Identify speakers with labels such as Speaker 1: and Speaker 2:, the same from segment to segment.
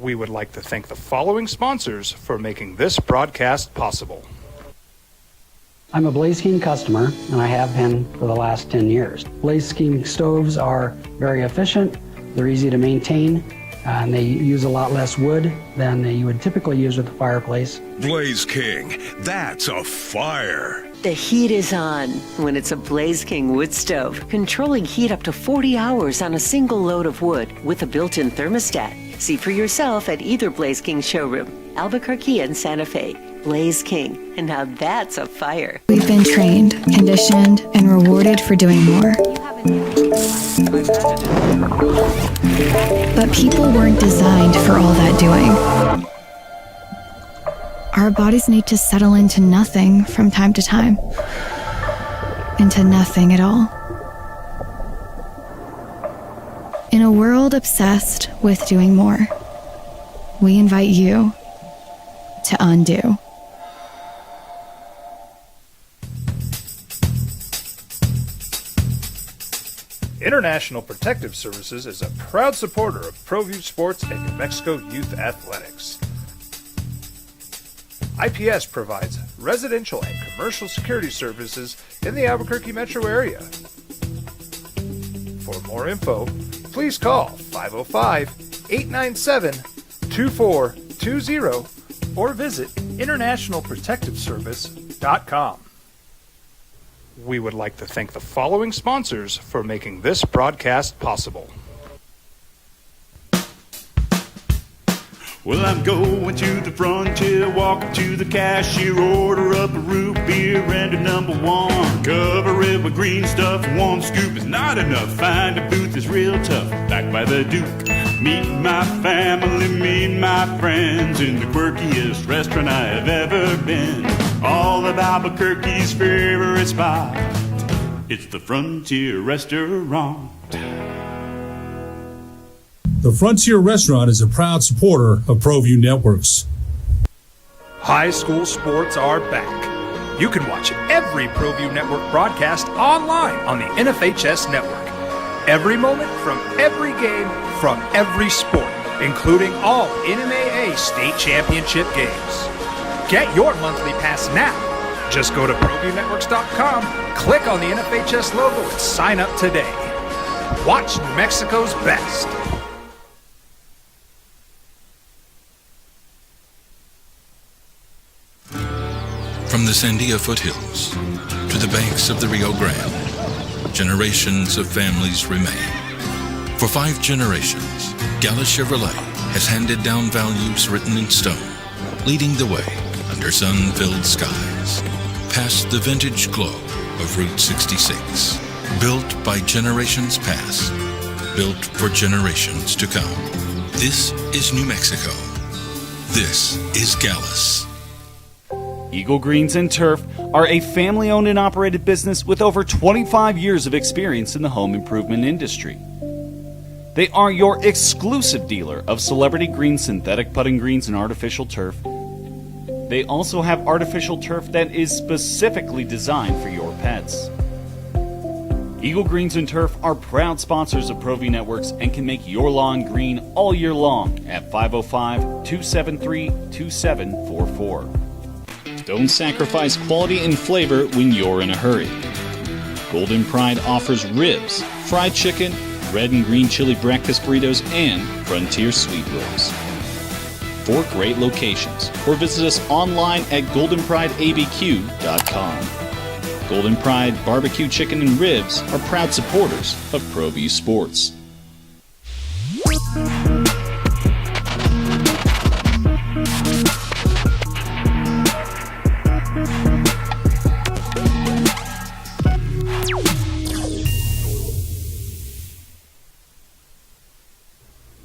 Speaker 1: We would like to thank the following sponsors for making this broadcast possible.
Speaker 2: I'm a Blaze King customer, and I have been for the last 10 years. Blaze King stoves are very efficient, they're easy to maintain, and they use a lot less wood than you would typically use with a fireplace.
Speaker 3: Blaze King, that's a fire.
Speaker 4: The heat is on when it's a Blaze King wood stove, controlling heat up to 40 hours on a single load of wood with a built-in thermostat. See for yourself at either Blaze King showroom, Albuquerque and Santa Fe. Blaze King, and now that's a fire.
Speaker 5: We've been trained, conditioned, and rewarded for doing more. But people weren't designed for all that doing. Our bodies need to settle into nothing from time to time. Into nothing at all. In a world obsessed with doing more, we invite you to undo.
Speaker 1: International Protective Services is a proud supporter of ProView Sports and New Mexico Youth Athletics. IPS provides residential and commercial security services in the Albuquerque metro area. For more info, please call 505-897-2420 or visit internationalprotectiveservice.com. We would like to thank the following sponsors for making this broadcast possible.
Speaker 6: Well, I'm going to the frontier, walking to the cashier, order up a root beer and a number one. Cover it with green stuff, one scoop is not enough. Find a booth is real tough, back by the Duke. Meet my family, meet my friends in the quirkiest restaurant I have ever been. All of Albuquerque's favorite spot, it's the Frontier Restaurant.
Speaker 7: The Frontier Restaurant is a proud supporter of ProView Networks.
Speaker 1: High school sports are back. You can watch every ProView Network broadcast online on the NFHS network. Every moment from every game from every sport, including all NMAA state championship games. Get your monthly pass now. Just go to ProViewNetworks.com, click on the NFHS logo, and sign up today. Watch New Mexico's best.
Speaker 8: From the Sandia foothills to the banks of the Rio Grande, generations of families remain. For 5 generations, Gallus Chevrolet has handed down values written in stone, leading the way under sun-filled skies, past the vintage glow of Route 66. Built by generations past, built for generations to come. This is New Mexico. This is Gallus.
Speaker 9: Eagle Greens and Turf are a family-owned and operated business with over 25 years of experience in the home improvement industry. They are your exclusive dealer of Celebrity Green synthetic putting greens and artificial turf. They also have artificial turf that is specifically designed for your pets. Eagle Greens and Turf are proud sponsors of ProView Networks and can make your lawn green all year long at 505-273-2744. Don't sacrifice quality and flavor when you're in a hurry. Golden Pride offers ribs, fried chicken, red and green chili breakfast burritos, and Frontier sweet rolls. 4 great locations, or visit us online at goldenprideabq.com. Golden Pride Barbecue Chicken and Ribs are proud supporters of ProView Sports.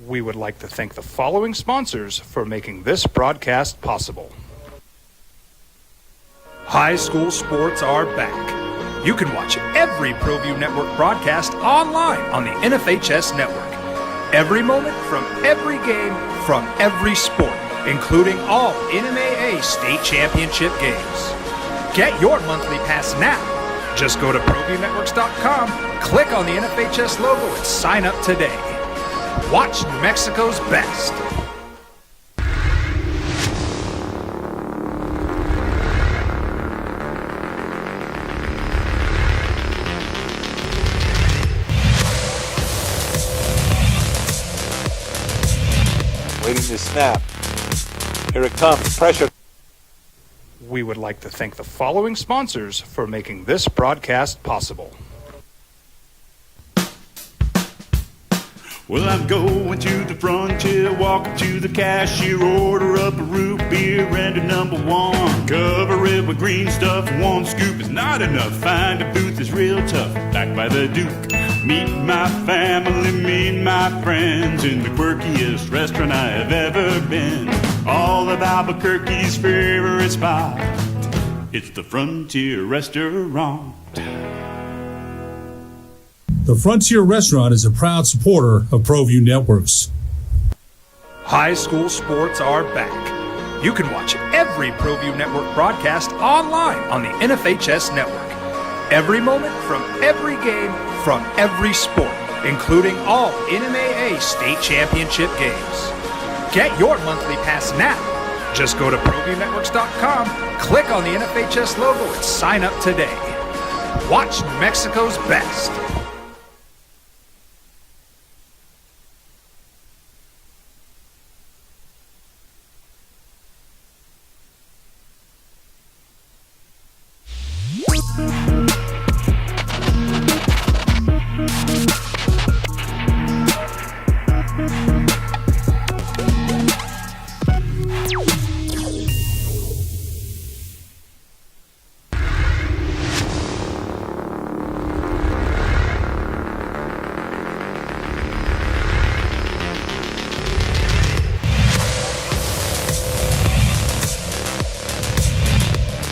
Speaker 1: We would like to thank the following sponsors for making this broadcast possible. High school sports are back. You can watch every ProView Network broadcast online on the NFHS network. Every moment from every game from every sport, including all NMAA state championship games. Get your monthly pass now. Just go to ProViewNetworks.com, click on the NFHS logo, and sign up today. Watch New Mexico's best.
Speaker 10: Waiting to snap. Here it comes. Pressure.
Speaker 1: We would like to thank the following sponsors for making this broadcast possible.
Speaker 6: Well, I'm going to the frontier, walk up to the cashier, order up a root beer and a number one. Cover it with green stuff, one scoop is not enough. Find a booth is real tough, back by the Duke. Meet my family, meet my friends in the quirkiest restaurant I have ever been. All of Albuquerque's favorite spot, it's the Frontier Restaurant.
Speaker 7: The Frontier Restaurant is a proud supporter of ProView Networks.
Speaker 1: High school sports are back. You can watch every ProView Network broadcast online on the NFHS network. Every moment from every game from every sport, including all NMAA state championship games. Get your monthly pass now. Just go to ProViewNetworks.com, click on the NFHS logo, and sign up today. Watch New Mexico's best.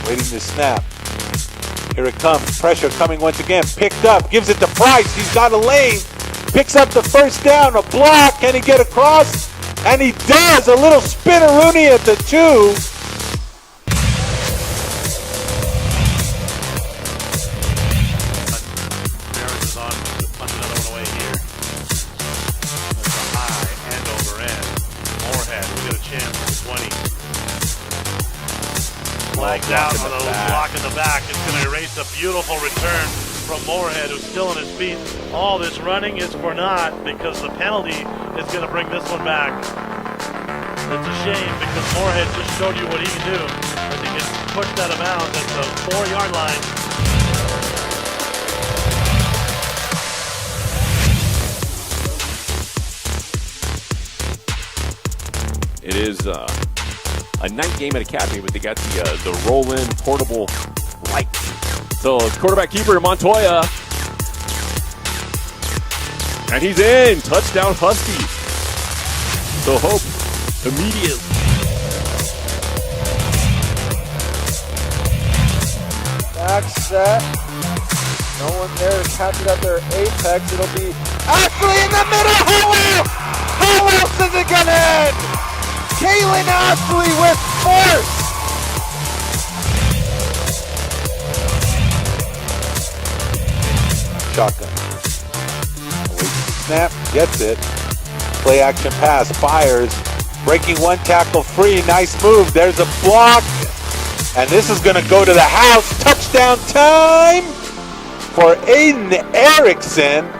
Speaker 10: Waiting to snap. Here it comes. Pressure coming once again. Picked up. Gives it to Price. He's got a lane. Picks up the first down. A block. Can he get across? And he does. A little spinneroonie at the 2.
Speaker 11: Barron is on to punch another one away here. That's a high end over end. Moorhead will get a chance at the 20. Flagged out on a block in the back. It's going to erase a beautiful return from Moorhead, who's still on his feet. All this running is for naught because the penalty is going to bring this one back. It's a shame because Moorhead just showed you what he can do. As he gets pushed out of bounds at the 4-yard line.
Speaker 12: It is a night game at Academy, but they got the roll-in portable light. So it's quarterback keeper Montoya. And he's in. Touchdown Huskies. So Hope immediately.
Speaker 10: Back set. No one there to catch it at their apex. It'll be Ashley in the middle. How else is it going to end? Kaylin Ashley with force. Shotgun. Awaits the snap. Gets it. Play action pass. Fires. Breaking one tackle free. Nice move. There's a block. And this is going to go to the house. Touchdown time for Aiden Erickson.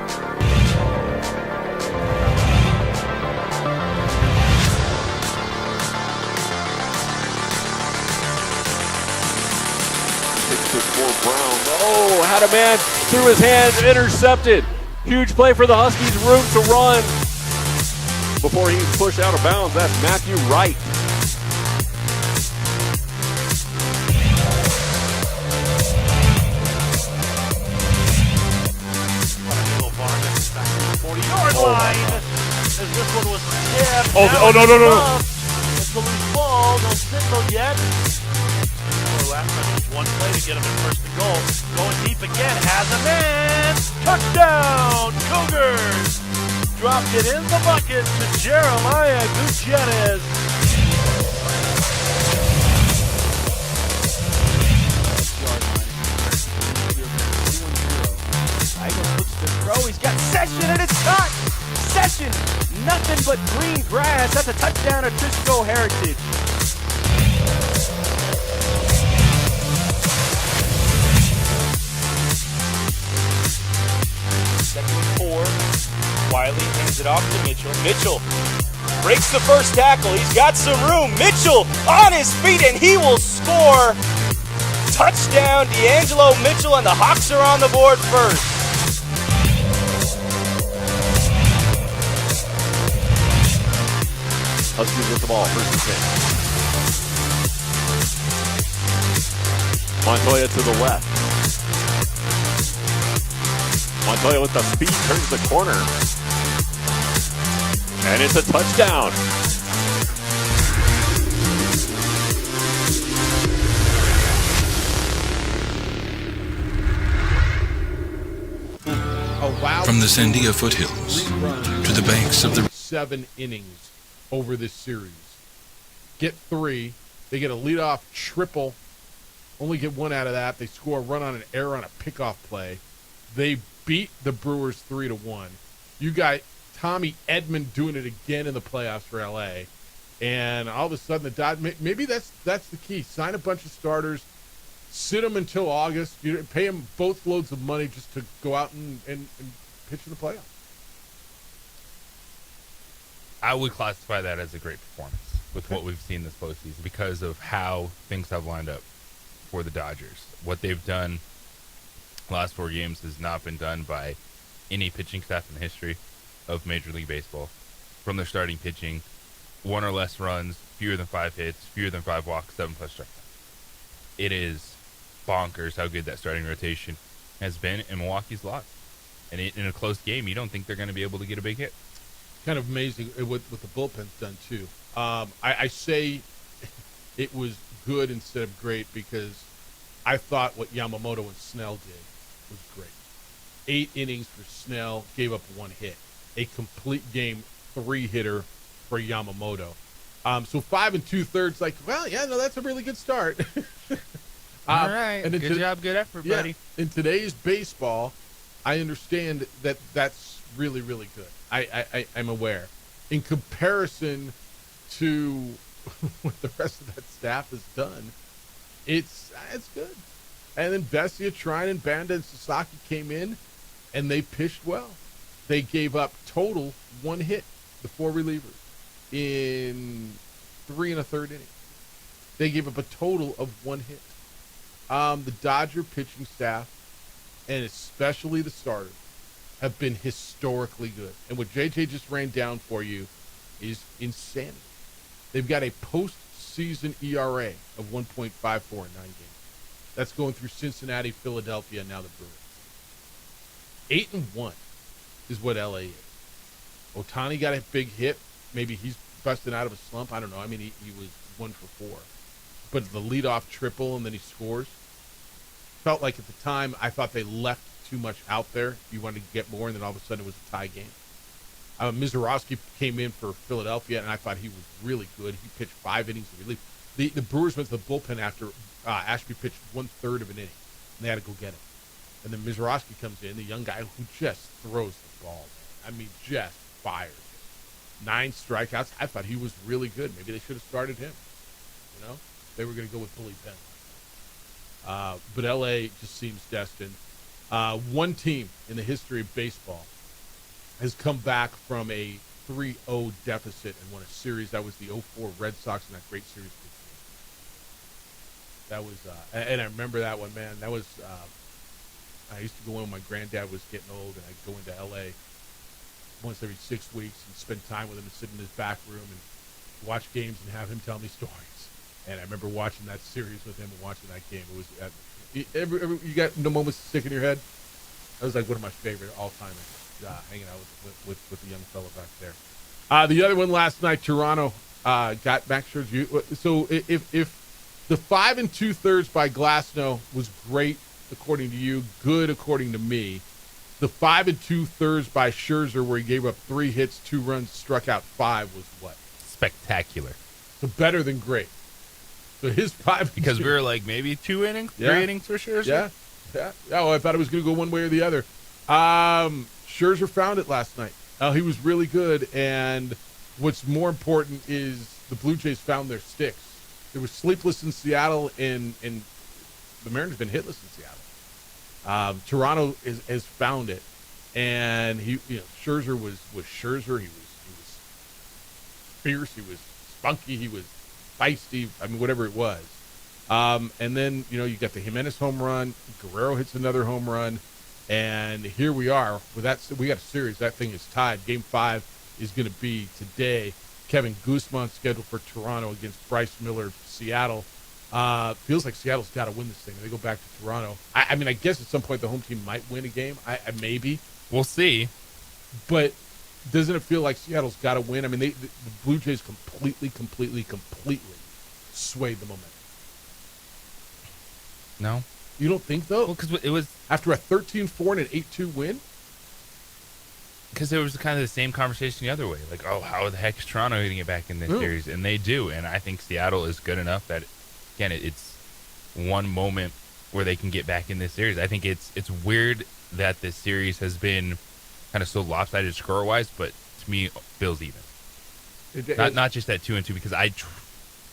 Speaker 12: Brown. Oh, had a man through his hands, intercepted. Huge play for the Huskies, room to run. Before he's pushed out of bounds, that's Matthew Wright.
Speaker 11: As this one was tipped.
Speaker 12: Oh, no.
Speaker 11: It's a loose ball. No signal yet. Last time was one play to get him in first and goal. Going deep again. Has a man. Touchdown, Cougars. Dropped it in the bucket to Jeremiah Gutierrez.
Speaker 13: Eagles looks to throw. He's got Session and it's caught. Session, nothing but green grass. That's a touchdown at Trisco Heritage. Second and 4. Wiley hands it off to Mitchell. Mitchell breaks the first tackle. He's got some room. Mitchell on his feet, and he will score. Touchdown, D'Angelo Mitchell, and the Hawks are on the board first.
Speaker 12: Huskies with the ball, first and 10. Montoya to the left. Montoya with the speed turns the corner. And it's a touchdown.
Speaker 8: From the Sandia foothills to the banks of the
Speaker 14: 7 innings over this series. Get 3. They get a leadoff triple. Only get 1 out of that. They score a run on an error on a pickoff play. They beat the Brewers 3-1. You got Tommy Edman doing it again in the playoffs for LA. And all of a sudden the Dodgers, maybe that's the key. Sign a bunch of starters. Sit them until August. You pay them both loads of money just to go out and pitch in the playoffs.
Speaker 15: I would classify that as a great performance with what we've seen this postseason because of how things have lined up for the Dodgers. What they've done last 4 games has not been done by any pitching staff in the history of Major League Baseball. From their starting pitching, 1 or less runs, fewer than 5 hits, fewer than 5 walks, 7+ strikeouts. It is bonkers how good that starting rotation has been, and Milwaukee's lost. And in a close game, you don't think they're going to be able to get a big hit.
Speaker 14: Kind of amazing what the bullpen's done, too. I say it was good instead of great because I thought what Yamamoto and Snell did was great. 8 innings for Snell, gave up 1 hit. A complete game 3-hitter for Yamamoto. So 5 2/3, like, well, yeah, no, that's a really good start.
Speaker 15: All right, and good job, good effort, buddy.
Speaker 14: In today's baseball, I understand that that's really, really good. I'm aware. In comparison to what the rest of that staff has done, it's good. And then Vesia, Trine, and Banda and Sasaki came in, and they pitched well. They gave up total 1 hit, the 4 relievers, in 3 1/3 innings. They gave up a total of 1 hit. The Dodger pitching staff, and especially the starters, have been historically good. And what JJ just ran down for you is insanity. They've got a postseason ERA of 1.54 in 9 games. That's going through Cincinnati, Philadelphia, and now the Brewers. 8-1 is what LA is. Ohtani got a big hit. Maybe he's busting out of a slump. I don't know. I mean, he was 1 for 4. But the leadoff triple, and then he scores. Felt like at the time, I thought they left too much out there. You wanted to get more, and then all of a sudden it was a tie game. Mizorowski came in for Philadelphia, and I thought he was really good. He pitched 5 innings of relief. The Brewers went to the bullpen after Ashby pitched 1/3 of an inning, and they had to go get him. And then Mizorowski comes in, the young guy who just throws the ball. I mean, just fires. 9 strikeouts. I thought he was really good. Maybe they should have started him. You know, they were going to go with Billy Penn. But LA just seems destined. One team in the history of baseball has come back from a 3-0 deficit and won a series. That was the 04 Red Sox in that great series. That was, and I remember that one, man. That was, I used to go in when my granddad was getting old, and I'd go into LA once every 6 weeks and spend time with him and sit in his back room and watch games and have him tell me stories. And I remember watching that series with him and watching that game. It was, you got no moments to stick in your head? That was like one of my favorite all-time hanging out with the young fella back there. The other one last night, Toronto got Max Scherzer. So if the 5 2/3 by Glasnow was great according to you, good according to me, the 5 2/3 by Scherzer, where he gave up 3 hits, 2 runs, struck out 5, was what?
Speaker 15: Spectacular.
Speaker 14: So better than great. So his 5
Speaker 15: because we were like maybe 2 innings, 3 innings for Scherzer.
Speaker 14: Yeah. Oh, I thought it was going to go one way or the other. Scherzer found it last night. He was really good, and what's more important is the Blue Jays found their sticks. They were sleepless in Seattle, and the Mariners have been hitless in Seattle. Toronto has found it, and Scherzer was Scherzer. He was fierce, he was spunky, he was feisty. I mean, whatever it was. And then, you got the Jimenez home run. Guerrero hits another home run. And here we are. With that, we got a series. That thing is tied. Game 5 is going to be today. Kevin Guzman scheduled for Toronto against Bryce Miller of Seattle. Feels like Seattle's got to win this thing. They go back to Toronto. I mean, I guess at some point the home team might win a game. Maybe.
Speaker 15: We'll see.
Speaker 14: But doesn't it feel like Seattle's got to win? I mean, the Blue Jays completely swayed the momentum.
Speaker 15: No.
Speaker 14: You don't think, though?
Speaker 15: Well, because it was...
Speaker 14: After a 13-4 and an 8-2 win?
Speaker 15: Because it was kind of the same conversation the other way. Like, oh, how the heck is Toronto going to get back in this series? And they do. And I think Seattle is good enough that, again, it's one moment where they can get back in this series. I think it's weird that this series has been kind of so lopsided score-wise, but to me, feels even. Not just at 2-2, because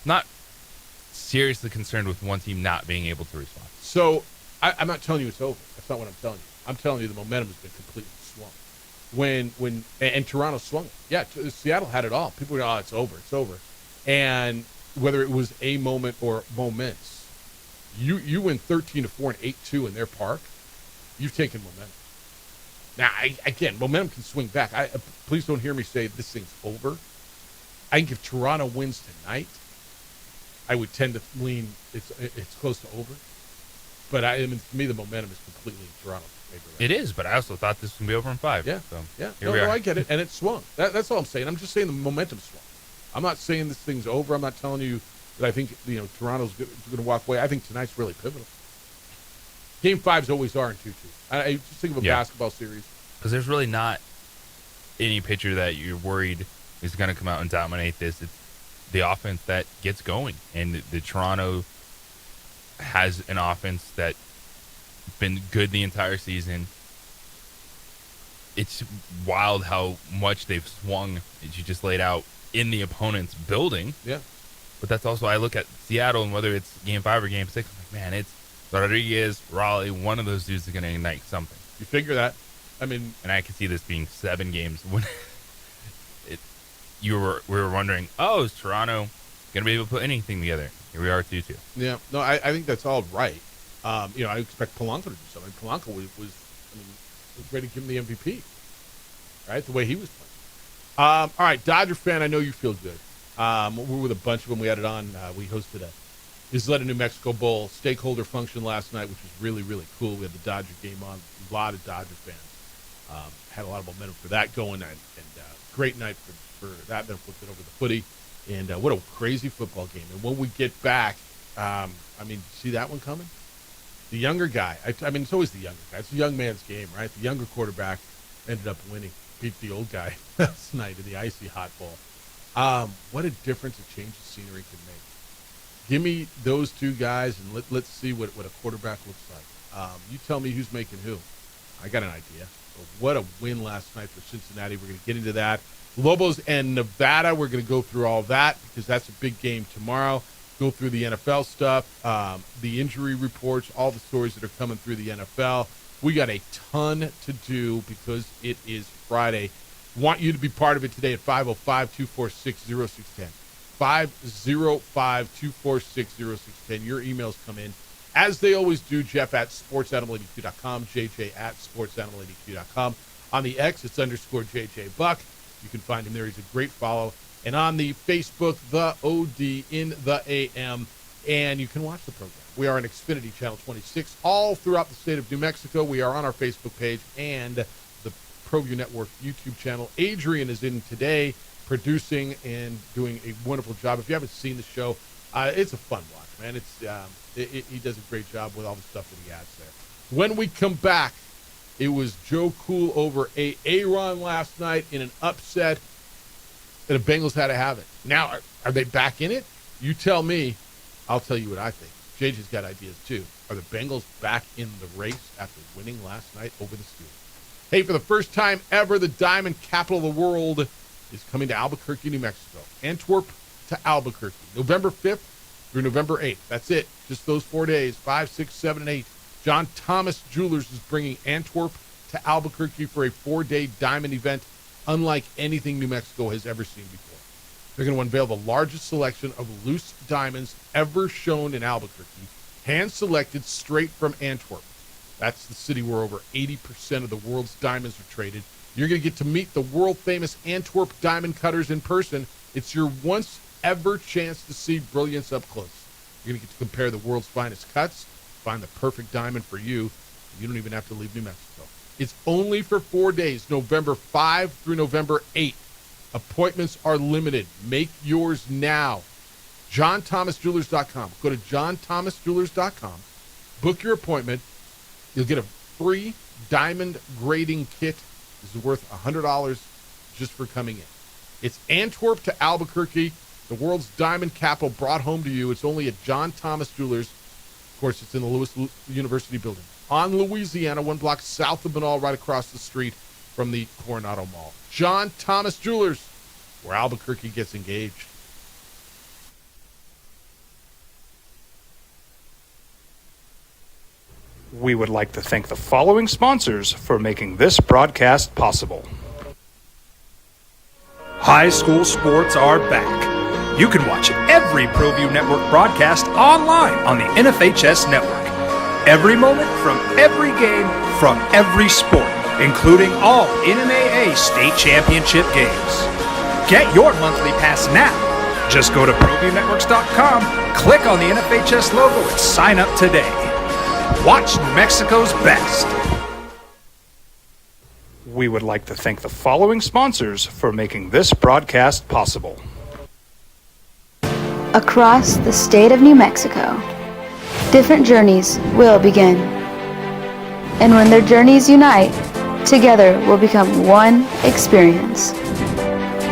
Speaker 15: not seriously concerned with one team not being able to respond.
Speaker 14: So I'm not telling you it's over. That's not what I'm telling you. I'm telling you the momentum has been completely swung. And Toronto swung it. Yeah, Seattle had it all. People were, it's over. And whether it was a moment or moments, you win 13-4 and 8-2 in their park, you've taken momentum. Now, again, momentum can swing back. Please don't hear me say this thing's over. I think if Toronto wins tonight, I would tend to lean it's close to over. But to me, the momentum is completely in Toronto's favor.
Speaker 15: It is, but I also thought this was going to be over in 5.
Speaker 14: Yeah,
Speaker 15: so
Speaker 14: yeah.
Speaker 15: Here we are.
Speaker 14: I get it, and it swung. That's all I'm saying. I'm just saying the momentum swung. I'm not saying this thing's over. I'm not telling you that I think Toronto's going to walk away. I think tonight's really pivotal. Game 5s always are in 2-2. I just think of a basketball series.
Speaker 15: Because there's really not any pitcher that you're worried is going to come out and dominate this. It's the offense that gets going. And the Toronto has an offense that's been good the entire season. It's wild how much they've swung, as you just laid out, in the opponent's building.
Speaker 14: Yeah.
Speaker 15: But that's also, I look at Seattle, and whether it's Game 5 or Game 6, I'm like, man, it's Rodriguez, Raleigh, one of those dudes is going to ignite something.
Speaker 14: You figure that. I mean,
Speaker 15: and I can see this being 7 games. When we were wondering, oh, is Toronto going to be able to put anything together? Here we are, 2-2.
Speaker 14: Yeah, no, I think that's all right. I expect Polanco to do something. Polanco was ready to give him the MVP, right? The way he was playing. All right, Dodger fan, I know you feel good. We're with a bunch of them. We had it on. We hosted a Isleta New Mexico Bowl stakeholder function last night, which was really, really cool. We had the Dodger game on. A lot of Dodger fans. Had a lot of momentum for that going, and great night for that. Then flipped it over the footy, and what a crazy football game. And when we get back, see that one coming? The younger guy, it's always the younger guy. It's a young man's game, right? The younger quarterback ended up winning, beat the old guy last night in the icy hot bowl. What a difference a change of scenery can make. Give me those two guys, and let's see what a quarterback looks like. You tell me who's making who. I got an idea. But what a win last night for Cincinnati. We're going to get into that. Lobos and Nevada, we're going to go through all that because that's a big game tomorrow. Go through the NFL stuff, the injury reports, all the stories that are coming through the NFL. We got a ton to do because it is Friday. Want you to be part of it today at 505-246-0610. 505-246-0610. Your emails come in, as they always do, Jeff at sportsanimal82.com, JJ at sportsanimal82.com. On the X, it's _JJ Buck. You can find him there. He's a great follow. And on the Facebook, the OD in the AM. And you can watch the program. We are on Xfinity Channel 26 all throughout the state of New Mexico. We are on our Facebook page and the ProView Network YouTube channel. Adrian is in today producing and doing a wonderful job. If you haven't seen the show, it's a fun watch, man. He does a great job with all the stuff that he adds there. When we come back, it was Joe Cool over Aaron last night in an upset, and the Bengals had to have it. Now, are they back in it? You tell me. I'll tell you what I think. JJ's got ideas, too. Are the Bengals back in the race after winning last night over the Steelers? Hey, for the first time ever, the diamond capital of the world is coming to Albuquerque, New Mexico. Antwerp to Albuquerque. November 5th through November 8th. That's it. Just those 4 days, 5, 6, 7, and 8. John Thomas Jewelers is bringing Antwerp to Albuquerque for a 4-day diamond event unlike anything New Mexico has ever seen before. They're going to unveil the largest selection of loose diamonds ever shown in Albuquerque, hand-selected straight from Antwerp. That's the city where over 80% of the world's diamonds are traded. You're going to get to meet the world-famous Antwerp diamond cutters in person. It's your once-ever chance to see brilliance up close. You're going to get to compare the world's finest cuts, find the perfect diamond for you. You don't even have to leave New Mexico. It's only for 4 days, November 5 through November 8. Appointments are limited. Make yours now. JohnThomasJewelers.com. Go to JohnThomasJewelers.com. Book your appointment. You'll get a free diamond grading kit. This is worth $100 just for coming in. It's Antwerp to Albuquerque, the world's diamond capital brought home to you. It's only at John Thomas Jewelers. Of course, it's in the Lewis University building. On Louisiana, 1 block south of Banal, right across the street from the Coronado Mall. John Thomas Jewelers, where Albuquerque gets engaged.
Speaker 1: We would like to thank the following sponsors for making this broadcast possible. High school sports are back. You can watch every ProView Network broadcast online on the NFHS network. Every moment from every game from every sport, including all NMAA state championship games. Get your monthly pass now. Just go to ProViewNetworks.com, click on the NFHS logo, and sign up today. Watch New Mexico's best. We would like to thank the following sponsors for making this broadcast possible.
Speaker 16: Across the state of New Mexico, different journeys will begin. And when their journeys unite, together will become one experience.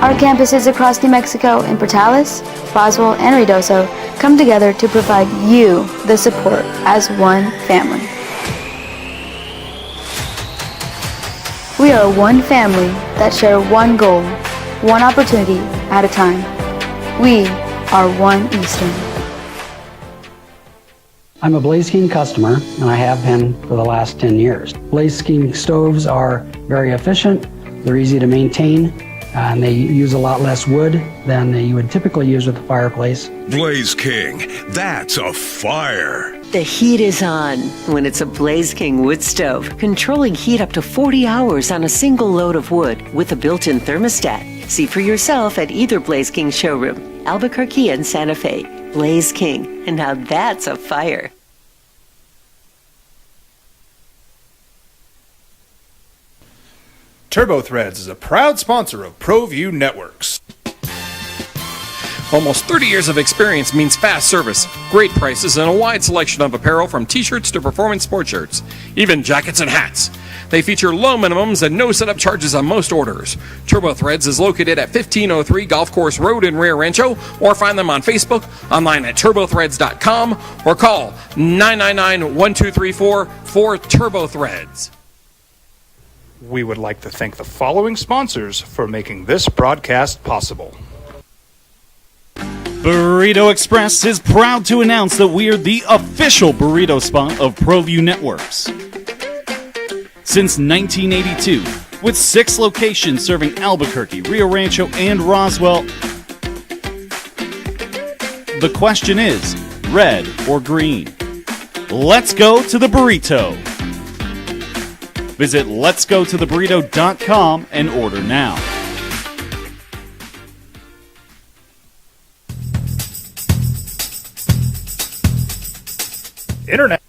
Speaker 16: Our campuses across New Mexico in Portales, Boswell, and Ruidoso come together to provide you the support as one family. We are one family that share one goal, one opportunity at a time. We are One Eastern.
Speaker 2: I'm a Blaze King customer, and I have been for the last 10 years. Blaze King stoves are very efficient, they're easy to maintain, and they use a lot less wood than you would typically use with a fireplace.
Speaker 3: Blaze King, that's a fire.
Speaker 4: The heat is on when it's a Blaze King wood stove, controlling heat up to 40 hours on a single load of wood with a built-in thermostat. See for yourself at either Blaze King showroom, Albuquerque and Santa Fe. Blaze King, and now that's a fire.
Speaker 1: TurboThreads is a proud sponsor of ProView Networks.
Speaker 17: Almost 30 years of experience means fast service, great prices, and a wide selection of apparel from t-shirts to performance sport shirts, even jackets and hats. They feature low minimums and no setup charges on most orders. TurboThreads is located at 1503 Golf Course Road in Rio Rancho, or find them on Facebook, online at turbothreads.com, or call 999-1234 for TurboThreads.
Speaker 1: We would like to thank the following sponsors for making this broadcast possible.
Speaker 9: Burrito Express is proud to announce that we are the official burrito spot of ProView Networks. Since 1982, with 6 locations serving Albuquerque, Rio Rancho, and Roswell, the question is, red or green? Let's go to the burrito. Visit letsgototheburrito.com and order now.
Speaker 1: Internet.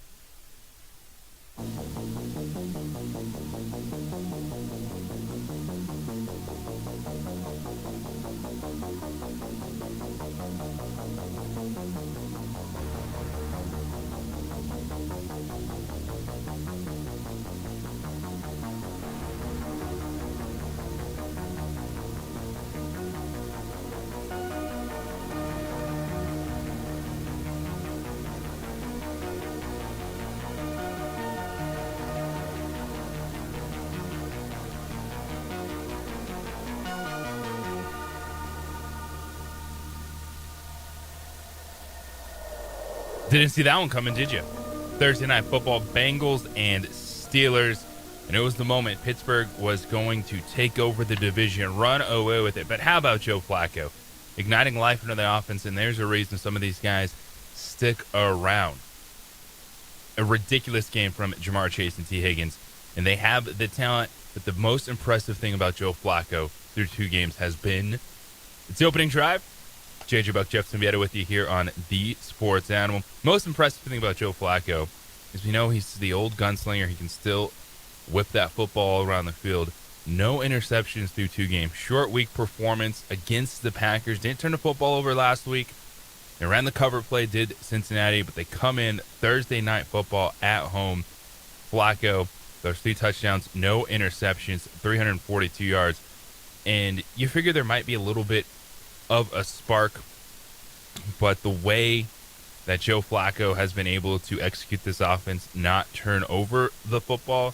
Speaker 15: Didn't see that one coming, did you? Thursday Night Football, Bengals and Steelers. And it was the moment Pittsburgh was going to take over the division, run away with it. But how about Joe Flacco? igniting life into the offense, and there's a reason some of these guys stick around. A ridiculous game from Jamar Chase and T. Higgins, and they have the talent, but the most impressive thing about Joe Flacco through 2 games has been its opening drive. JJ Buck, Jeff Simbieta with you here on The Sports Animal. Most impressive thing about Joe Flacco is we know he's the old gunslinger. He can still whip that football around the field. No interceptions through 2 games. Short week performance against the Packers. Didn't turn the football over last week. They ran the cover play, did Cincinnati, but they come in Thursday Night Football at home. Flacco, those 3 touchdowns, no interceptions, 342 yards. And you figure there might be a little bit of a spark, but the way that Joe Flacco has been able to execute this offense, not turn over the football,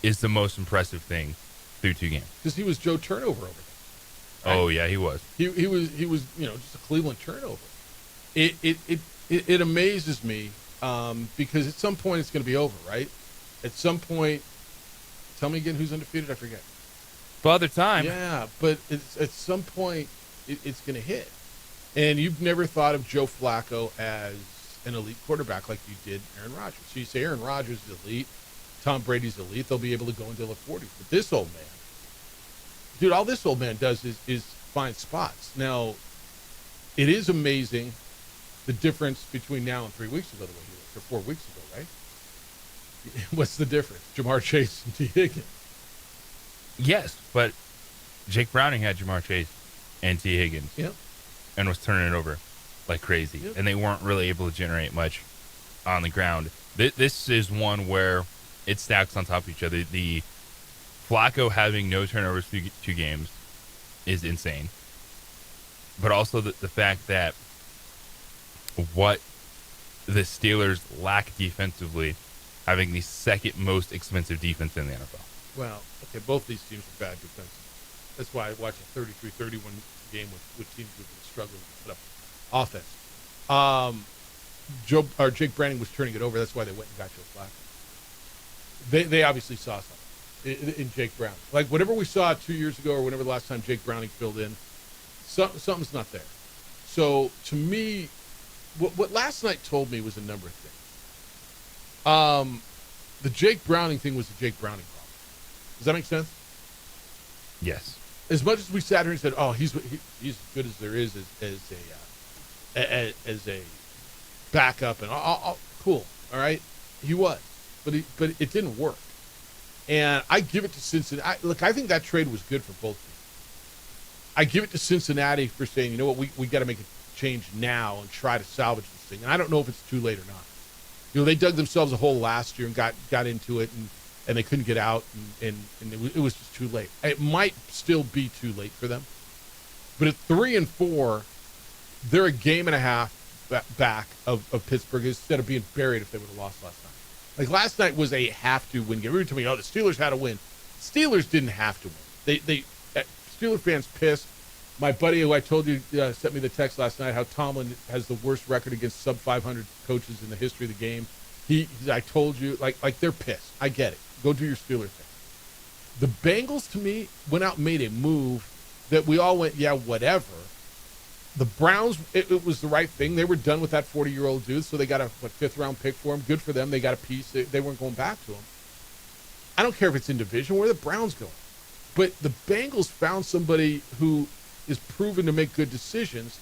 Speaker 15: is the most impressive thing through 2 games.
Speaker 14: Because he was Joe Turnover over there. Right?
Speaker 15: Oh yeah, he was.
Speaker 14: He was just a Cleveland turnover. It amazes me because at some point it's going to be over, right? At some point, tell me again who's undefeated. I forget.
Speaker 15: Father Time.
Speaker 14: Yeah, but at some point it's going to hit, and you've never thought of Joe Flacco as an elite quarterback like you did Aaron Rodgers. So you say Aaron Rodgers is elite, Tom Brady's elite. They'll be able to go into the 40s. But this old man, dude, all this old man does is find spots. Now, it is amazing the difference between now and 3 weeks ago, the way he looked, or 4 weeks ago, right? What's the difference? Jamar Chase and T. Higgins.
Speaker 15: Yes, but Jake Browning had Jamar Chase and T. Higgins.
Speaker 14: Yep.
Speaker 15: And was turning it over like crazy.
Speaker 14: Yep.
Speaker 15: And they weren't really able to generate much on the ground. This is one where it stacks on top of each other. The Flacco having no turnovers through 2 games is insane. But also the fact that what the Steelers lack defensively, having the 2nd most expensive defense in the NFL.
Speaker 14: Well, okay, both these teams are bad defensively. That's why I watch a 33-31 game with teams who've been struggling to put up offense. Jake Browning was turning it over. That's why they went and got Joe Flacco. They obviously saw something in Jake Browning. Like whatever we saw 2 years ago or whenever the last time Jake Browning filled in, something's not there. So to me, what last night told me was a number of things. The Jake Browning thing was the Jake Browning problem. Does that make sense?
Speaker 15: Yes.
Speaker 14: As much as we sat here and said, "Oh, he's as good as there is as a backup," and cool, all right, he was, but it didn't work. And I give it to Cincinnati. Look, I think that trade was good for both teams. I give it to Cincinnati for saying, you know what, we got to make a change now and try to salvage this thing. And I don't know if it's too late or not. You know, they dug themselves a hole last year and got into it, and they couldn't get out, and it was just too late. It might still be too late for them. But at 3-4, they're a game and a half back of Pittsburgh instead of being buried if they would have lost last night. Like last night was a have-to win game. Everybody told me, the Steelers had to win. Steelers didn't have to win. They Steelers fans pissed. My buddy who I told you sent me the text last night how Tomlin has the worst record against sub-500 coaches in the history of the game. I told you, like they're pissed. I get it. Go do your Steelers thing. The Bengals, to me, went out and made a move that we all went, yeah, whatever. The Browns, it was the right thing. They were done with that 40-year-old dude, so they got a 5th-round pick for him. Good for them. They got a piece. They weren't going back to him. I don't care if it's in division. Where are the Browns going? But the Bengals found somebody who is proven to make good decisions.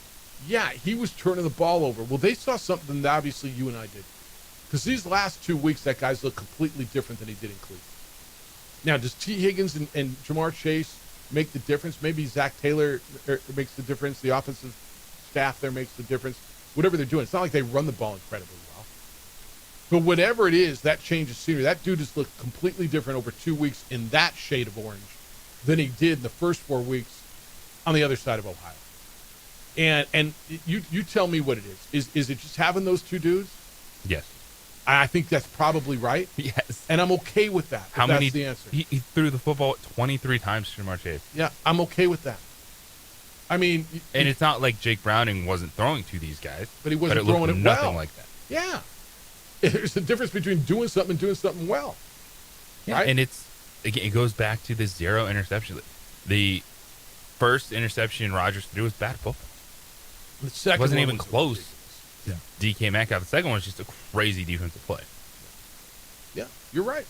Speaker 14: Yeah, he was turning the ball over. Well, they saw something that obviously you and I did. Because these last 2 weeks, that guy's looked completely different than he did in Cleveland. Now, does T. Higgins and Jamar Chase make the difference? Maybe Zach Taylor makes the difference. The offensive staff there makes the difference. Whatever they're doing. It's not like they run the ball incredibly well. But whatever it is, that changes scenery. That dude has looked completely different over 2 weeks in that shade of orange than he did in the first 4 weeks on the other side of Ohio. And you tell me what it is. Is it just having those two dudes?
Speaker 15: Yes.
Speaker 14: I think that's probably right.
Speaker 15: Yes.
Speaker 14: And I'm okay with that.
Speaker 15: How many?
Speaker 14: That's the answer.
Speaker 15: He threw the football 23 times to Jamar Chase.
Speaker 14: Yeah, I'm okay with that. I mean,
Speaker 15: and it's not like Jake Browning wasn't throwing to these guys,
Speaker 14: but he wasn't
Speaker 15: but
Speaker 14: throwing it
Speaker 15: nothing
Speaker 14: well.
Speaker 15: like that.
Speaker 14: Yeah, there's a difference between doing something and doing something well.
Speaker 15: Yeah,
Speaker 14: right?
Speaker 15: And it goes back to the 0 interception. The first interception Rodgers threw was bad football.
Speaker 14: The second
Speaker 15: wasn't
Speaker 14: one
Speaker 15: even
Speaker 14: was
Speaker 15: close.
Speaker 14: Yeah.
Speaker 15: DK Metcalf. The second one was just a crazy defensive play.
Speaker 14: Yeah, you're right.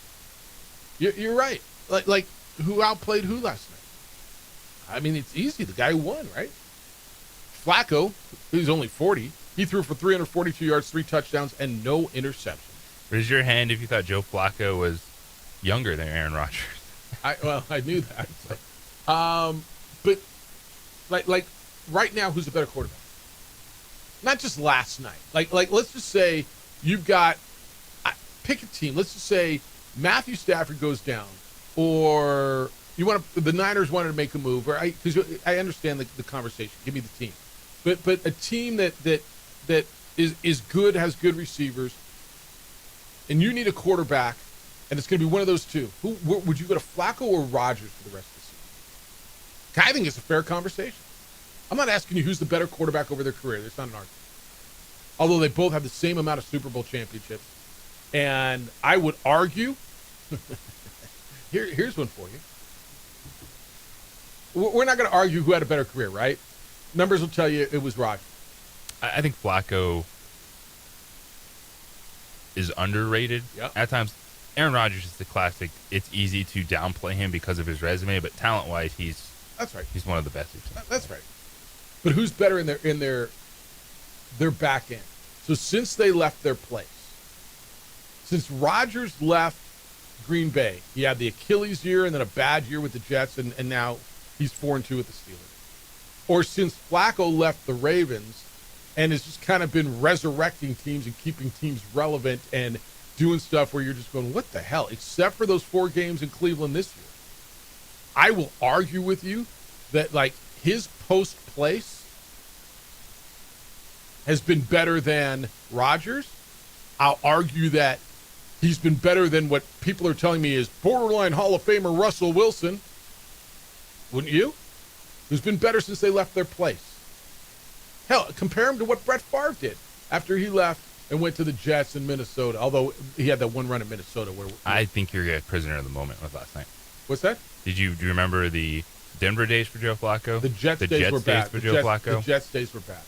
Speaker 14: You're right. Like who outplayed who last night? I mean, it's easy. The guy who won, right? Flacco, who's only 40, he threw for 342 yards, 3 touchdowns, and no interceptions.
Speaker 15: Raise your hand if you thought Joe Flacco was younger than Aaron Rodgers.
Speaker 14: I knew that. But like right now, who's a better quarterback? Not just last night. Like let's just say you've got pick a team. Let's just say Matthew Stafford goes down, or the Niners wanted to make a move, or because I understand the conversation. Give me the team, but a team that is good, has good receivers, and you need a quarterback, and it's going to be one of those two. Would you go to Flacco or Rodgers for the rest of the season? I think it's a fair conversation. I'm not asking you who's the better quarterback over their career. There's not an argument. Although they both have the same amount of Super Bowl championships. And I would argue, here's one for you. We're not going to argue who had a better career, right? Numbers will tell you it was Rodgers.
Speaker 15: I think Flacco is underrated at times. Aaron Rodgers is the classic. It's easy to downplay him because of his resume, but talent-wise,
Speaker 14: that's right.
Speaker 15: He's one of the best.
Speaker 14: That's right. But who's better in their back end? So since they left their place, since Rodgers left Green Bay, he had the Achilles year and then a bad year with the Jets, and now he's 4-2 with the Steelers. Or since Flacco left the Ravens and has just kind of been resurrecting teams and keeping teams relevant and doing stuff where you're just going, what the hell? Except for those 4 games in Cleveland this year. I will argue with you that, like, his post place has been better than Rodgers. I'll argue that he's been better than what people are telling me is borderline Hall of Famer Russell Wilson. Wouldn't you? Who's been better since they left their place. Hell, compare him to what Brett Favre did after he left and went to the Jets in Minnesota, although he had that one run in Minnesota where
Speaker 15: I think you're a prisoner of the moment with last night.
Speaker 14: What's that?
Speaker 15: Do you remember the Denver days for Joe Flacco?
Speaker 14: The Jets days were bad.
Speaker 15: For Joe Flacco?
Speaker 14: The Jets days were bad.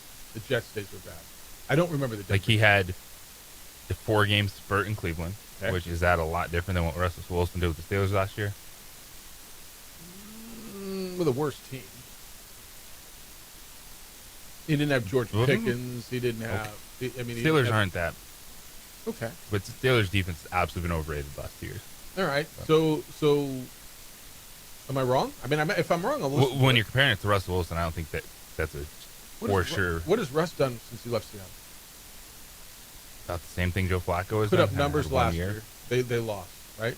Speaker 14: I don't remember the Denver
Speaker 15: he had the 4-game spurt in Cleveland,
Speaker 14: okay,
Speaker 15: which is that a lot different than what Russell Wilson did with the Steelers last year?
Speaker 14: With a worse team. He didn't have George Pickens. He didn't have.
Speaker 15: Okay. Steelers aren't that.
Speaker 14: Okay.
Speaker 15: But the Steelers' defense has absolutely been overrated the last 2 years.
Speaker 14: All right. So am I wrong? I mean, if I'm wrong, I'll listen.
Speaker 15: When you're comparing it to Russell Wilson, I don't think that's for sure.
Speaker 14: What has Russ done since he left Seattle?
Speaker 15: About the same thing Joe Flacco has
Speaker 14: put
Speaker 15: done.
Speaker 14: Up numbers last year. They lost, right?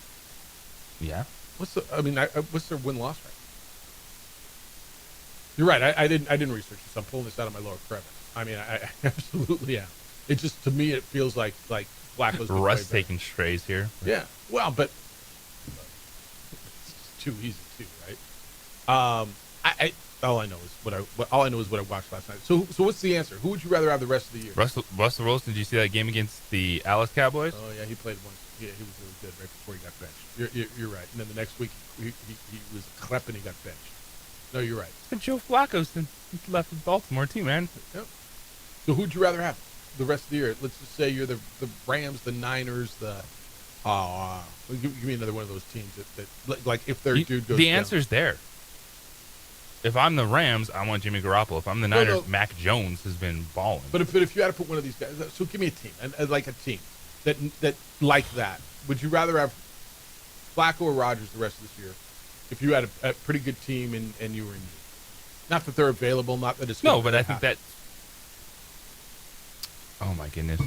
Speaker 15: Yeah.
Speaker 14: What's their win-loss rate? You're right. I didn't research this. I'm pulling this out of my lower crevice. I mean, I absolutely am. It just, to me, it feels like Flacco's
Speaker 15: Russ taking strays here.
Speaker 14: Yeah. Well, but it's too easy too, right? All I know is what I watched last night. So what's the answer? Who would you rather have the rest of the year?
Speaker 15: Russell Wilson. Did you see that game against the Dallas Cowboys?
Speaker 14: Oh yeah, he played once. Yeah, he was really good right before he got benched. You're right. And then the next week he was Klepp and he got benched. No, you're right.
Speaker 15: But Joe Flacco since he left Baltimore too, man.
Speaker 14: Yep. So who'd you rather have the rest of the year? Let's just say you're the Rams, the Niners, give me another one of those teams that like if their dude goes
Speaker 15: the
Speaker 14: down.
Speaker 15: answer's there. If I'm the Rams, I want Jimmy Garoppolo. If I'm the Niners,
Speaker 14: no.
Speaker 15: Mac Jones has been balling.
Speaker 14: But if you had to put one of these guys, so give me a team, and like a team that like that. Would you rather have Flacco or Rodgers the rest of this year? If you had a pretty good team and you were in need. Not that they're available, not that it's
Speaker 15: no, but I think that. Oh my goodness!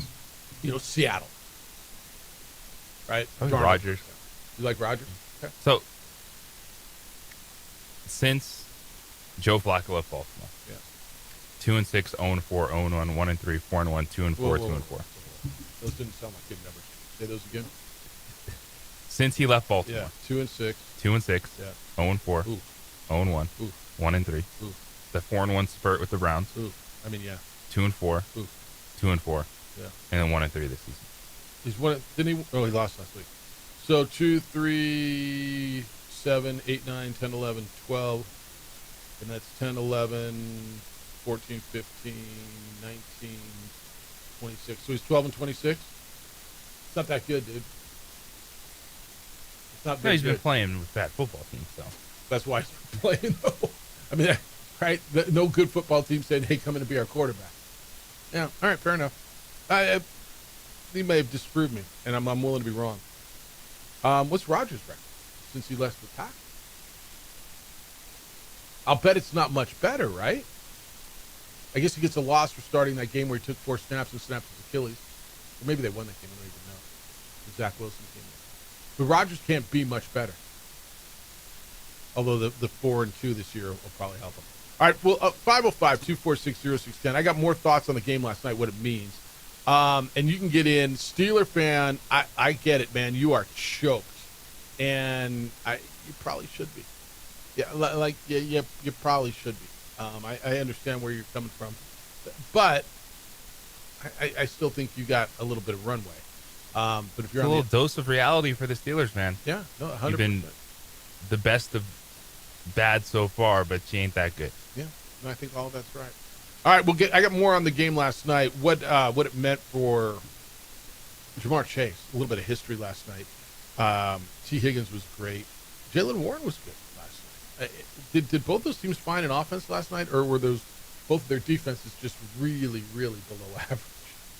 Speaker 14: Seattle, right?
Speaker 15: Rodgers.
Speaker 14: You like Rodgers? Okay.
Speaker 15: So since Joe Flacco left Baltimore, 2-6, 0-4, 0-1, 1-3, 4-1, 2-4, 2-4.
Speaker 14: Those didn't sound like good numbers. Say those again.
Speaker 15: Since he left Baltimore,
Speaker 14: 2-6,
Speaker 15: 2-6, 0-4, 0-1, 1-3. The 4-1 spurt with the Browns. 2-4, 2-4, and then 1-3 this season.
Speaker 14: He's won. Didn't he? Oh, he lost last week. So 2, 3, 7, 8, 9, 10, 11, 12, and that's 10, 11, 14, 15, 19, 26. So he's 12 and 26. It's not that good, dude. It's not
Speaker 15: No, he's been
Speaker 14: good.
Speaker 15: playing with bad football teams, so.
Speaker 14: That's why he's been playing, though. I mean, right? No good football team said, hey, come in and be our quarterback. Yeah, all right, fair enough. He may have disproved me, and I'm willing to be wrong. What's Rodgers' record since he left the Pack? I'll bet it's not much better, right? I guess he gets a loss for starting that game where he took 4 snaps and snapped his Achilles. Or maybe they won that game. I don't even know. Zach Wilson came in. But Rodgers can't be much better. Although the 4-2 this year will probably help him. All right, well, 505-246-0610. I got more thoughts on the game last night, what it means. And you can get in. Steeler fan, I get it, man. You are choked. And you probably should be. Yeah, you probably should be. I understand where you're coming from. But I still think you got a little bit of runway. But if you're
Speaker 15: It's
Speaker 14: on
Speaker 15: a little dose of reality for the Steelers, man.
Speaker 14: Yeah, no, 100%.
Speaker 15: You've been the best of bad so far, but you ain't that good.
Speaker 14: Yeah, no, I think all of that's right. All right, I got more on the game last night. What it meant for Jamar Chase. A little bit of history last night. T. Higgins was great. Jaylen Warren was good last night. Did both those teams find an offense last night, or were both of their defenses just really, really below average,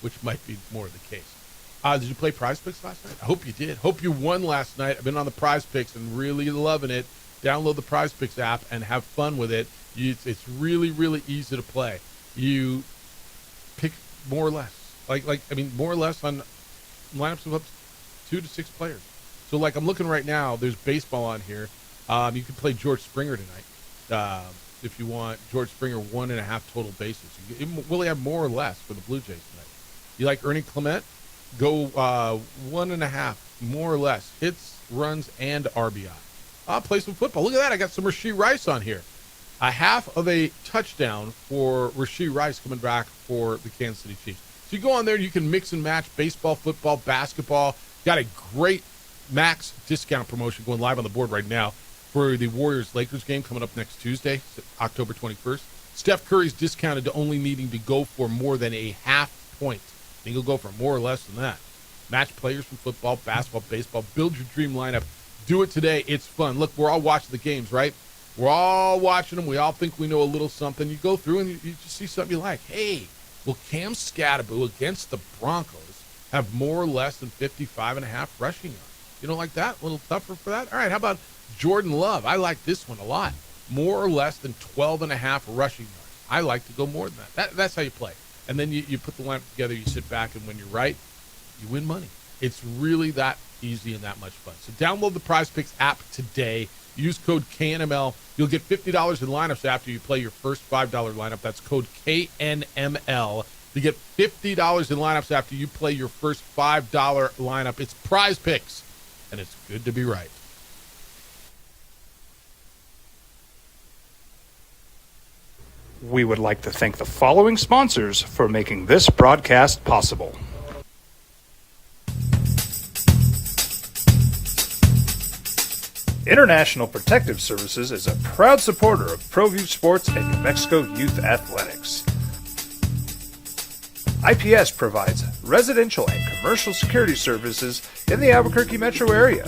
Speaker 14: which might be more of the case? Did you play Prize Picks last night? I hope you did. Hope you won last night. I've been on the Prize Picks and really loving it. Download the Prize Picks app and have fun with it. It's really, really easy to play. You pick more or less. More or less on lineups of up to 2 to 6 players. So, I'm looking right now. There's baseball on here. You can play George Springer tonight if you want. George Springer 1.5 total bases. Will he have more or less for the Blue Jays tonight? You like Ernie Clement? Go 1.5 more or less hits, runs, and RBI. I'll play some football. Look at that. I got some Rashee Rice on here. A half of a touchdown for Rashee Rice coming back for the Kansas City Chiefs. So you go on there and you can mix and match baseball, football, basketball. Got a great max discount promotion going live on the board right now for the Warriors-Lakers game coming up next Tuesday, October 21st. Steph Curry's discounted to only needing to go for more than a half point. I think he'll go for more or less than that. Match players from football, basketball, baseball. Build your dream lineup. Do it today. It's fun. Look, we're all watching the games, right? We're all watching them. We all think we know a little something. You go through and you just see something you like. Hey, will Cam Scatterbo against the Broncos have more or less than 55.5 rushing yards? You don't like that? A little tougher for that? All right, how about Jordan Love? I like this one a lot. More or less than 12.5 rushing yards. I like to go more than that. That's how you play. And then you put the lineup together, you sit back, and when you're right, you win money. It's really that easy and that much fun. So download the Prize Picks app today. Use code KNML. You'll get $50 in lineups after you play your first $5 lineup. That's code KNML. You get $50 in lineups after you play your first $5 lineup. It's Prize Picks, and it's good to be right.
Speaker 1: We would like to thank the following sponsors for making this broadcast possible. International Protective Services is a proud supporter of ProView Sports and New Mexico Youth Athletics. IPS provides residential and commercial security services in the Albuquerque metro area.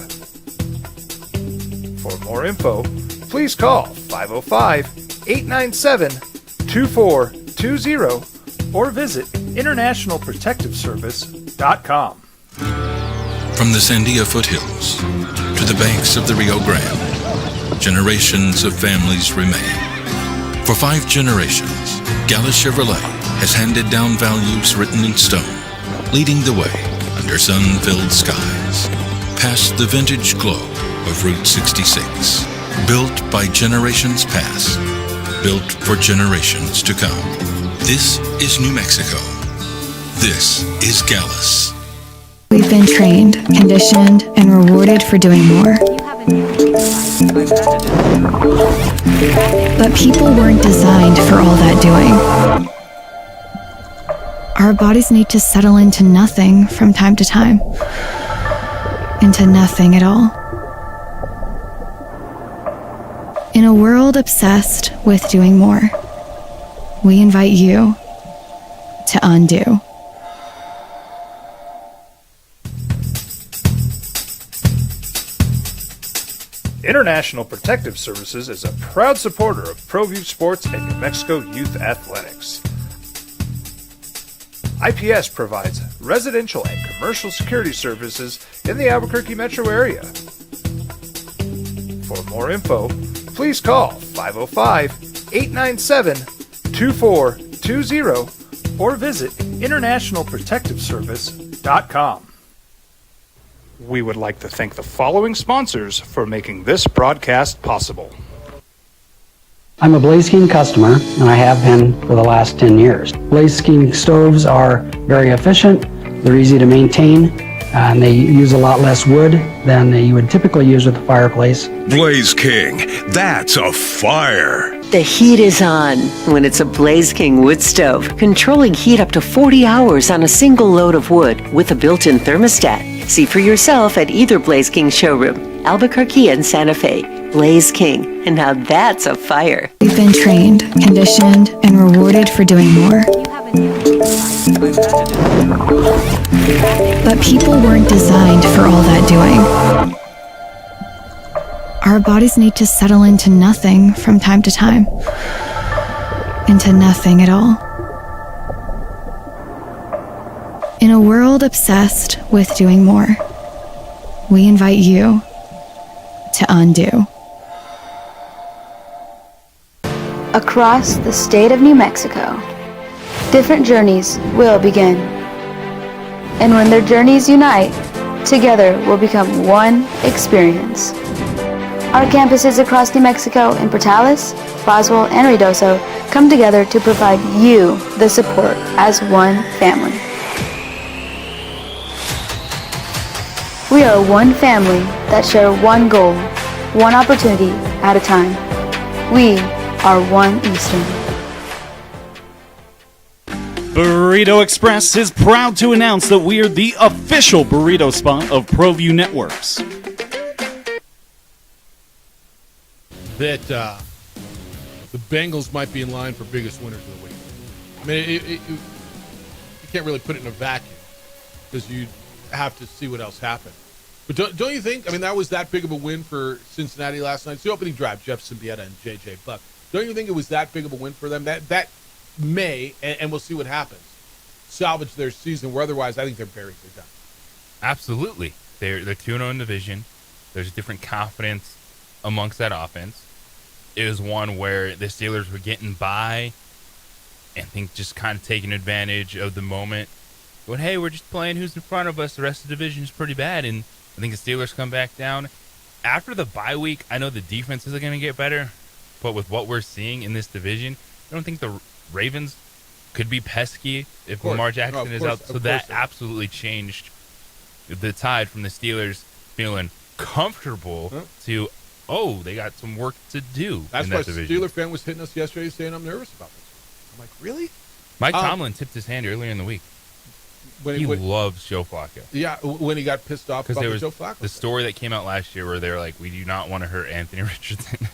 Speaker 1: For more info, please call 505-897-2420 or visit internationalprotectiveservice.com.
Speaker 8: From the Sandia foothills to the banks of the Rio Grande, generations of families remain. For 5 generations, Gallus Chevrolet has handed down values written in stone, leading the way under sun-filled skies, past the vintage glow of Route 66. Built by generations past, built for generations to come. This is New Mexico. This is Gallus.
Speaker 5: We've been trained, conditioned, and rewarded for doing more. But people weren't designed for all that doing. Our bodies need to settle into nothing from time to time. Into nothing at all. In a world obsessed with doing more, we invite you to undo.
Speaker 1: International Protective Services is a proud supporter of ProView Sports and New Mexico Youth Athletics. IPS provides residential and commercial security services in the Albuquerque metro area. For more info, please call 505-897-2420 or visit internationalprotectiveservice.com. We would like to thank the following sponsors for making this broadcast possible.
Speaker 2: I'm a Blaze King customer, and I have been for the last 10 years. Blaze King stoves are very efficient, they're easy to maintain, and they use a lot less wood than you would typically use with a fireplace.
Speaker 3: Blaze King, that's a fire.
Speaker 4: The heat is on when it's a Blaze King wood stove, controlling heat up to 40 hours on a single load of wood with a built-in thermostat. See for yourself at either Blaze King showroom, Albuquerque and Santa Fe. Blaze King, and now that's a fire.
Speaker 5: We've been trained, conditioned, and rewarded for doing more. But people weren't designed for all that doing. Our bodies need to settle into nothing from time to time. Into nothing at all. In a world obsessed with doing more, we invite you to undo.
Speaker 16: Across the state of New Mexico, different journeys will begin. And when their journeys unite, together will become one experience. Our campuses across New Mexico in Portales, Boswell, and Ruidoso come together to provide you the support as one family. We are one family that share one goal, one opportunity at a time. We are One Eastern.
Speaker 9: Burrito Express is proud to announce that we are the official burrito spot of ProView Networks.
Speaker 14: That the Bengals might be in line for biggest winners of the week. I mean, you can't really put it in a vacuum because you have to see what else happened. But don't you think, I mean, that was that big of a win for Cincinnati last night? It's the opening drive, Jeff Symbieta and J.J. Buck. Don't you think it was that big of a win for them? That may, and we'll see what happens, salvage their season, where otherwise I think they're buried. They're done.
Speaker 15: Absolutely. They're 2-0 in division. There's a different confidence amongst that offense. It was one where the Steelers were getting by and think just kind of taking advantage of the moment. Going, hey, we're just playing who's in front of us. The rest of the division is pretty bad. And I think the Steelers come back down. After the bye week, I know the defense is going to get better. But with what we're seeing in this division, I don't think the Ravens could be pesky if Lamar Jackson is out. So that absolutely changed the tide from the Steelers feeling comfortable to, they got some work to do.
Speaker 14: That's
Speaker 15: in
Speaker 14: why
Speaker 15: that division.
Speaker 14: A Steeler fan was hitting us yesterday saying I'm nervous about this. I'm like, really?
Speaker 15: Mike Tomlin tipped his hand earlier in the week. He loves Joe Flacco.
Speaker 14: Yeah, when he got pissed off about Joe Flacco.
Speaker 15: The story that came out last year where they were like, we do not want to hurt Anthony Richardson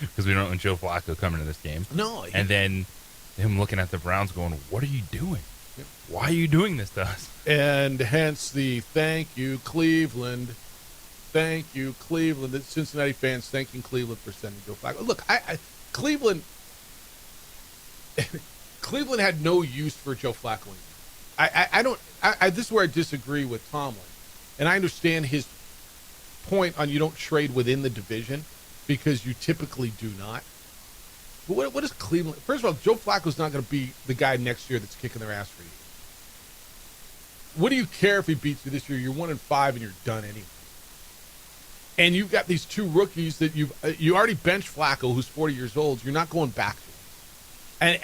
Speaker 15: because we don't want Joe Flacco coming to this game.
Speaker 14: No.
Speaker 15: And then him looking at the Browns going, what are you doing? Yep. Why are you doing this to us?
Speaker 14: And hence the thank you, Cleveland. Thank you, Cleveland. The Cincinnati fans thanking Cleveland for sending Joe Flacco. Look, Cleveland had no use for Joe Flacco. This is where I disagree with Tomlin. And I understand his point on you don't trade within the division because you typically do not. But what is Cleveland? First of all, Joe Flacco's not going to be the guy next year that's kicking their ass for you. What do you care if he beats you this year? You're 1-5 and you're done anyway. And you've got these two rookies that you already benched Flacco, who's 40 years old. You're not going back to him.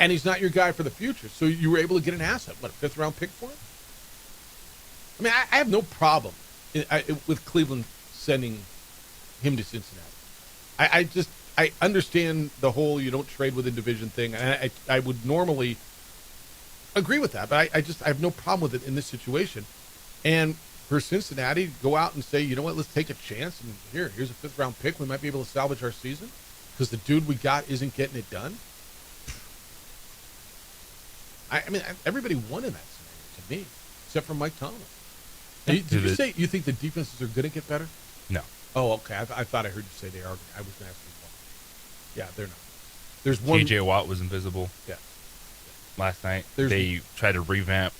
Speaker 14: And he's not your guy for the future. So you were able to get an asset. What, a fifth-round pick for him? I mean, I have no problem with Cleveland sending him to Cincinnati. I understand the whole you don't trade within division thing. And I would normally agree with that. But I have no problem with it in this situation. And for Cincinnati, go out and say, you know what, let's take a chance. And here's a fifth-round pick. We might be able to salvage our season because the dude we got isn't getting it done. I mean, everybody won in that scenario to me, except for Mike Tomlin. Did you say you think the defenses are going to get better?
Speaker 15: No.
Speaker 14: Oh, okay. I thought I heard you say they are. I was going to ask you why. Yeah, they're not. There's one.
Speaker 15: J.J. Watt was invisible.
Speaker 14: Yeah.
Speaker 15: Last night, they tried to revamp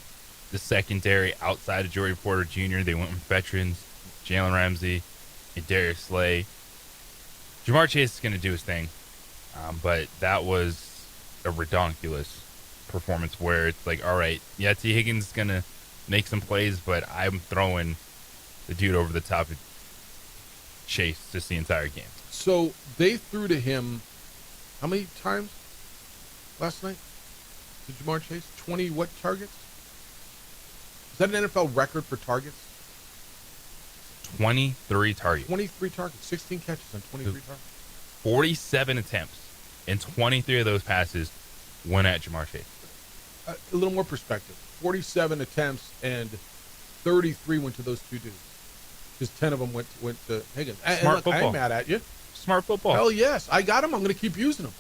Speaker 15: the secondary outside of Joey Porter Jr. They went with veterans, Jalen Ramsey, and Darius Slay. Jamar Chase is going to do his thing, but that was a redonkulous performance where it's like, all right, yeah, T. Higgins is going to make some plays, but I'm throwing the dude over the top of Chase just the entire game.
Speaker 14: So they threw to him how many times last night to Jamar Chase? 20 what targets? Is that an NFL record for targets?
Speaker 15: 23 targets.
Speaker 14: 23 targets, 16 catches on 23 targets.
Speaker 15: 47 attempts, and 23 of those passes went at Jamar Chase.
Speaker 14: A little more perspective. 47 attempts and 33 went to those two dudes. Because 10 of them went to Higgins.
Speaker 15: Smart
Speaker 14: look,
Speaker 15: football.
Speaker 14: I'm mad at you.
Speaker 15: Smart football.
Speaker 14: Hell yes. I got him. I'm going to keep using them.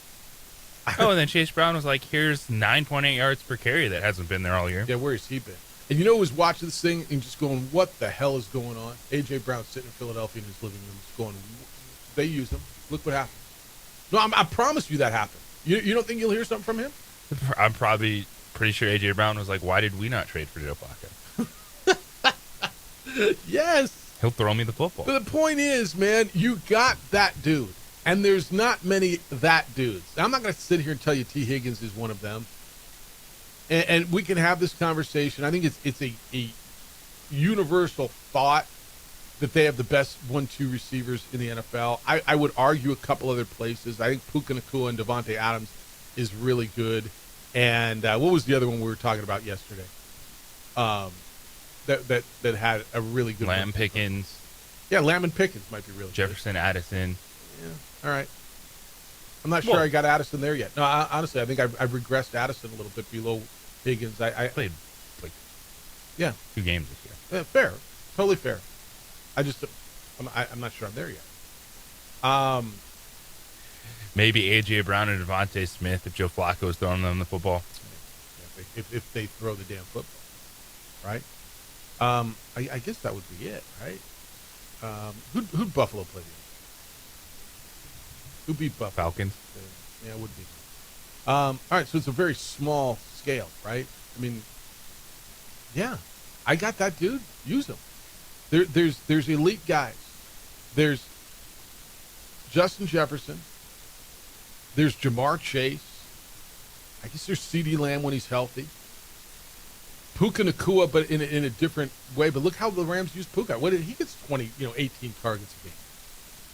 Speaker 15: Oh, and then Chase Brown was like, here's 9.8 yards per carry that hasn't been there all year.
Speaker 14: Yeah, where has he been? And you know who was watching this thing and just going, what the hell is going on? A.J. Brown sitting in Philadelphia in his living room just going, they use him. Look what happened. No, I promise you that happened. You don't think you'll hear something from him?
Speaker 15: I'm probably pretty sure A.J. Brown was like, why did we not trade for Joe Flacco?
Speaker 14: Yes.
Speaker 15: He'll throw me the football.
Speaker 14: But the point is, man, you got that dude. And there's not many that dudes. I'm not going to sit here and tell you T. Higgins is one of them. And we can have this conversation. I think it's a universal thought that they have the best 1-2 receivers in the NFL. I would argue a couple other places. I think Puka Nacua and Devontae Adams is really good. And what was the other one we were talking about yesterday? That had a really good
Speaker 15: Lamb
Speaker 14: one.
Speaker 15: Pickens.
Speaker 14: Yeah, Lamb and Pickens might be really
Speaker 15: Jefferson, Addison.
Speaker 14: Yeah, all right. I'm not sure I got Addison there yet. No, honestly, I think I've regressed Addison a little bit below Higgins. I
Speaker 15: played like
Speaker 14: 2
Speaker 15: games this year.
Speaker 14: Yeah, fair. Totally fair. I'm not sure I'm there yet.
Speaker 15: Maybe A.J. Brown and Devontae Smith if Joe Flacco is throwing them the football.
Speaker 14: If they throw the damn football, right? I guess that would be it, right? Who'd Buffalo play against? Who beat Buffalo?
Speaker 15: Falcons.
Speaker 14: Yeah, it would be. All right, so it's a very small scale, right? I mean, yeah, I got that dude. Use him. There's elite guys. There's Justin Jefferson. There's Jamar Chase. I guess there's CeeDee Lamb when he's healthy. Puka Nacua, but in a different way. But look how the Rams use Puka. What did he gets 20, 18 targets a game,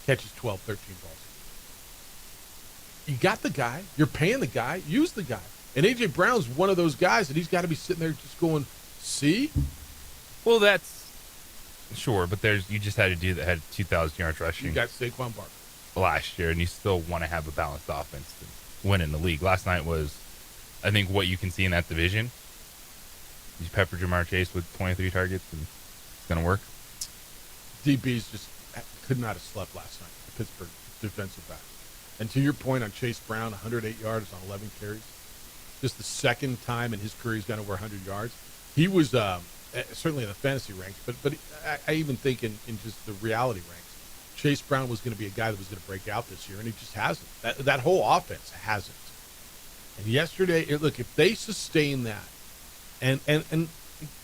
Speaker 14: catches 12, 13 balls. You got the guy. You're paying the guy. Use the guy. And A.J. Brown's one of those guys that he's got to be sitting there just going, see?
Speaker 15: Well, that's sure, but you just had a dude that had 2,000 yards rushing.
Speaker 14: You got Saquon Barkley
Speaker 15: last year, and you still want to have a balanced offense to win in the league. Last night was, I think, what you can see in that division. You pepper Jamar Chase with 23 targets, and it's going to work.
Speaker 14: DBs just could not have slept last night. The Pittsburgh defensive back. And to your point on Chase Brown, 108 yards on 11 carries. Just the second time in his career he's gone over 100 yards. He was certainly in the fantasy ranks, but I even think in just the reality ranks, Chase Brown was going to be a guy that was going to break out this year, and he just hasn't. That whole offense hasn't. And yesterday, look, if they sustain that, and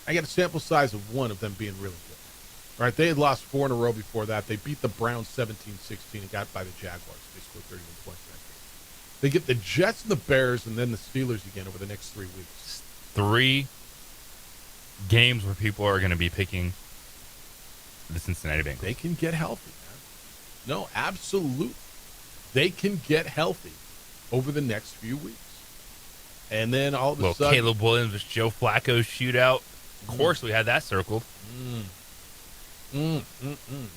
Speaker 14: I got a sample size of one of them being really good. Right, they had lost 4 in a row before that. They beat the Browns 17-16 and got by the Jaguars. They scored 31 points in that game. They get the Jets and the Bears and then the Steelers again over the next 3 weeks.
Speaker 15: 3 games where people are going to be picking the Cincinnati Bengals.
Speaker 14: They can get healthy, man. No, absolutely. They can get healthy over the next few weeks. And then all of a sudden...
Speaker 15: Caleb Williams with Joe Flacco shootout. Of course, we had that circled.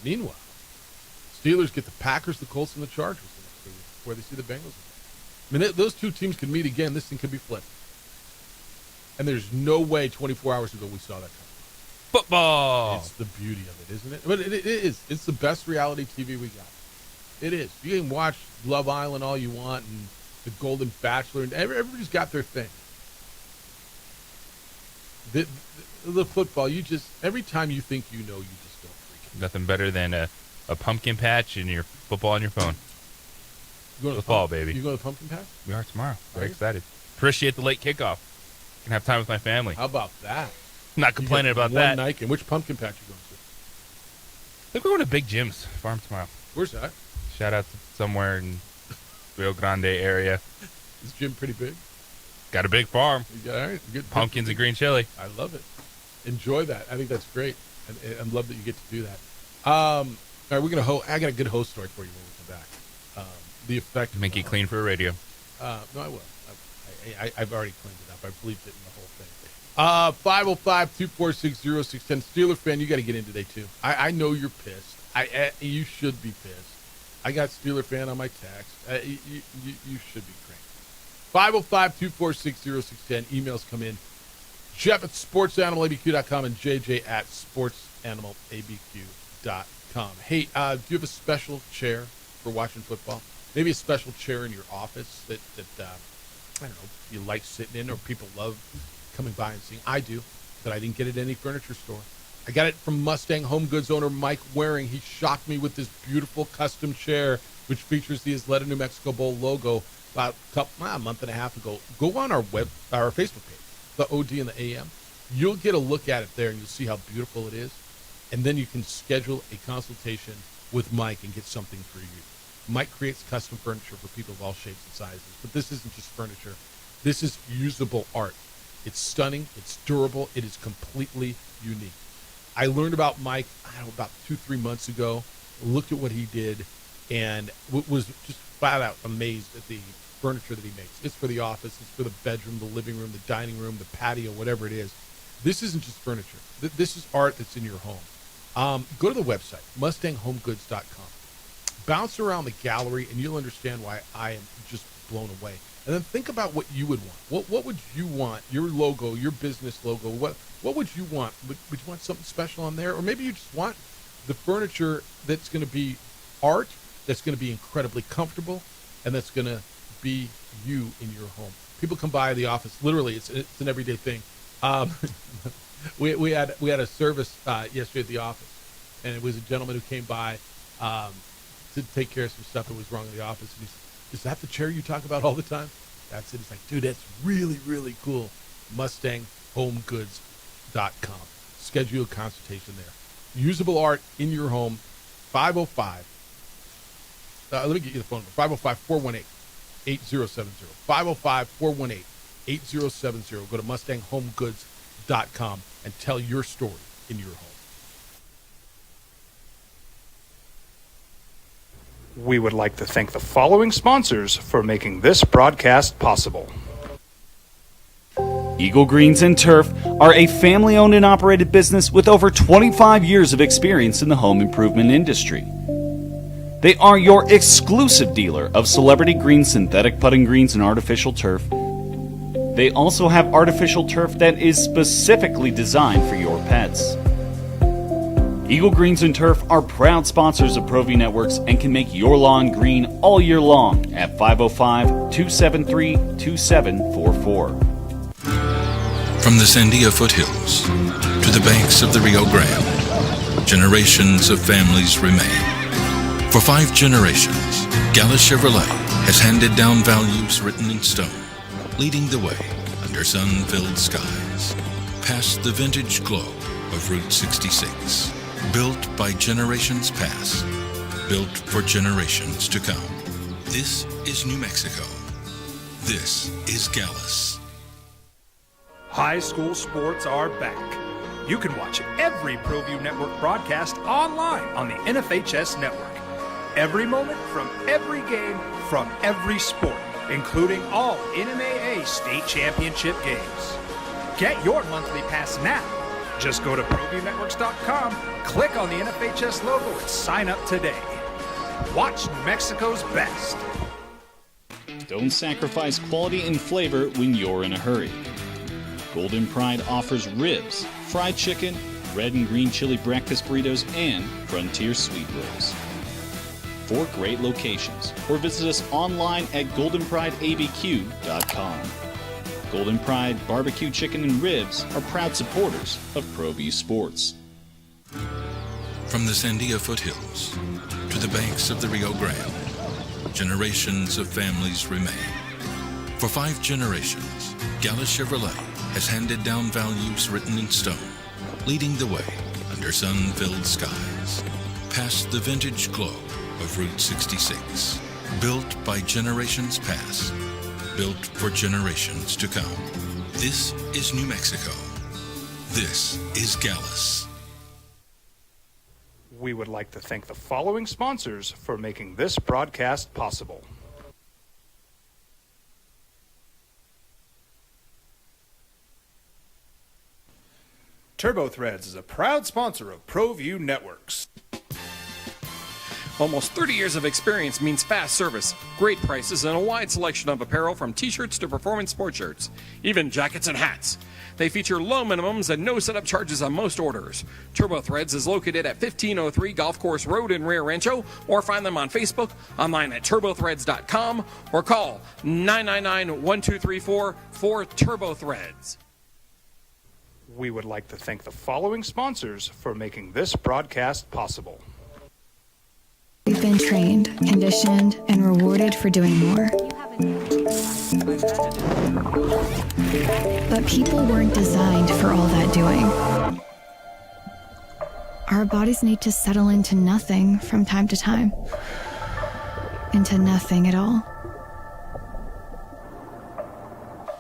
Speaker 14: Meanwhile, Steelers get the Packers, the Colts, and the Chargers the next 2 weeks before they see the Bengals again. I mean, those two teams can meet again. This thing could be flipped. And there's no way 24 hours ago we saw that coming.
Speaker 15: Football!
Speaker 14: It's the beauty of it, isn't it? But it is. It's the best reality TV we got. It is. You can watch Love Island all you want and The Golden Bachelor, and everybody's got their thing. The football, every time you think you know, you just don't freaking.
Speaker 15: Nothing better than a pumpkin patch and your football on your phone. Football, baby.
Speaker 14: You go to the pumpkin patch?
Speaker 15: We are tomorrow. Very excited. Appreciate the late kickoff. Can have time with my family.
Speaker 14: How about that?
Speaker 15: Not complaining about
Speaker 14: one
Speaker 15: that.
Speaker 14: Night. And which pumpkin patch you going to?
Speaker 15: I think we're going to Big Jim's Farm tomorrow.
Speaker 14: Where's that?
Speaker 15: Shout out to somewhere in Rio Grande area.
Speaker 14: Is Jim pretty big?
Speaker 15: Got a big farm.
Speaker 14: All right, good.
Speaker 15: Pumpkins and green chili.
Speaker 14: I love it. Enjoy that. I think that's great. I love that you get to do that. All right, we're gonna. I got a good host story for you when we come back. The effect.
Speaker 15: Make it clean for a radio.
Speaker 14: No, I will. I've already cleaned it up. I bleeped it in the whole thing. 505-246-0610. Steeler fan, you got to get in today too. I know you're pissed. You should be pissed. I got Steeler fan on my text. You should be cranked. 505-246-0610. Emails come in. Jeff at sportsanimalabq.com and JJ at sportsanimalabq.com. Hey, do you have a special chair for watching football? Maybe a special chair in your office that I don't know, you like sitting in or people love coming by and seeing. I do, but I didn't get it at any furniture store. I got it from Mustang Home Goods owner Mike Waring. He shocked me with this beautiful custom chair, which features the Isleta New Mexico Bowl logo about a month and a half ago. Go on our Facebook page, the OD and the AM. You'll get a look at it there, and you'll see how beautiful it is. And then you can schedule a consultation with Mike and get something for you. Mike creates custom furniture for people of all shapes and sizes. But this isn't just furniture. This is usable art. It's stunning. It's durable. It is completely unique. I learned about Mike, about 2-3 months ago, looked at what he did, and was just flat out amazed at the furniture that he makes. It's for the office. It's for the bedroom, the living room, the dining room, the patio, whatever it is. This isn't just furniture. This is art that's in your home. Go to the website, MustangHomeGoods.com. Bounce around the gallery, and you'll understand why I am just blown away. And then think about what you would want. What would you want? Your logo, your business logo. What would you want? Would you want something special on there? Or maybe you just want the furniture that's going to be art, that's going to be incredibly comfortable, and that's going to be you in your home. People come by the office. Literally, it's an everyday thing. We had a service yesterday at the office, and it was a gentleman who came by to take care of some stuff that was wrong in the office. And he said, "Is that the chair you talk about all the time?" That's it. He's like, "Dude, that's really, really cool." MustangHomeGoods.com. Schedule a consultation there. Usable art in your home. 505. Let me get you the phone number. 505-418-8070. 505-418-8070. Go to MustangHomeGoods.com and tell your story in your home.
Speaker 1: We would like to thank the following sponsors for making this broadcast possible.
Speaker 9: Eagle Greens and Turf are a family-owned and operated business with over 25 years of experience in the home improvement industry. They are your exclusive dealer of celebrity green, synthetic putting greens, and artificial turf. They also have artificial turf that is specifically designed for your pets. Eagle Greens and Turf are proud sponsors of ProView Networks and can make your lawn green all year long at 505-273-2744.
Speaker 8: From the Sandia foothills to the banks of the Rio Grande, generations of families remain. For 5 generations, Gallus Chevrolet has handed down values written in stone, leading the way under sun-filled skies, past the vintage glow of Route 66. Built by generations past, built for generations to come. This is New Mexico. This is Gallus.
Speaker 1: High school sports are back. You can watch every ProView Network broadcast online on the NFHS network. Every moment from every game from every sport, including all NMAA state championship games. Get your monthly pass now. Just go to ProViewNetworks.com, click on the NFHS logo, and sign up today. Watch New Mexico's best.
Speaker 18: Don't sacrifice quality and flavor when you're in a hurry. Golden Pride offers ribs, fried chicken, red and green chili breakfast burritos, and Frontier sweet rolls. 4 great locations, or visit us online at goldenprideabq.com. Golden Pride Barbecue Chicken and Ribs are proud supporters of ProView Sports.
Speaker 8: From the Sandia foothills to the banks of the Rio Grande, generations of families remain. For 5 generations, Gallus Chevrolet has handed down values written in stone, leading the way under sun-filled skies, past the vintage glow of Route 66. Built by generations past, built for generations to come. This is New Mexico. This is Gallus.
Speaker 1: We would like to thank the following sponsors for making this broadcast possible. TurboThreads is a proud sponsor of ProView Networks.
Speaker 17: Almost 30 years of experience means fast service, great prices, and a wide selection of apparel from t-shirts to performance sports shirts, even jackets and hats. They feature low minimums and no setup charges on most orders. TurboThreads is located at 1503 Golf Course Road in Rio Rancho, or find them on Facebook, online at turbothreads.com, or call 999-1234 for TurboThreads.
Speaker 1: We would like to thank the following sponsors for making this broadcast possible.
Speaker 5: We've been trained, conditioned, and rewarded for doing more. But people weren't designed for all that doing. Our bodies need to settle into nothing from time to time. Into nothing at all.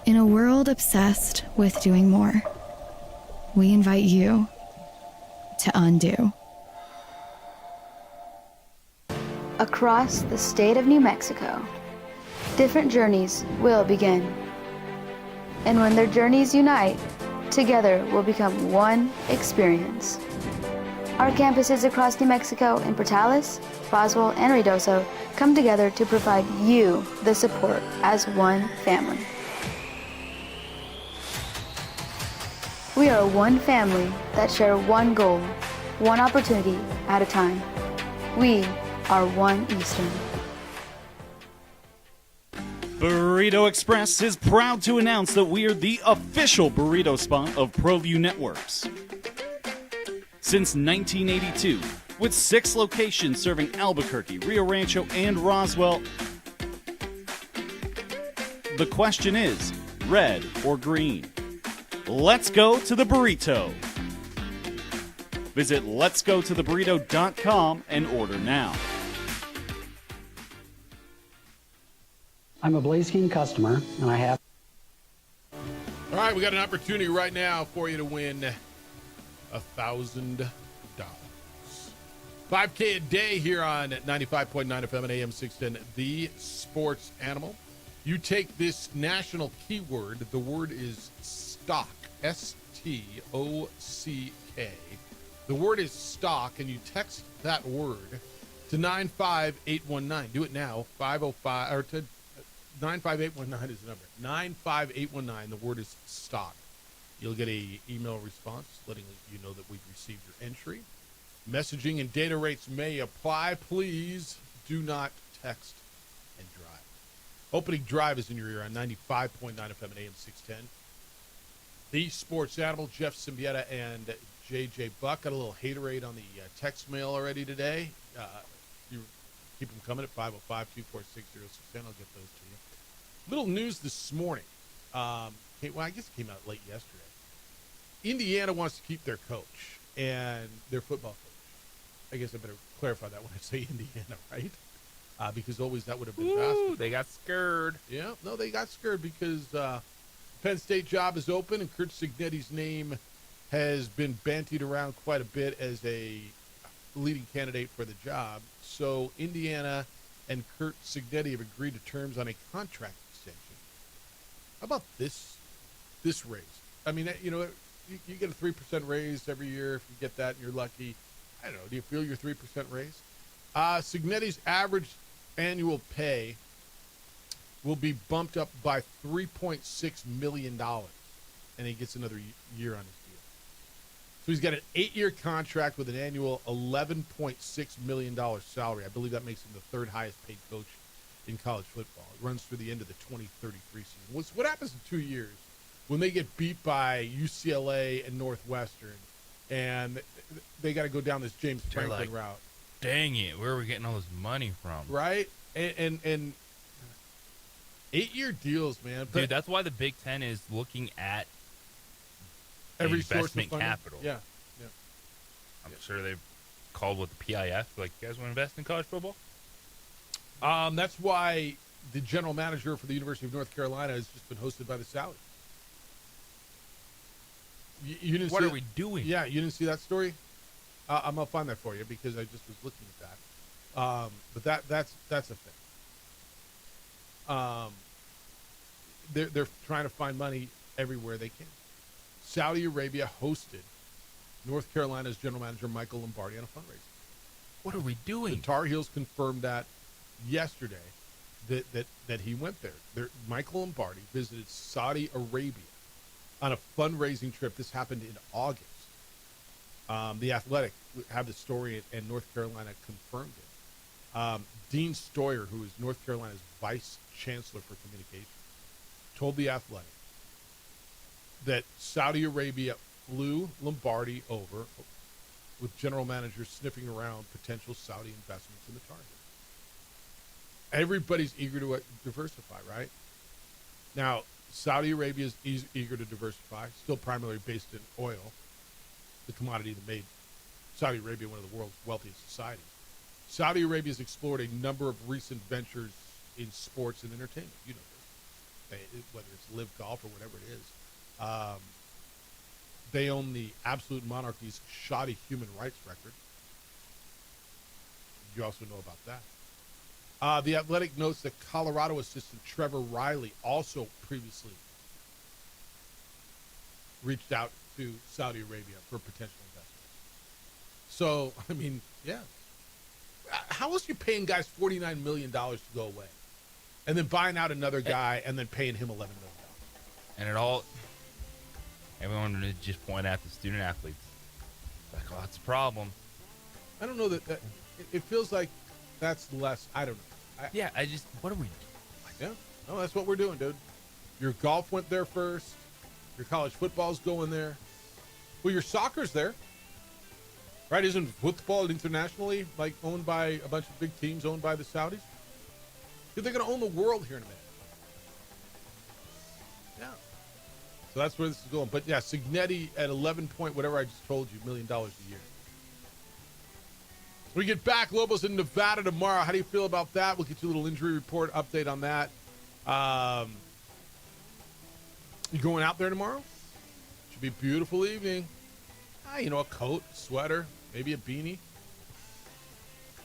Speaker 5: In a world obsessed with doing more, we invite you to undo.
Speaker 16: Across the state of New Mexico, different journeys will begin. And when their journeys unite, together will become one experience. Our campuses across New Mexico in Portales, Roswell, and Ruidoso come together to provide you the support as one family. We are one family that share one goal, one opportunity at a time. We are One Eastern.
Speaker 9: Burrito Express is proud to announce that we are the official burrito spot of ProView Networks. Since 1982, with 6 locations serving Albuquerque, Rio Rancho, and Roswell, the question is, red or green? Let's go to the burrito. Visit letsgototheburrito.com and order now.
Speaker 2: I'm a Blaze King customer, and I have...
Speaker 14: All right, we got an opportunity right now for you to win $1,000. 5K a day here on 95.9 FM and AM 610, The Sports Animal. You take this national keyword. The word is stock, S-T-O-C-K. The word is stock, and you text that word to 95819. Do it now, 505, or to 95819 is the number. 95819, the word is stock. You'll get a email response letting you know that we've received your entry. Messaging and data rates may apply. Please do not text and drive. Opening drive is in your ear on 95.9 FM and AM 610. The Sports Animal, Jeff Symbieta and JJ Buck. Got a little haterade on the text mail already today. You keep them coming at 505-246-0610. I'll get those to you. Little news this morning. Well, I guess it came out late yesterday. Indiana wants to keep their coach and their football coach. I guess I better clarify that when I say Indiana, right? Because always that would have been faster.
Speaker 15: They got scared.
Speaker 14: Yeah, no, they got scared because Penn State job is open, and Curt Cignetti's name has been bantied around quite a bit as a leading candidate for the job. So Indiana and Curt Cignetti have agreed to terms on a contract extension. How about this raise? I mean, you know, you get a 3% raise every year if you get that and you're lucky. I don't know. Do you feel your 3% raise? Cignetti's average annual pay will be bumped up by $3.6 million, and he gets another year on his deal. So he's got an 8-year contract with an annual $11.6 million salary. I believe that makes him the 3rd highest paid coach in college football. It runs through the end of the 2033 season. What happens in 2 years when they get beat by UCLA and Northwestern, and they got to go down this James Franklin route?
Speaker 15: Dang it, where are we getting all this money from?
Speaker 14: Right? And 8-year deals, man. But
Speaker 15: dude, that's why the Big Ten is looking at
Speaker 14: every source of
Speaker 15: investment
Speaker 14: funding.
Speaker 15: capital.
Speaker 14: Yeah.
Speaker 15: I'm sure they've called with the PIF, like, you guys want to invest in college football?
Speaker 14: That's why the general manager for the University of North Carolina has just been hosted by the Saudis. You didn't
Speaker 15: What
Speaker 14: see
Speaker 15: are we doing?
Speaker 14: Yeah, you didn't see that story? I'm gonna find that for you because I just was looking at that. But that's a thing. They're trying to find money everywhere they can. Saudi Arabia hosted North Carolina's general manager Michael Lombardi on a fundraiser.
Speaker 15: What are we doing?
Speaker 14: The Tar Heels confirmed that yesterday that he went there. Michael Lombardi visited Saudi Arabia on a fundraising trip. This happened in August. The Athletic had the story, and North Carolina confirmed it. Dean Stoyer, who is North Carolina's vice chancellor for communications, told the Athletic that Saudi Arabia flew Lombardi over with general managers sniffing around potential Saudi investments in the Tar Heels. Everybody's eager to diversify, right? Now, Saudi Arabia is eager to diversify, still primarily based in oil, the commodity that made Saudi Arabia one of the world's wealthiest societies. Saudi Arabia has explored a number of recent ventures in sports and entertainment. You know this. Whether it's Live Golf or whatever it is. They own the Absolute Monarchy's shoddy human rights record. You also know about that. The Athletic notes that Colorado assistant Trevor Riley also previously reached out to Saudi Arabia for potential investment. So, I mean, yeah. How else are you paying guys $49 million to go away? And then buying out another guy and then paying him $11 million?
Speaker 15: And everyone would just point at the student athletes. Like, oh, that's a problem.
Speaker 14: I don't know that it feels like that's less. I don't know.
Speaker 15: What are we doing?
Speaker 14: Yeah, no, that's what we're doing, dude. Your golf went there first. Your college football's going there. Well, your soccer's there. Right? Isn't football internationally like owned by a bunch of big teams owned by the Saudis? Dude, they're going to own the world here in a minute. Yeah. So that's where this is going. But yeah, Signetti at 11 point, whatever I just told you, $1 million a year. We get back, Lobos in Nevada tomorrow. How do you feel about that? We'll get you a little injury report update on that. You going out there tomorrow? Should be a beautiful evening. A coat, sweater, maybe a beanie.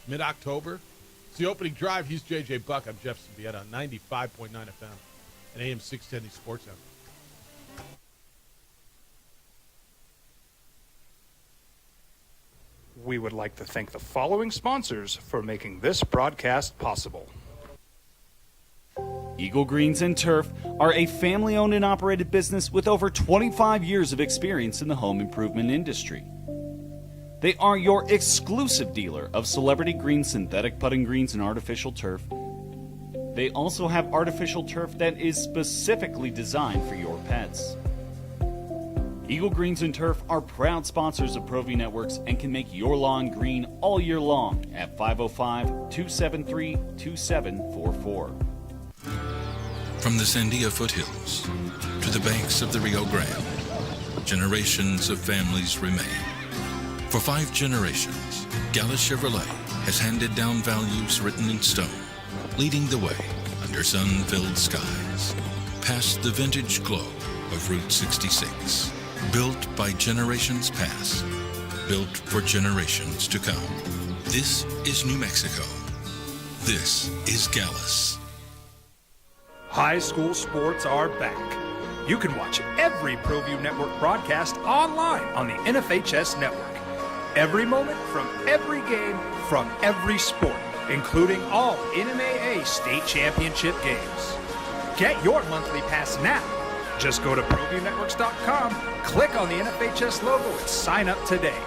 Speaker 14: Mid-October. It's the opening drive. He's JJ Buck. I'm Jeff Symbieta on 95.9 FM and AM 610 Sports Hour.
Speaker 1: We would like to thank the following sponsors for making this broadcast possible.
Speaker 9: Eagle Greens and Turf are a family-owned and operated business with over 25 years of experience in the home improvement industry. They are your exclusive dealer of Celebrity Green synthetic putting greens and artificial turf. They also have artificial turf that is specifically designed for your pets. Eagle Greens and Turf are proud sponsors of ProView Networks and can make your lawn green all year long at 505-273-2744.
Speaker 8: From the Sandia foothills to the banks of the Rio Grande, generations of families remain. For 5 generations, Gallus Chevrolet has handed down values written in stone, leading the way under sun-filled skies, past the vintage glow of Route 66. Built by generations past, built for generations to come. This is New Mexico. This is Gallus.
Speaker 1: High school sports are back. You can watch every ProView Network broadcast online on the NFHS network. Every moment from every game from every sport, including all NMAA state championship games. Get your monthly pass now. Just go to ProViewNetworks.com, click on the NFHS logo, and sign up today.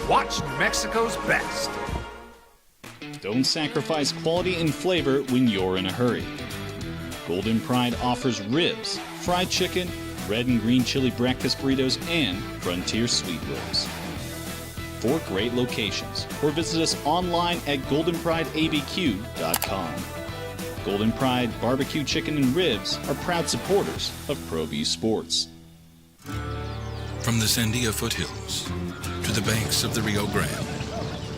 Speaker 1: Watch New Mexico's best.
Speaker 18: Don't sacrifice quality and flavor when you're in a hurry. Golden Pride offers ribs, fried chicken, red and green chili breakfast burritos, and Frontier Sweet Rolls. 4 great locations, or visit us online at goldenprideabq.com. Golden Pride Barbecue Chicken and Ribs are proud supporters of ProView Sports.
Speaker 8: From the Sandia foothills to the banks of the Rio Grande,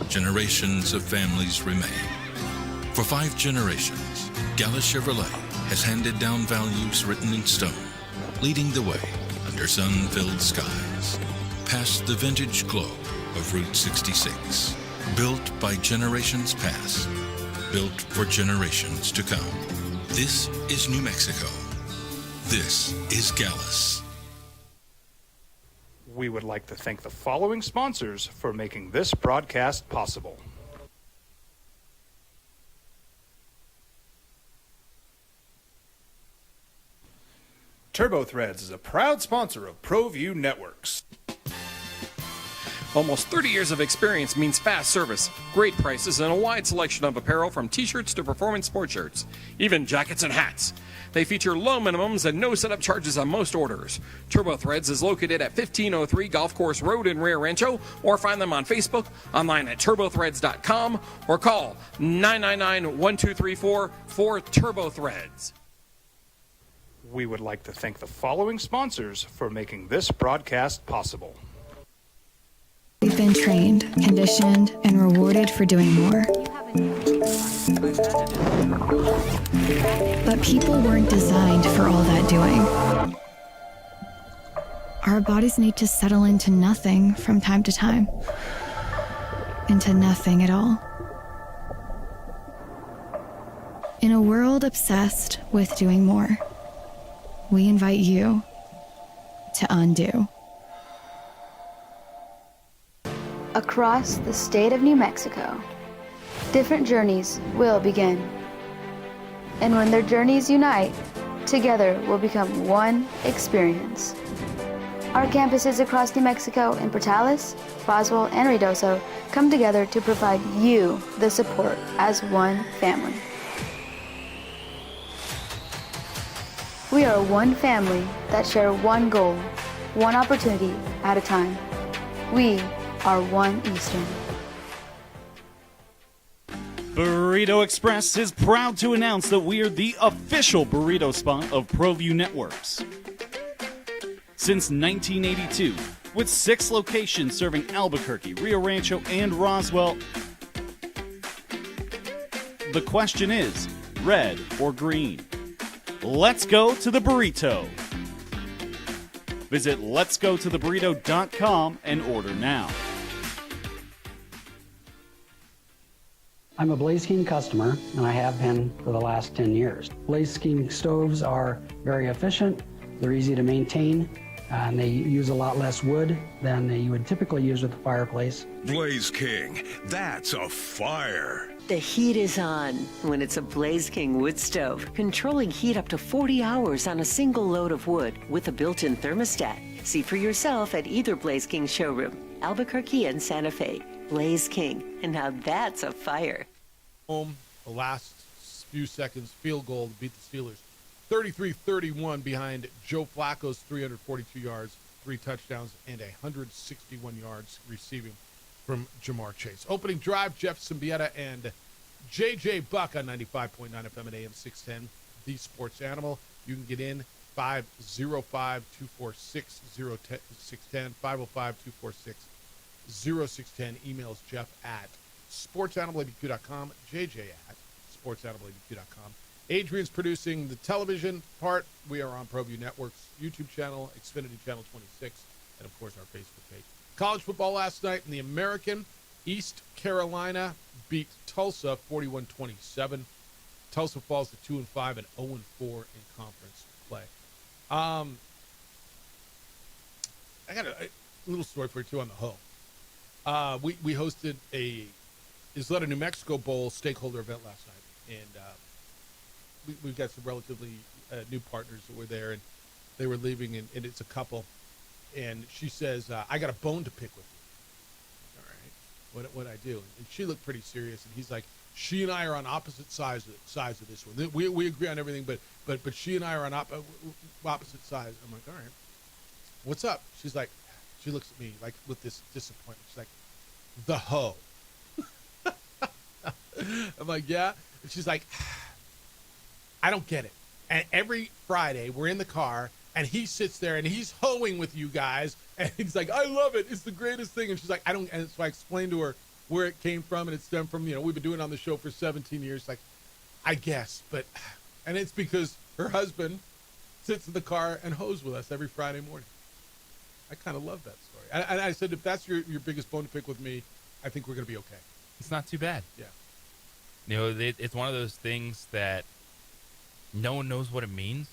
Speaker 8: generations of families remain. For 5 generations, Gallus Chevrolet has handed down values written in stone, leading the way under sun-filled skies, past the vintage glow of Route 66. Built by generations past, built for generations to come. This is New Mexico. This is Gallus.
Speaker 1: We would like to thank the following sponsors for making this broadcast possible. TurboThreads is a proud sponsor of ProView Networks.
Speaker 17: Almost 30 years of experience means fast service, great prices, and a wide selection of apparel from t-shirts to performance sport shirts, even jackets and hats. They feature low minimums and no setup charges on most orders. TurboThreads is located at 1503 Golf Course Road in Rio Rancho, or find them on Facebook, online at turbothreads.com, or call 999-1234 for TurboThreads.
Speaker 1: We would like to thank the following sponsors for making this broadcast possible.
Speaker 5: We've been trained, conditioned, and rewarded for doing more. But people weren't designed for all that doing. Our bodies need to settle into nothing from time to time. Into nothing at all. In a world obsessed with doing more, we invite you to undo.
Speaker 16: Across the state of New Mexico, different journeys will begin. And when their journeys unite, together will become one experience. Our campuses across New Mexico in Portales, Roswell, and Ruidoso come together to provide you the support as one family. We are one family that share one goal, one opportunity at a time. We are One Eastern.
Speaker 18: Burrito Express is proud to announce that we are the official burrito spot of ProView Networks. Since 1982, with 6 locations serving Albuquerque, Rio Rancho, and Roswell, the question is, red or green? Let's go to the burrito. Visit letsgototheburrito.com and order now.
Speaker 2: I'm a Blaze King customer, and I have been for the last 10 years. Blaze King stoves are very efficient, they're easy to maintain, and they use a lot less wood than you would typically use with a fireplace.
Speaker 3: Blaze King, that's a fire.
Speaker 4: The heat is on when it's a Blaze King wood stove, controlling heat up to 40 hours on a single load of wood with a built-in thermostat. See for yourself at either Blaze King showroom, Albuquerque and Santa Fe. Blaze King, and now that's a fire.
Speaker 14: Home, the last few seconds field goal to beat the Steelers. 33-31 behind Joe Flacco's 342 yards, 3 touchdowns, and 161 yards receiving from Jamar Chase. Opening drive, Jeff Symbieta and J.J. Buck on 95.9 FM and AM 610, The Sports Animal. You can get in 505-246-0610, 505-246-0610. Emails Jeff at sportsanimalaBQ.com, JJ at sportsanimalaBQ.com. Adrian's producing the television part. We are on ProView Network's YouTube channel, Xfinity Channel 26, and, of course, our Facebook page. College football last night in the American. East Carolina beat Tulsa 41-27. Tulsa falls to 2-5 and 0-4 in conference play. I got a little story for you, too, on the Ho. We hosted a Isleta New Mexico Bowl stakeholder event last night, and we've got some relatively new partners that were there, and they were leaving, and it's a couple, and she says, I got a bone to pick with you. All right. what I do. And she looked pretty serious, and he's like, she and I are on opposite sides of this one. We agree on everything, but she and I are on opposite sides. I'm like, all right, what's up? She's like, she looks at me like with this disappointment. She's like, the hoe. I'm like, yeah. And she's like, I don't get it. And every Friday we're in the car and he sits there and he's hoeing with you guys and he's like, I love it. It's the greatest thing. And she's like, I don't. And so I explained to her where it came from, and it stemmed from, we've been doing it on the show for 17 years. Like, I guess, and it's because her husband sits in the car and hoes with us every Friday morning. I kind of love that story. And I said, if that's your biggest bone to pick with me, I think we're going to be okay.
Speaker 15: It's not too bad.
Speaker 14: Yeah.
Speaker 15: It's one of those things that no one knows what it means,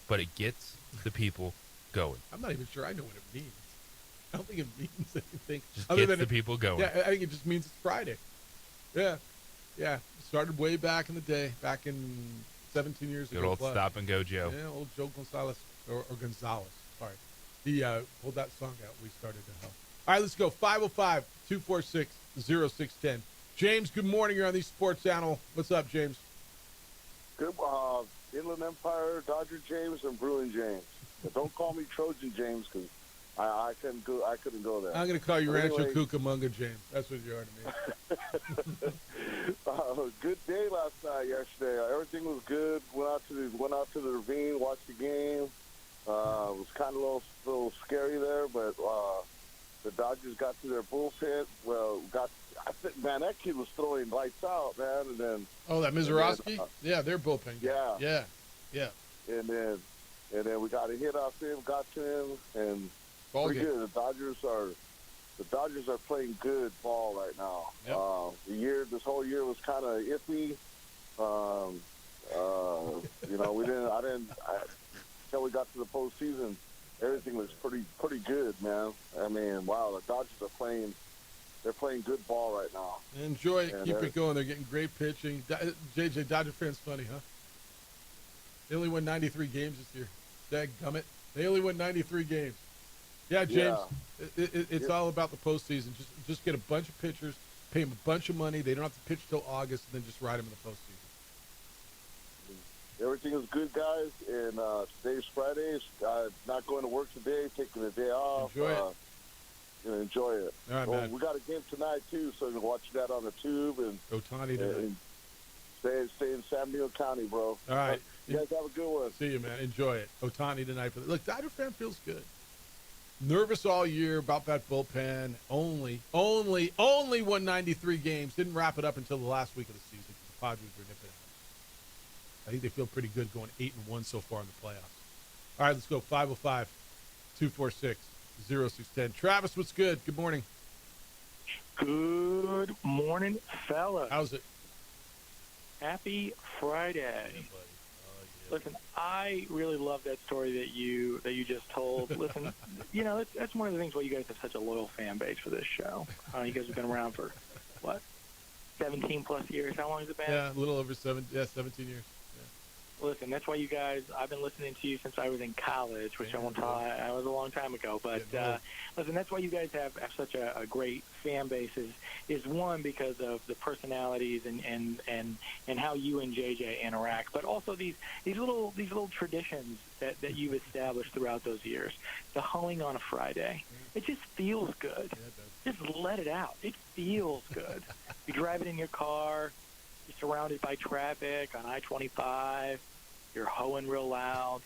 Speaker 15: but it gets the people going.
Speaker 14: I'm not even sure I know what it means. I don't think it means anything.
Speaker 15: Just gets the people going.
Speaker 14: Yeah, I think it just means it's Friday. Yeah. It started way back in the day, back in 17 years ago.
Speaker 15: Good old Stop and Go Joe.
Speaker 14: Yeah, old Joe Gonzalez, or Gonzalez. Sorry. He pulled that song out. We started to help. All right, let's go. 505-246-0610. James, good morning. You're on the Sports Animal. What's up, James?
Speaker 19: Good. Inland Empire, Dodger James, and Bruin James. But don't call me Trojan James because I couldn't go there.
Speaker 14: I'm going to call you Rancho
Speaker 19: Anyway,
Speaker 14: Cucamonga James. That's what you are to me.
Speaker 19: Good day last night. Yesterday, everything was good. Went out to the ravine, watched the game. It was kind of a little scary there, but the Dodgers got to their bullpen. I think, man, that kid was throwing lights out, man. And then
Speaker 14: that Mizorowski? Yeah, their bullpen guy. Yeah.
Speaker 19: And then we got a hit off him, got to him, and
Speaker 14: Ball
Speaker 19: pretty
Speaker 14: game.
Speaker 19: good. The Dodgers are playing good ball right now.
Speaker 14: Yep.
Speaker 19: This whole year was kind of iffy. Until we got to the postseason, everything was pretty good, man. I mean, wow, the Dodgers are playing. They're playing good ball right now.
Speaker 14: Enjoy it. Keep it going. They're getting great pitching. JJ, Dodger fans funny, huh? They only won 93 games this year. Dadgummit. They only won 93 games. Yeah, James, it's all about the postseason. Just get a bunch of pitchers, pay them a bunch of money. They don't have to pitch till August, and then just ride them in the postseason.
Speaker 19: Everything is good, guys. And today's Friday. Not going to work today. Taking the day off.
Speaker 14: Enjoy it.
Speaker 19: Enjoy it.
Speaker 14: All right, man.
Speaker 19: We got a game tonight too, so you can watch that on the tube and
Speaker 14: Ohtani tonight.
Speaker 19: And stay in San Diego County, bro.
Speaker 14: All right.
Speaker 19: You guys have a good one.
Speaker 14: See you, man. Enjoy it. Ohtani tonight. Look, Dodger fan feels good. Nervous all year about that bullpen. Only 193 games. Didn't wrap it up until the last week of the season. The Padres were nipping out. I think they feel pretty good going 8-1 so far in the playoffs. All right, let's go. 505-246-0610. Travis, what's good? Good morning.
Speaker 20: Good morning, fella.
Speaker 14: How's it?
Speaker 20: Happy Friday. Listen, I really love that story that you just told. Listen, that's one of the things why you guys have such a loyal fan base for this show. You guys have been around for, 17 plus years? How long has it been?
Speaker 14: Yeah, a little over 17 years.
Speaker 20: Listen, that's why you guys, I've been listening to you since I was in college, which I won't tell you, I was a long time ago. But listen, that's why you guys have such a great fan base is one, because of the personalities and how you and JJ interact, but also these little traditions that you've established throughout those years. The hoeing on a Friday, it just feels good. Just let it out. It feels good. You drive it in your car. You're surrounded by traffic on I-25. You're hoeing real loud.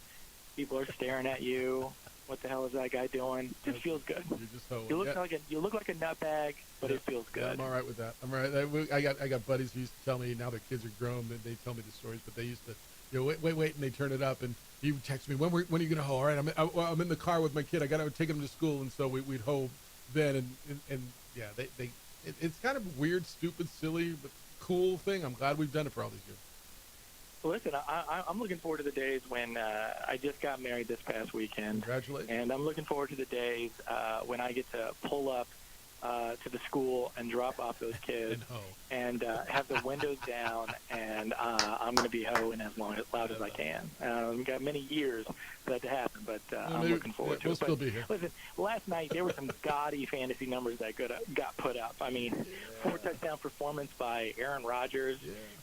Speaker 20: People are staring at you. What the hell is that guy doing? It just feels good.
Speaker 14: You're just hoeing.
Speaker 20: You look like a nutbag, but it feels good.
Speaker 14: Yeah, I'm all right with that. I'm all right. I got buddies who used to tell me, now their kids are grown, they tell me the stories, but they used to, wait, and they turn it up, and he would text me, when are you gonna hoe? All right, I'm in the car with my kid. I got to take him to school, and so we'd hoe then, and yeah, it's kind of weird, stupid, silly, but cool thing. I'm glad we've done it for all these years.
Speaker 20: Listen, I'm looking forward to the days when I just got married this past weekend.
Speaker 14: Congratulations.
Speaker 20: And I'm looking forward to the days when I get to pull up to the school and drop off those kids and have the windows down, and I'm going to be hoeing as loud as I can. We've got many years for that to happen, but I'm looking forward to
Speaker 14: we'll
Speaker 20: it.
Speaker 14: Still be here.
Speaker 20: Listen, last night there were some gaudy fantasy numbers that got put up. I mean, 4-touchdown performance by Aaron Rodgers,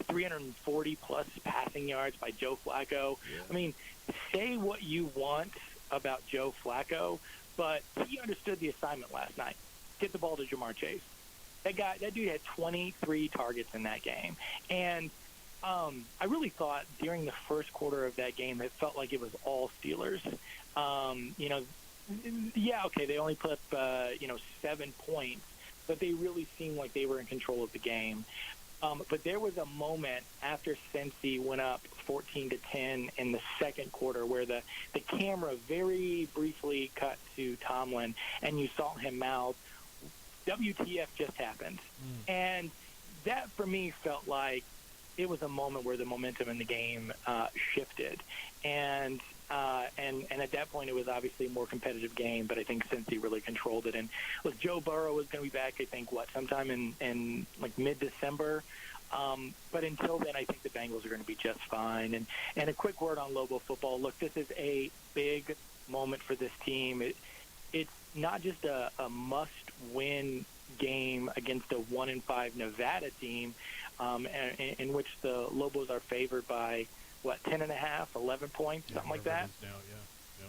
Speaker 20: 340-plus passing yards by Joe Flacco. I mean, say what you want about Joe Flacco, but he understood the assignment last night. Get the ball to Jamar Chase. That dude had 23 targets in that game. And I really thought during the first quarter of that game, it felt like it was all Steelers. They only put up, 7 points, but they really seemed like they were in control of the game. But there was a moment after Cincy went up 14-10 in the second quarter where the camera very briefly cut to Tomlin, and you saw him mouth, WTF just happened. And that, for me, felt like it was a moment where the momentum in the game shifted. And at that point, it was obviously a more competitive game, but I think Cincy really controlled it. And look, Joe Burrow is going to be back, I think, sometime in like mid-December. But until then, I think the Bengals are going to be just fine. And a quick word on Lobo football. Look, this is a big moment for this team. It's not just a must-win game against a 1-5 Nevada team, in which the Lobos are favored by 10.5, 11 points, something like that.
Speaker 14: Now,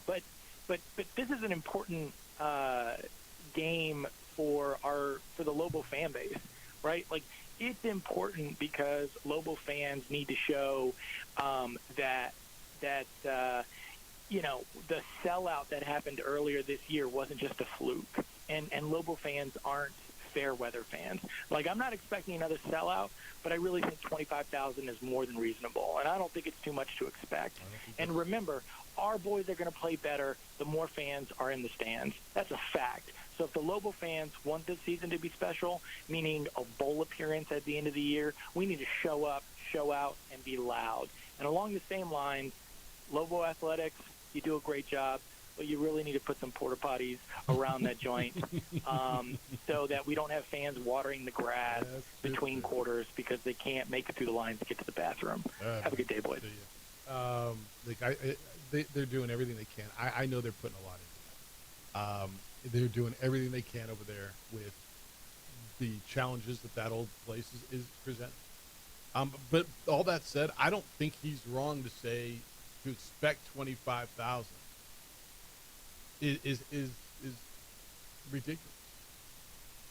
Speaker 20: But this is an important game for the Lobo fan base, right? Like, it's important because Lobo fans need to show that the sellout that happened earlier this year wasn't just a fluke. And Lobo fans aren't fair weather fans. Like, I'm not expecting another sellout, but I really think 25,000 is more than reasonable. And I don't think it's too much to expect. And remember, our boys are going to play better the more fans are in the stands. That's a fact. So if the Lobo fans want this season to be special, meaning a bowl appearance at the end of the year, we need to show up, show out, and be loud. And along the same lines, Lobo Athletics, you do a great job, but you really need to put some porta potties around that joint so that we don't have fans watering the grass between quarters because they can't make it through the lines to get to the bathroom. Have a good day, boys.
Speaker 14: They're doing everything they can. I know they're putting a lot into that. They're doing everything they can over there with the challenges that old place is presenting. But all that said, I don't think he's wrong to say to expect 25,000 is ridiculous.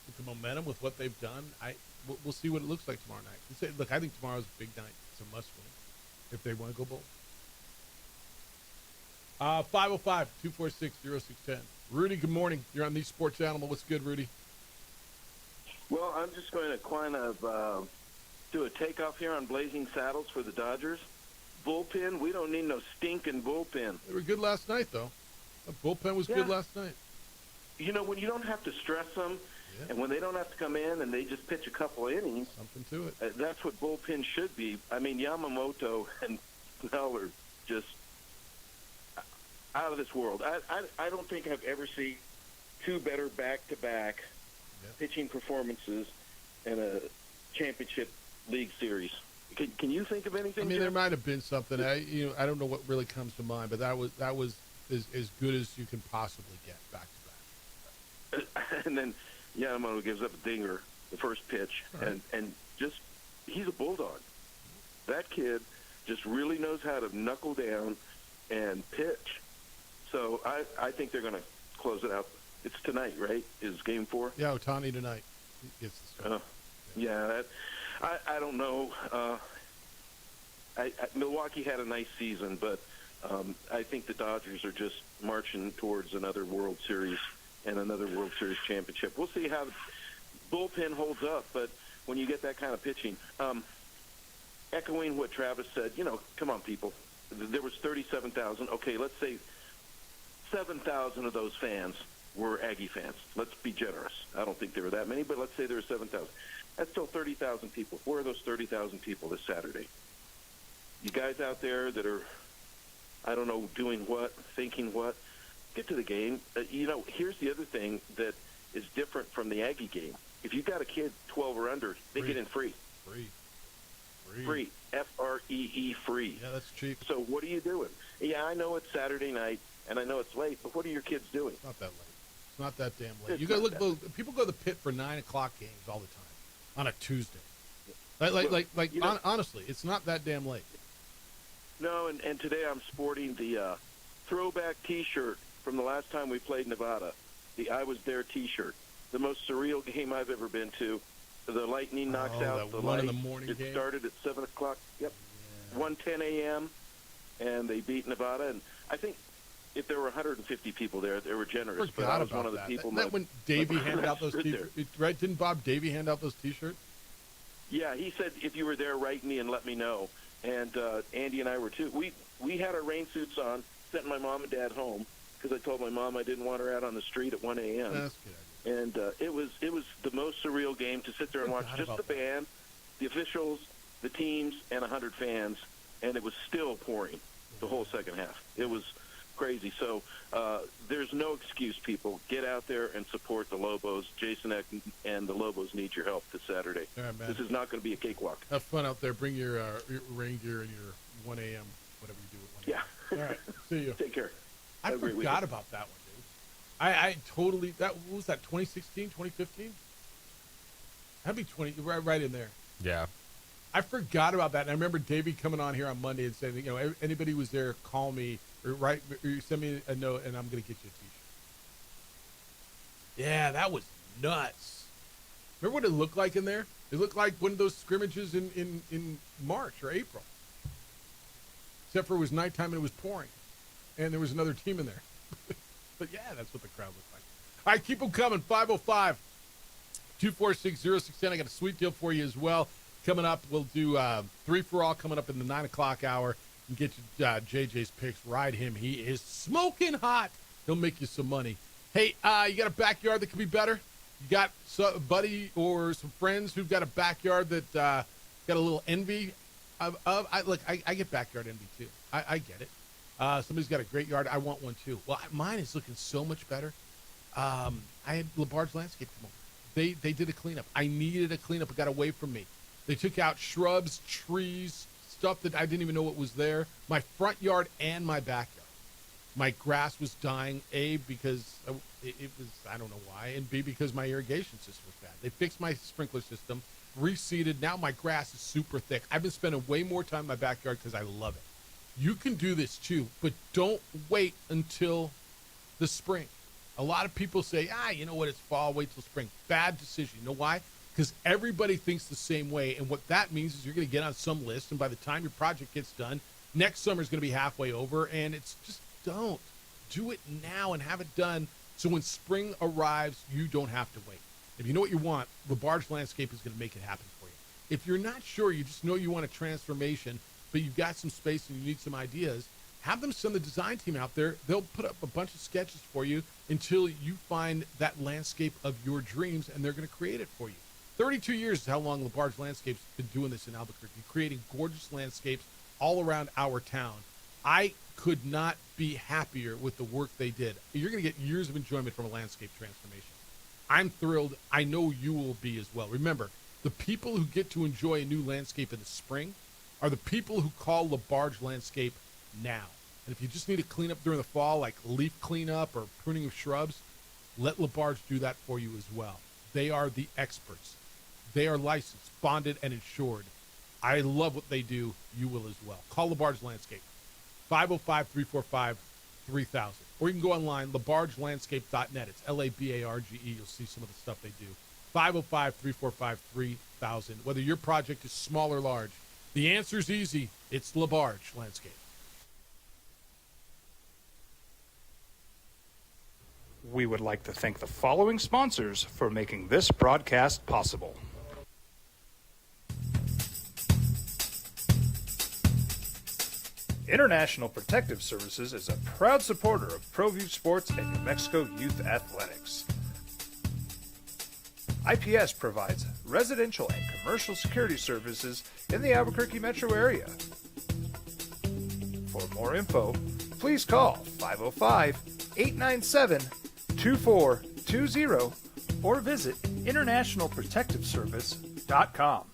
Speaker 14: With the momentum, with what they've done, we'll see what it looks like tomorrow night. Look, I think tomorrow's a big night. It's a must-win if they want to go bold. 505-246-0610. Rudy, good morning. You're on the Sports Animal. What's good, Rudy?
Speaker 21: Well, I'm just going to kind of do a takeoff here on Blazing Saddles for the Dodgers. Bullpen, we don't need no stinking bullpen.
Speaker 14: They were good last night, though. The bullpen was good last night.
Speaker 21: You know, when you don't have to stress them, and when they don't have to come in and they just pitch a couple innings.
Speaker 14: Something to it.
Speaker 21: That's what bullpen should be. I mean, Yamamoto and Snell are just out of this world. I don't think I've ever seen two better back-to-back pitching performances in a championship league series. Can you think of anything?
Speaker 14: I mean,
Speaker 21: Jeff?
Speaker 14: there might have been something. I don't know what really comes to mind, but that was as good as you can possibly get back to
Speaker 21: back. And then Yamamoto gives up a dinger the first pitch, right. and just he's a bulldog. That kid just really knows how to knuckle down and pitch. So I think they're going to close it out. It's tonight, right? Is Game 4?
Speaker 14: Yeah, Ohtani tonight. Gets the start.
Speaker 21: I don't know. Milwaukee had a nice season, but I think the Dodgers are just marching towards another World Series and another World Series championship. We'll see how the bullpen holds up, but when you get that kind of pitching, echoing what Travis said, come on, people. There was 37,000. Okay, let's say 7,000 of those fans were Aggie fans. Let's be generous. I don't think there were that many, but let's say there were 7,000. That's still 30,000 people. Where are those 30,000 people this Saturday? You guys out there that are, I don't know, doing what, thinking what, get to the game. Here's the other thing that is different from the Aggie game. If you've got a kid 12 or under, they get in free. Free. F-R-E-E, free.
Speaker 14: Yeah, that's cheap.
Speaker 21: So what are you doing? Yeah, I know it's Saturday night, and I know it's late, but what are your kids doing?
Speaker 14: It's not that late. It's not that damn late. You got to look. People go to the pit for 9 o'clock games all the time on a Tuesday. Honestly, it's not that damn late.
Speaker 21: No, and today I'm sporting the throwback T-shirt from the last time we played Nevada, the I Was There T-shirt. The most surreal game I've ever been to. The lightning knocks out the light.
Speaker 14: In the morning
Speaker 21: it
Speaker 14: game?
Speaker 21: Started at 7 o'clock. Yep. 1:10 a.m. and they beat Nevada. And I think if there were 150 people there, they were generous. But I was one of the people.
Speaker 14: That when Davey handed out those T-shirts, right? Didn't Bob Davey hand out those T-shirts?
Speaker 21: Yeah, he said if you were there, write me and let me know. And Andy and I were too. We had our rain suits on, sent my mom and dad home because I told my mom I didn't want her out on the street at 1 a.m.
Speaker 14: That's good.
Speaker 21: And it was the most surreal game to sit there and watch just the band, the officials, the teams, and 100 fans, and it was still pouring the whole second half. It was crazy. So there's no excuse, people. Get out there and support the Lobos. Jason Eck and the Lobos need your help this Saturday.
Speaker 14: All right, man.
Speaker 21: This is not going to be a cakewalk.
Speaker 14: Have fun out there. Bring your rain gear and your 1 a.m. whatever you do at 1 a.m. All right. See you.
Speaker 21: Take care.
Speaker 14: I forgot about that one, dude. I totally, what was that, 2016, 2015? That'd be 20, right in there.
Speaker 15: Yeah.
Speaker 14: I forgot about that. And I remember Davey coming on here on Monday and saying, you know, anybody who was there, call me or send me a note and I'm going to get you a T-shirt. Yeah, that was nuts. Remember what it looked like in there? It looked like one of those scrimmages in March or April. Except for it was nighttime and it was pouring. And there was another team in there. But yeah, that's what the crowd looked like. All right, keep them coming. 505-246-0610. I got a sweet deal for you as well. Coming up, we'll do 3 for All coming up in the 9 o'clock hour. And get you JJ's picks. Ride him. He is smoking hot. He'll make you some money. Hey, you got a backyard that could be better? You got a buddy or some friends who've got a backyard that got a little envy of? I get backyard envy too. I get it. Somebody's got a great yard. I want one too. Well, mine is looking so much better. I had LaBarge Landscape come over. They did a cleanup. I needed a cleanup. It got away from me. They took out shrubs, trees, stuff that I didn't even know what was there. My front yard and my backyard. My grass was dying, A, because it was, I don't know why, and B, because my irrigation system was bad. They fixed my sprinkler system, reseeded. Now my grass is super thick. I've been spending way more time in my backyard because I love it. You can do this too, but don't wait until the spring. A lot of people say, you know what, it's fall, wait till spring. Bad decision. You know why? Because everybody thinks the same way, and what that means is you're going to get on some list, and by the time your project gets done, next summer is going to be halfway over, and it's just don't. Do it now and have it done so when spring arrives, you don't have to wait. If you know what you want, LaBarge Landscape is going to make it happen for you. If you're not sure, you just know you want a transformation, but you've got some space and you need some ideas, have them send the design team out there. They'll put up a bunch of sketches for you until you find that landscape of your dreams, and they're going to create it for you. 32 years is how long LaBarge Landscape's been doing this in Albuquerque, creating gorgeous landscapes all around our town. I could not be happier with the work they did. You're going to get years of enjoyment from a landscape transformation. I'm thrilled. I know you will be as well. Remember, the people who get to enjoy a new landscape in the spring are the people who call LaBarge Landscape now. And if you just need to clean up during the fall, like leaf cleanup or pruning of shrubs, let LaBarge do that for you as well. They are the experts. They are licensed, bonded, and insured. I love what they do. You will as well. Call LaBarge Landscape, 505-345-3000. Or you can go online, labargelandscape.net. It's L-A-B-A-R-G-E. You'll see some of the stuff they do. 505-345-3000. Whether your project is small or large, the answer's easy. It's LaBarge Landscape.
Speaker 1: We would like to thank the following sponsors for making this broadcast possible. International Protective Services is a proud supporter of ProView Sports and New Mexico Youth Athletics. IPS provides residential and commercial security services in the Albuquerque metro area. For more info, please call 505-897-2420 or visit internationalprotectiveservice.com.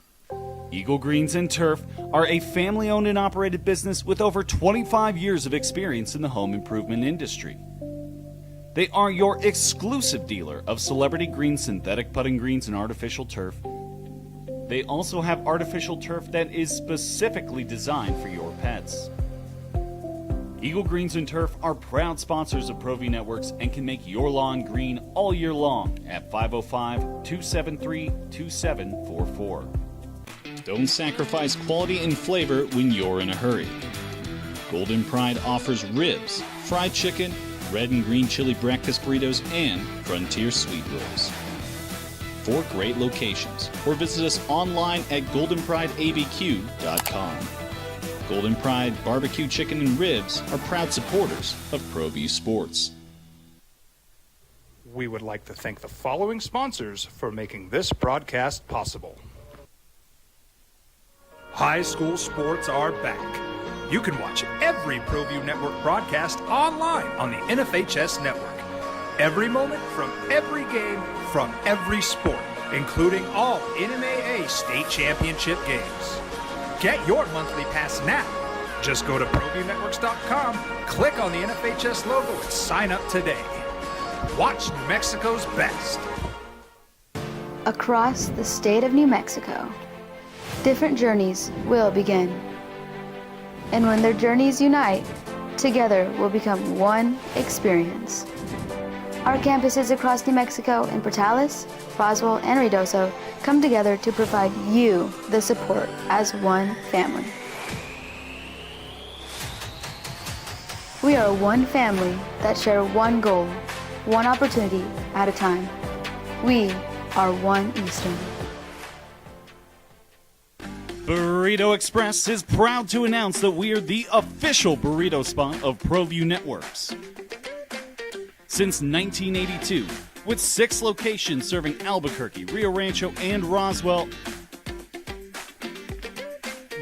Speaker 9: Eagle Greens and Turf are a family-owned and operated business with over 25 years of experience in the home improvement industry. They are your exclusive dealer of celebrity green, synthetic putting greens, and artificial turf. They also have artificial turf that is specifically designed for your pets. Eagle Greens and Turf are proud sponsors of ProView Networks and can make your lawn green all year long at 505-273-2744.
Speaker 18: Don't sacrifice quality and flavor when you're in a hurry. Golden Pride offers ribs, fried chicken, red and green chili breakfast burritos, and Frontier Sweet Rolls. 4 great locations, or visit us online at goldenprideabq.com. Golden Pride Barbecue Chicken and Ribs are proud supporters of ProView Sports.
Speaker 1: We would like to thank the following sponsors for making this broadcast possible. High school sports are back. You can watch every ProView Network broadcast online on the NFHS network. Every moment from every game from every sport, including all NMAA state championship games. Get your monthly pass now. Just go to ProViewNetworks.com, click on the NFHS logo, and sign up today. Watch New Mexico's best.
Speaker 16: Across the state of New Mexico, different journeys will begin. And when their journeys unite, together will become one experience. Our campuses across New Mexico in Portales, Roswell, and Ruidoso come together to provide you the support as one family. We are one family that share one goal, one opportunity at a time. We are One Eastern.
Speaker 9: Burrito Express is proud to announce that we are the official burrito spot of ProView Networks. Since 1982, with 6 locations serving Albuquerque, Rio Rancho, and Roswell,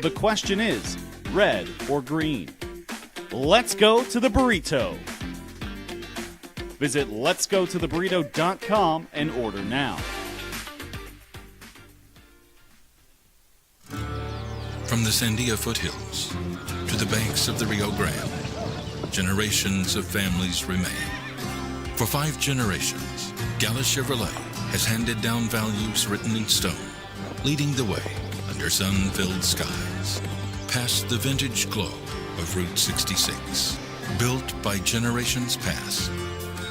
Speaker 9: the question is, red or green? Let's go to the burrito. Visit letsgototheburrito.com and order now.
Speaker 8: From the Sandia foothills to the banks of the Rio Grande, generations of families remain. For 5 generations, Gallus Chevrolet has handed down values written in stone, leading the way under sun-filled skies, past the vintage glow of Route 66. Built by generations past,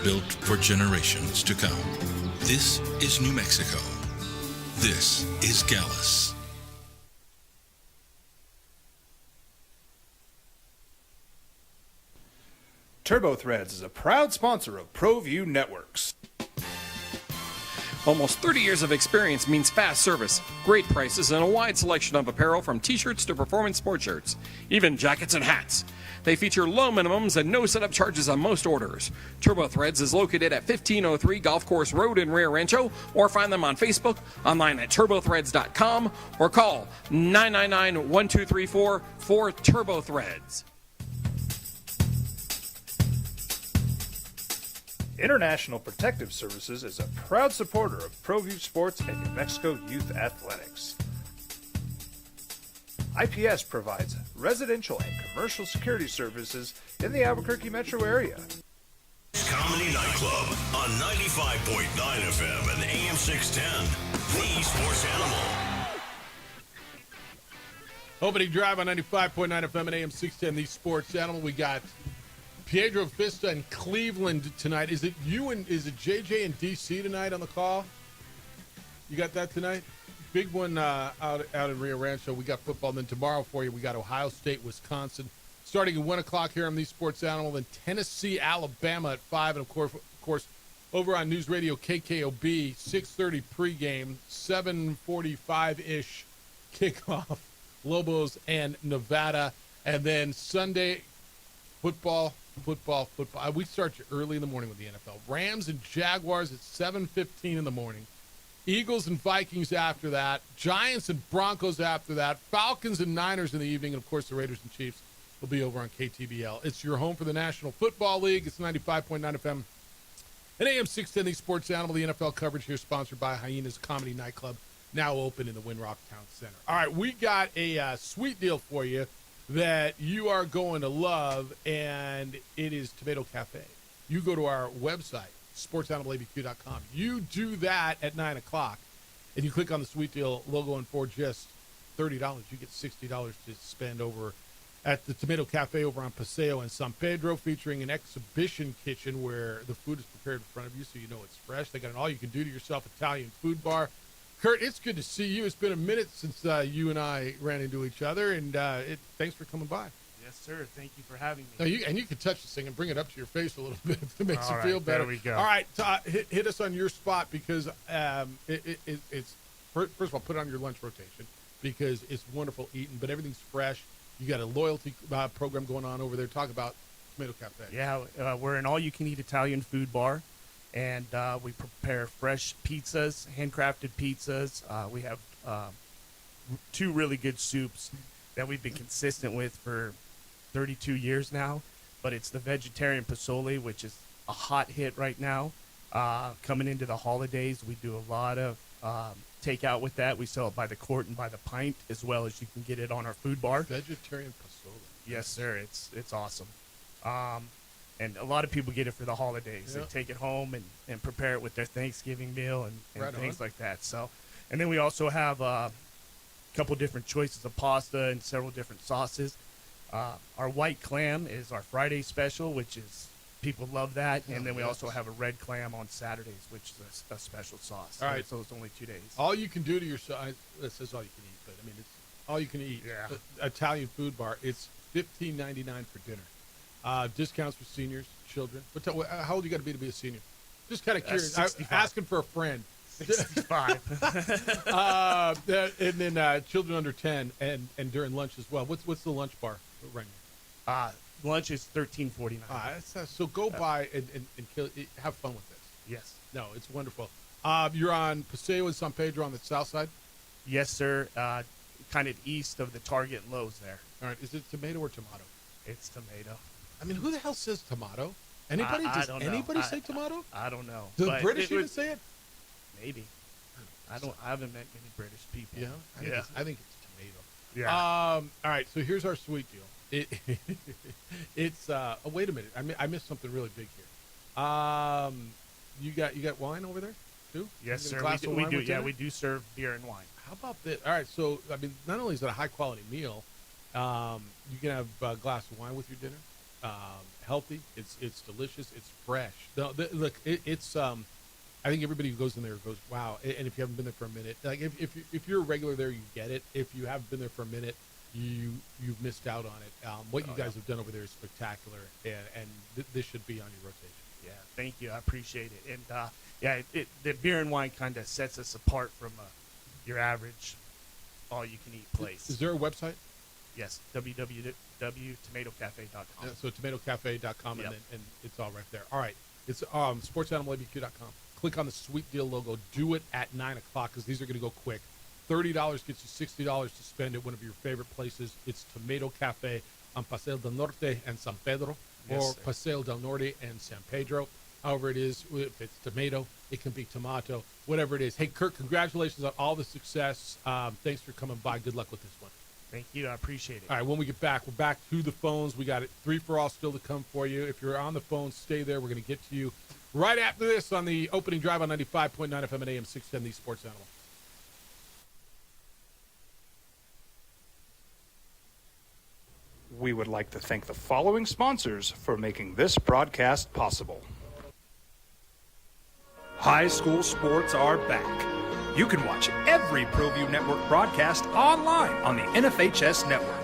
Speaker 8: built for generations to come. This is New Mexico. This is Gallus.
Speaker 1: TurboThreads is a proud sponsor of ProView Networks.
Speaker 17: Almost 30 years of experience means fast service, great prices, and a wide selection of apparel from t-shirts to performance sport shirts, even jackets and hats. They feature low minimums and no setup charges on most orders. TurboThreads is located at 1503 Golf Course Road in Rio Rancho, or find them on Facebook, online at turbothreads.com, or call 999-1234 for TurboThreads.
Speaker 1: International Protective Services is a proud supporter of ProView Sports and New Mexico Youth Athletics. IPS provides residential and commercial security services in the Albuquerque metro area.
Speaker 3: Comedy Nightclub on 95.9 FM and AM 610, the Sports Animal.
Speaker 14: Opening drive on 95.9 FM and AM 610, the Sports Animal. We got Pedro Vista in Cleveland tonight. Is it JJ and DC tonight on the call? You got that tonight? Big one out in Rio Rancho. We got football. And then tomorrow for you, we got Ohio State, Wisconsin, starting at 1 o'clock here on the Sports Animal. Then Tennessee, Alabama at 5. And, of course, over on News Radio KKOB, 6:30 pregame, 7:45-ish kickoff, Lobos and Nevada. And then Sunday, football. We start you early in the morning with the NFL. Rams and Jaguars at 7:15 in the morning. Eagles and Vikings after that. Giants and Broncos after that. Falcons and Niners in the evening. And, of course, the Raiders and Chiefs will be over on KTBL. It's your home for the National Football League. It's 95.9 FM An AM 610, the Sports Animal, the NFL coverage here sponsored by Hyenas Comedy Nightclub, now open in the Windrock Town Center. All right, we got a sweet deal for you that you are going to love, and it is Tomato Cafe. You go to our website, sportsanimалabq.com. You do that at 9 o'clock, and you click on the sweet deal logo, and for just $30, you get $60 to spend over at the Tomato Cafe over on Paseo and San Pedro, featuring an exhibition kitchen where the food is prepared in front of you so you know it's fresh. They got an all-you-can-do-to-yourself Italian food bar. Kurt, it's good to see you. It's been a minute since you and I ran into each other, and thanks for coming by.
Speaker 6: Yes, sir. Thank you for having me.
Speaker 14: Now you can touch this thing and bring it up to your face a little bit if it makes
Speaker 6: All
Speaker 14: you feel
Speaker 6: right,
Speaker 14: better.
Speaker 6: there we go.
Speaker 14: All right, hit us on your spot because it's first of all, put it on your lunch rotation because it's wonderful eating, but everything's fresh. You got a loyalty program going on over there. Talk about Tomato Cafe.
Speaker 6: Yeah, we're an all-you-can-eat Italian food bar, and we prepare fresh pizzas, handcrafted pizzas. We have 2 really good soups that we've been consistent with for 32 years now, but it's the vegetarian pozole, which is a hot hit right now. Coming into the holidays, we do a lot of takeout with that. We sell it by the quart and by the pint, as well as you can get it on our food bar.
Speaker 14: Vegetarian pozole.
Speaker 6: Yes, sir. It's awesome. And a lot of people get it for the holidays.
Speaker 14: Yeah.
Speaker 6: They take it home and prepare it with their Thanksgiving meal and
Speaker 14: Right
Speaker 6: things
Speaker 14: on.
Speaker 6: like that. So, and then we also have a couple different choices of pasta and several different sauces. Our white clam is our Friday special, which is people love that. And then we also have a red clam on Saturdays, which is a special sauce.
Speaker 14: All right.
Speaker 6: So it's only 2 days.
Speaker 14: All you can do to yourself. It says all you can eat, but I mean it's all you can eat.
Speaker 6: Yeah.
Speaker 14: Italian food bar. It's $15.99 for dinner. Discounts for seniors, children. How old you got to be a senior? Just kind of curious.
Speaker 6: 65.
Speaker 14: Asking for a friend.
Speaker 6: 65.
Speaker 14: And then children under 10 and during lunch as well. What's the lunch bar right now?
Speaker 6: Lunch is $13.49.
Speaker 14: So go by and have fun with this.
Speaker 6: Yes.
Speaker 14: No, it's wonderful. You're on Paseo and San Pedro on the south side?
Speaker 6: Yes, sir. Kind of east of the Target and Lowe's there.
Speaker 14: All right. Is it tomato or tomato?
Speaker 6: It's tomato.
Speaker 14: I mean, who the hell says tomato? Anybody?
Speaker 6: I
Speaker 14: Does
Speaker 6: don't know.
Speaker 14: anybody say tomato?
Speaker 6: I don't know.
Speaker 14: Do the
Speaker 6: But
Speaker 14: British
Speaker 6: it
Speaker 14: even
Speaker 6: would-
Speaker 14: say it?
Speaker 6: Maybe. I haven't met many British people.
Speaker 14: Yeah. I think it's tomato.
Speaker 6: Yeah.
Speaker 14: All right. So here's our sweet deal. It's. Oh, wait a minute. I missed something really big here. You got wine over there too?
Speaker 6: Yes,
Speaker 14: You get a
Speaker 6: sir.
Speaker 14: glass of
Speaker 6: We
Speaker 14: wine
Speaker 6: do.
Speaker 14: with
Speaker 6: Yeah,
Speaker 14: dinner?
Speaker 6: we do serve beer and wine.
Speaker 14: How about this? All right. So I mean, not only is it a high quality meal, you can have a glass of wine with your dinner. Healthy. It's delicious. It's fresh. Look, it's. I think everybody who goes in there goes, wow. And if you haven't been there for a minute, like if you're a regular there, you get it. If you haven't been there for a minute, you've missed out on it. What you guys have done over there is spectacular, and this should be on your rotation.
Speaker 6: Yeah, thank you. I appreciate it. And the beer and wine kind of sets us apart from your average all-you-can-eat place.
Speaker 14: Is there a website?
Speaker 6: Yes, www.tomatocafe.com.
Speaker 14: Yeah, so tomatocafe.com,
Speaker 6: Yep.
Speaker 14: and it's all right there. All right. It's sportsanimалabq.com. Click on the sweet deal logo. Do it at 9 o'clock because these are going to go quick. $30 gets you $60 to spend at one of your favorite places. It's Tomato Cafe on Paseo del Norte and San Pedro,
Speaker 6: Yes,
Speaker 14: or
Speaker 6: sir.
Speaker 14: Paseo del Norte and San Pedro. However it is, if it's tomato, it can be tomato, whatever it is. Hey, Kurt, congratulations on all the success. Thanks for coming by. Good luck with this one.
Speaker 6: Thank you. I appreciate it.
Speaker 14: All right, when we get back, we're back to the phones. We got it 3 for all still to come for you. If you're on the phone, stay there. We're going to get to you right after this on the opening drive on 95.9 FM and AM 610, the Sports Animal.
Speaker 1: We would like to thank the following sponsors for making this broadcast possible. High school sports are back. You can watch every ProView Network broadcast online on the NFHS network.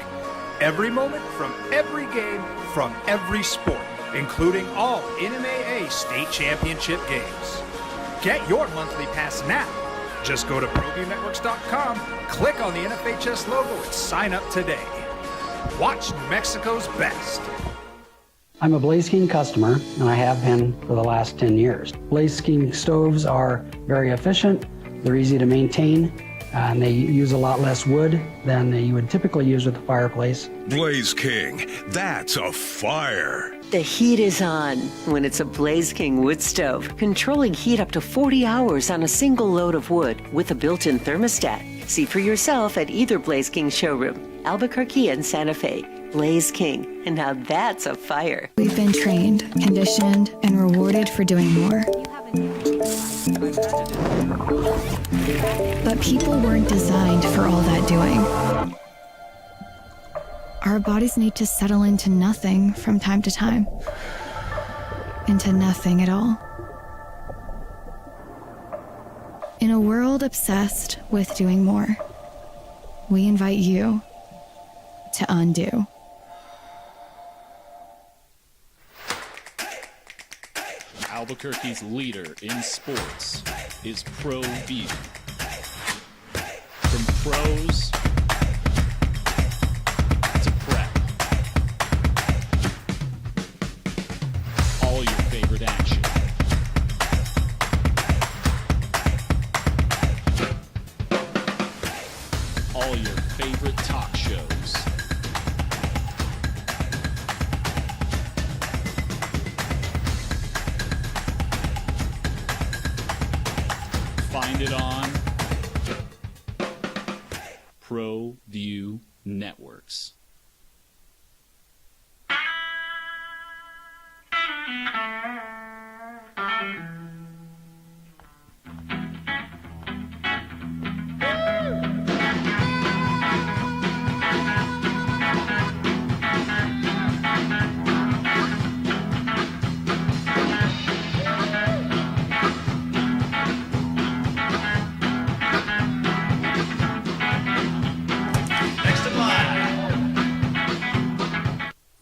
Speaker 1: Every moment from every game from every sport, including all NMAA state championship games. Get your monthly pass now. Just go to ProViewNetworks.com, click on the NFHS logo, and sign up today. Watch Mexico's best.
Speaker 2: I'm a Blaze King customer, and I have been for the last 10 years. Blaze King stoves are very efficient, they're easy to maintain, and they use a lot less wood than you would typically use with a fireplace.
Speaker 3: Blaze King, that's a fire.
Speaker 4: The heat is on when it's a Blaze King wood stove, controlling heat up to 40 hours on a single load of wood with a built-in thermostat. See for yourself at either Blaze King showroom, Albuquerque and Santa Fe. Blaze King, and now that's a fire.
Speaker 5: We've been trained, conditioned, and rewarded for doing more. But people weren't designed for all that doing. Our bodies need to settle into nothing from time to time. Into nothing at all. In a world obsessed with doing more, we invite you to undo.
Speaker 18: Albuquerque's leader in sports is ProView. From pros to prep, all your favorite action. All your favorite talk shows. Find it on ProView Networks.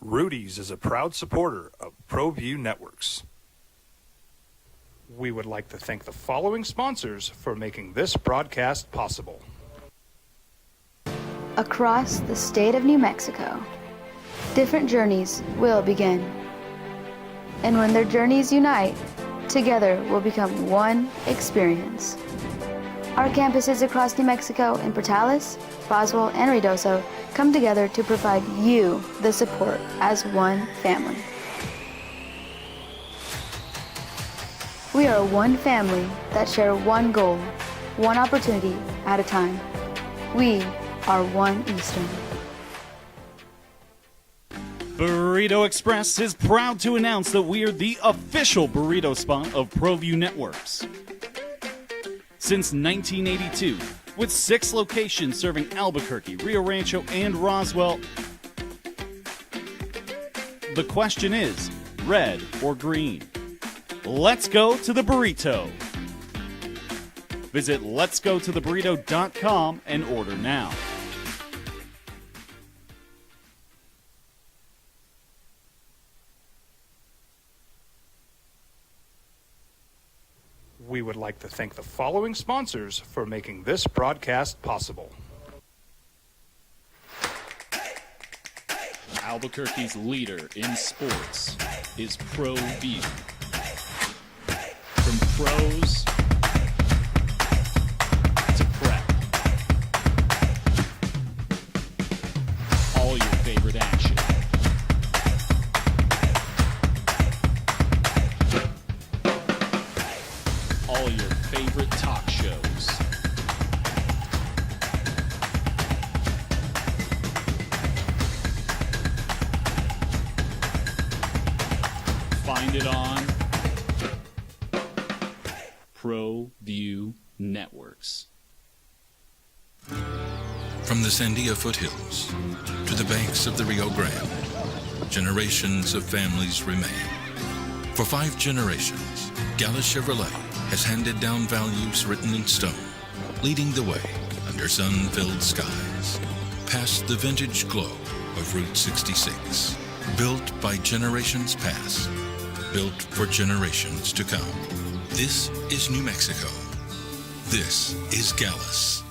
Speaker 1: Rudy's is a proud supporter of ProView Networks. We would like to thank the following sponsors for making this broadcast possible.
Speaker 16: Across the state of New Mexico, different journeys will begin. And when their journeys unite, together will become one experience. Our campuses across New Mexico in Portales, Roswell, and Ruidoso come together to provide you the support as one family. We are one family that share one goal, one opportunity at a time. We are One Eastern.
Speaker 9: Burrito Express is proud to announce that we are the official burrito spot of ProView Networks. Since 1982, with 6 locations serving Albuquerque, Rio Rancho, and Roswell, the question is, red or green? Let's go to the burrito. Visit letsgototheburrito.com and order now.
Speaker 1: We would like to thank the following sponsors for making this broadcast possible.
Speaker 18: Albuquerque's leader in sports is ProView. From pros to prep, all your favorite action. All your favorite talk shows. Find it on ProView Networks.
Speaker 8: From the Sandia foothills to the banks of the Rio Grande, generations of families remain. For 5 generations, Gallus Chevrolet has handed down values written in stone, leading the way under sun-filled skies, past the vintage glow of Route 66. Built by generations past, built for generations to come. This is New Mexico. This is Gallus.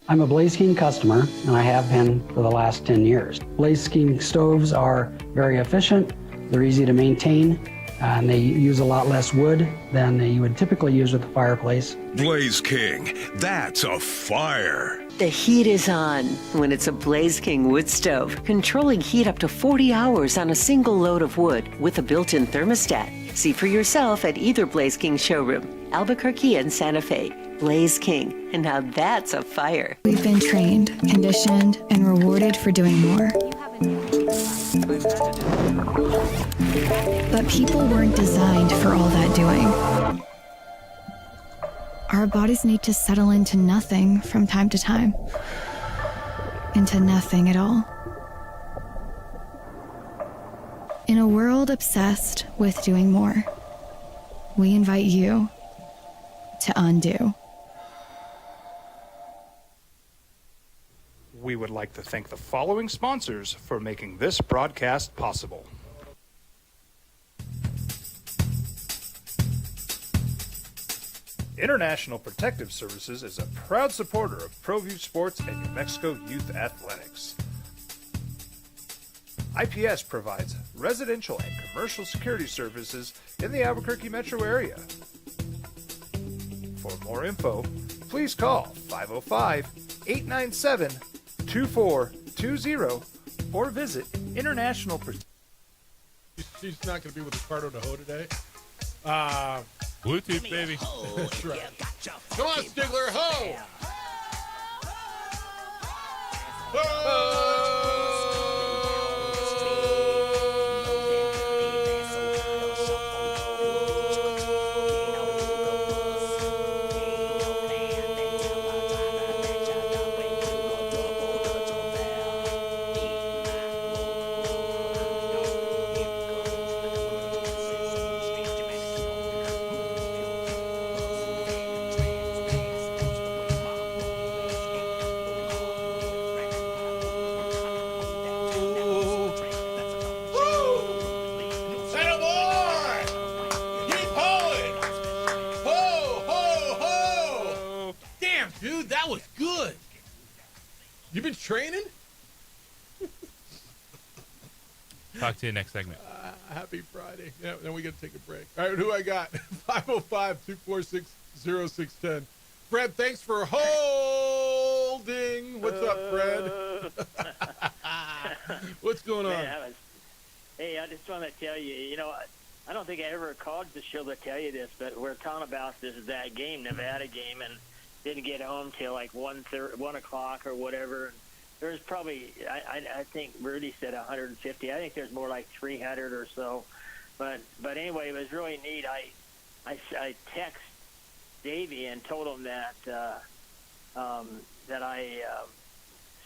Speaker 2: I'm a Blaze King customer, and I have been for the last 10 years. Blaze King stoves are very efficient, they're easy to maintain, and they use a lot less wood than you would typically use with a fireplace.
Speaker 3: Blaze King, that's a fire.
Speaker 4: The heat is on when it's a Blaze King wood stove, controlling heat up to 40 hours on a single load of wood with a built-in thermostat. See for yourself at either Blaze King showroom, Albuquerque and Santa Fe. Blaze King, and now that's a fire.
Speaker 5: We've been trained, conditioned, and rewarded for doing more. But people weren't designed for all that doing. Our bodies need to settle into nothing from time to time. Into nothing at all. In a world obsessed with doing more, we invite you to undo.
Speaker 1: We would like to thank the following sponsors for making this broadcast possible. International Protective Services is a proud supporter of ProView Sports and New Mexico Youth Athletics. IPS provides residential and commercial security services in the Albuquerque metro area. For more info, please call 505-897-2420 or visit International Protective.
Speaker 14: She's not going to be with Ricardo Naho today.
Speaker 15: Bluetooth, baby.
Speaker 14: That's right. Come on, Stigler. Ho! Dude, that was good. You been training?
Speaker 15: Talk to you next segment.
Speaker 14: Happy Friday. Yeah, then we got to take a break. All right, who I got? 505-246-0610. Fred, thanks for holding. What's up, Fred? What's going on?
Speaker 7: Hey, I just want to tell you, I don't think I ever called the show to tell you this, but we're talking about that game, Nevada game, and didn't get home till like 1 o'clock or whatever. There's probably, I think Rudy said 150. I think there's more like 300 or so. But anyway, it was really neat. I text Davey and told him that I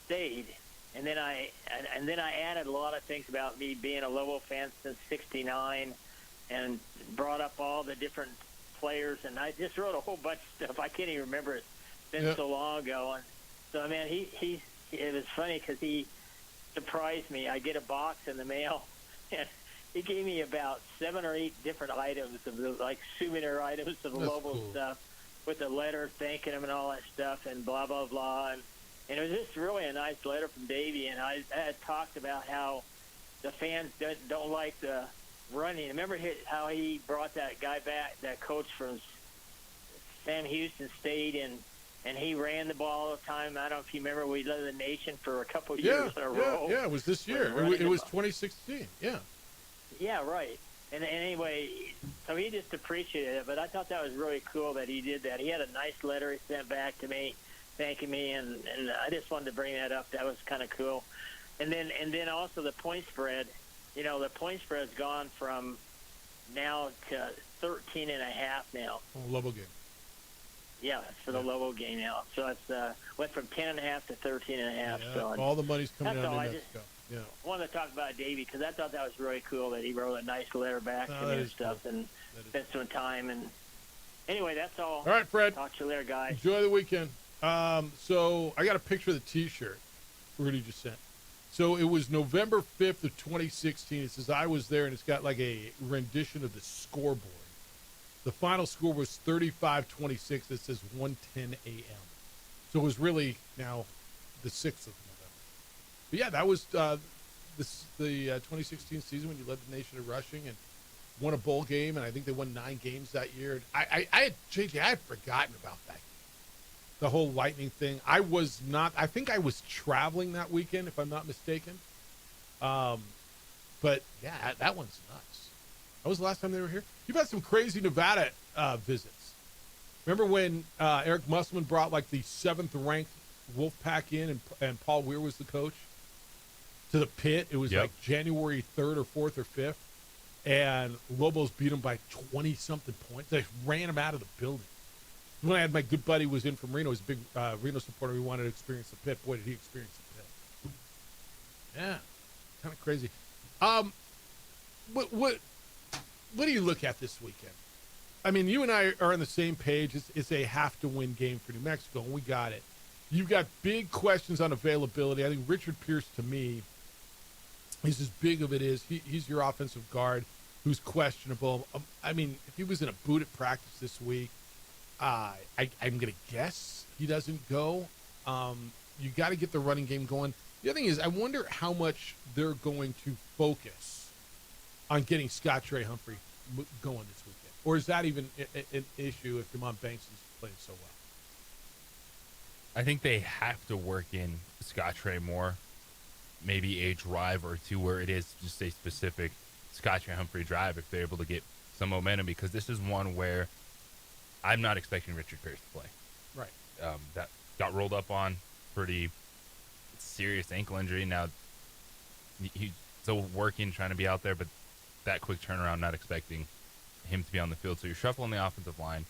Speaker 7: stayed, and then I added a lot of things about me being a Lobo fan since '69, and brought up all the different players, and I just wrote a whole bunch of stuff. I can't even remember it. It's been so long ago. And so, man, it was funny because he surprised me. I get a box in the mail, and he gave me about 7 or 8 different items of like souvenir items of Lobo stuff with a letter thanking him and all that stuff and blah, blah, blah. And it was just really a nice letter from Davey. And I had talked about how the fans don't like the running. Remember how he brought that guy back, that coach from Sam Houston State, and he ran the ball all the time. I don't know if you remember, we led the nation for a couple of years in a row.
Speaker 14: Yeah, it was this year. It was 2016, yeah.
Speaker 7: Yeah, right. And anyway, so he just appreciated it, but I thought that was really cool that he did that. He had a nice letter he sent back to me, thanking me, and I just wanted to bring that up. That was kind of cool. And then also the point spread. The point spread's gone from now to 13.5 now.
Speaker 14: Oh, Lobo game.
Speaker 7: Yeah, for the Lobo game now. So it's went from 10.5 to 13.5.
Speaker 14: Yeah,
Speaker 7: so
Speaker 14: all the money's coming out of New
Speaker 7: I
Speaker 14: Mexico. Yeah.
Speaker 7: wanted to talk about Davey because I thought that was really cool that he wrote a nice letter back to me and stuff, and spent some time. And anyway, that's all.
Speaker 14: All right, Fred.
Speaker 7: Talk to you later, guys.
Speaker 14: Enjoy the weekend. So I got a picture of the T-shirt Rudy just sent. So it was November 5th of 2016. It says I was there, and it's got like a rendition of the scoreboard. The final score was 35-26. It says 1:10 a.m. So it was really now the 6th of November. But yeah, that was the 2016 season when you led the nation in rushing and won a bowl game, and I think they won 9 games that year. I had forgotten about that game. the whole Lightning thing. I was not. I think I was traveling that weekend, if I'm not mistaken. But yeah, that one's nuts. That was the last time they were here. You've had some crazy Nevada visits. Remember when Eric Musselman brought like the 7th ranked Wolfpack in, and Paul Weir was the coach to the pit? It was like January 3rd or 4th or 5th, and Lobos beat them by 20 something points. They ran him out of the building. When I had my good buddy was in from Reno, he's a big Reno supporter. We wanted to experience the pit. Boy, did he experience the pit! Yeah, kind of crazy. What do you look at this weekend? I mean, you and I are on the same page. It's a have-to-win game for New Mexico, and we got it. You've got big questions on availability. I think Richard Pierce, to me, is as big of it is. He's your offensive guard who's questionable. I mean, if he was in a boot at practice this week, I'm going to guess he doesn't go. You got to get the running game going. The other thing is, I wonder how much they're going to focus on getting Scott Trey Humphrey going this weekend. Or is that even an issue if Damon Banks is playing so well?
Speaker 15: I think they have to work in Scott Trey more. Maybe a drive or two where it is just a specific Scott Trey Humphrey drive if they're able to get some momentum, because this is one where I'm not expecting Richard Pierce to play.
Speaker 14: Right.
Speaker 15: That got rolled up on, pretty serious ankle injury. Now he's still working, trying to be out there, but that quick turnaround, not expecting him to be on the field. So you're shuffling the offensive line.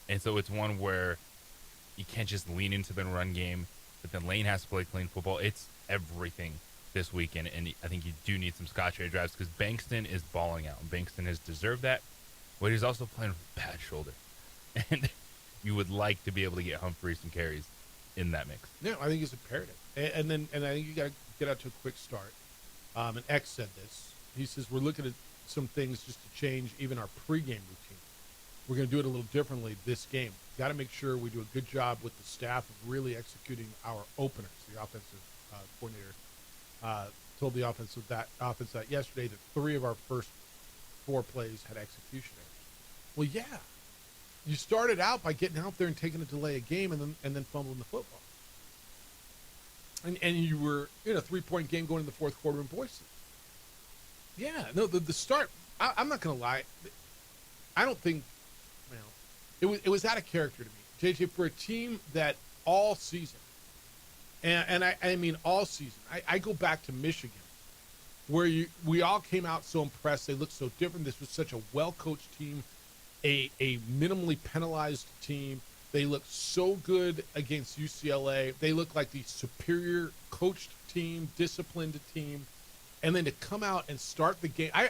Speaker 15: And so it's one where you can't just lean into the run game, but then Lane has to play clean football. It's everything this weekend, and I think you do need some Scott Trey drives because Bankston is balling out. Bankston has deserved that, but he's also playing with a bad shoulder. And you would like to be able to get Humphrey some carries in that mix.
Speaker 14: Yeah, I think it's imperative. And I think you got to get out to a quick start. And X said this. He says, we're looking at some things just to change even our pregame routine. We're going to do it a little differently this game. Got to make sure we do a good job with the staff of really executing our openers. The offensive coordinator told the offense that yesterday that 3 of our first 4 plays had execution errors. Well, yeah. You started out by getting out there and taking a delay a game and then fumbling the football. And you were in a 3-point game going into the fourth quarter in Boise. Yeah, no, the start, I'm not going to lie. I don't think, it was out of character to me. JJ, for a team that all season, and I mean all season, I go back to Michigan, where we all came out so impressed. They looked so different. This was such a well-coached team, a minimally penalized team. They looked so good against UCLA. They looked like the superior coached team, disciplined team. And then to come out and start the game, I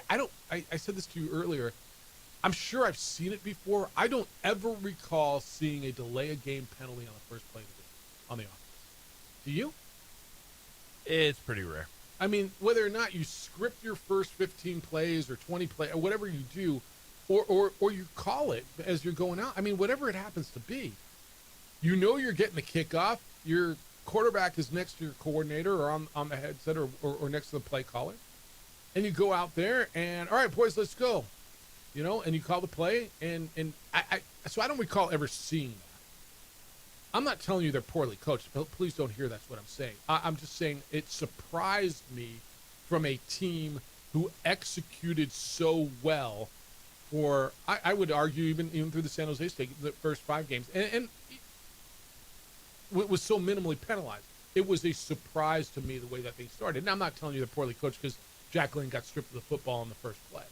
Speaker 14: said this to you earlier. I'm sure I've seen it before. I don't ever recall seeing a delay a game penalty on the first play of the game on the offense. Do you?
Speaker 15: It's pretty rare.
Speaker 14: I mean, whether or not you script your first 15 plays or 20 plays or whatever you do, or you call it as you're going out. I mean, whatever it happens to be, you know you're getting the kickoff. Your quarterback is next to your coordinator or on the headset or next to the play caller. And you go out there and, all right, boys, let's go. You know, and you call the play. So I don't recall ever seeing that. I'm not telling you they're poorly coached. Please don't hear that's what I'm saying. I'm just saying it surprised me from a team who executed so well for, I would argue, even through the San Jose State, the first 5 games. And it was so minimally penalized. It was a surprise to me the way that they started. And I'm not telling you they're poorly coached because Jack Lane got stripped of the football in the first play.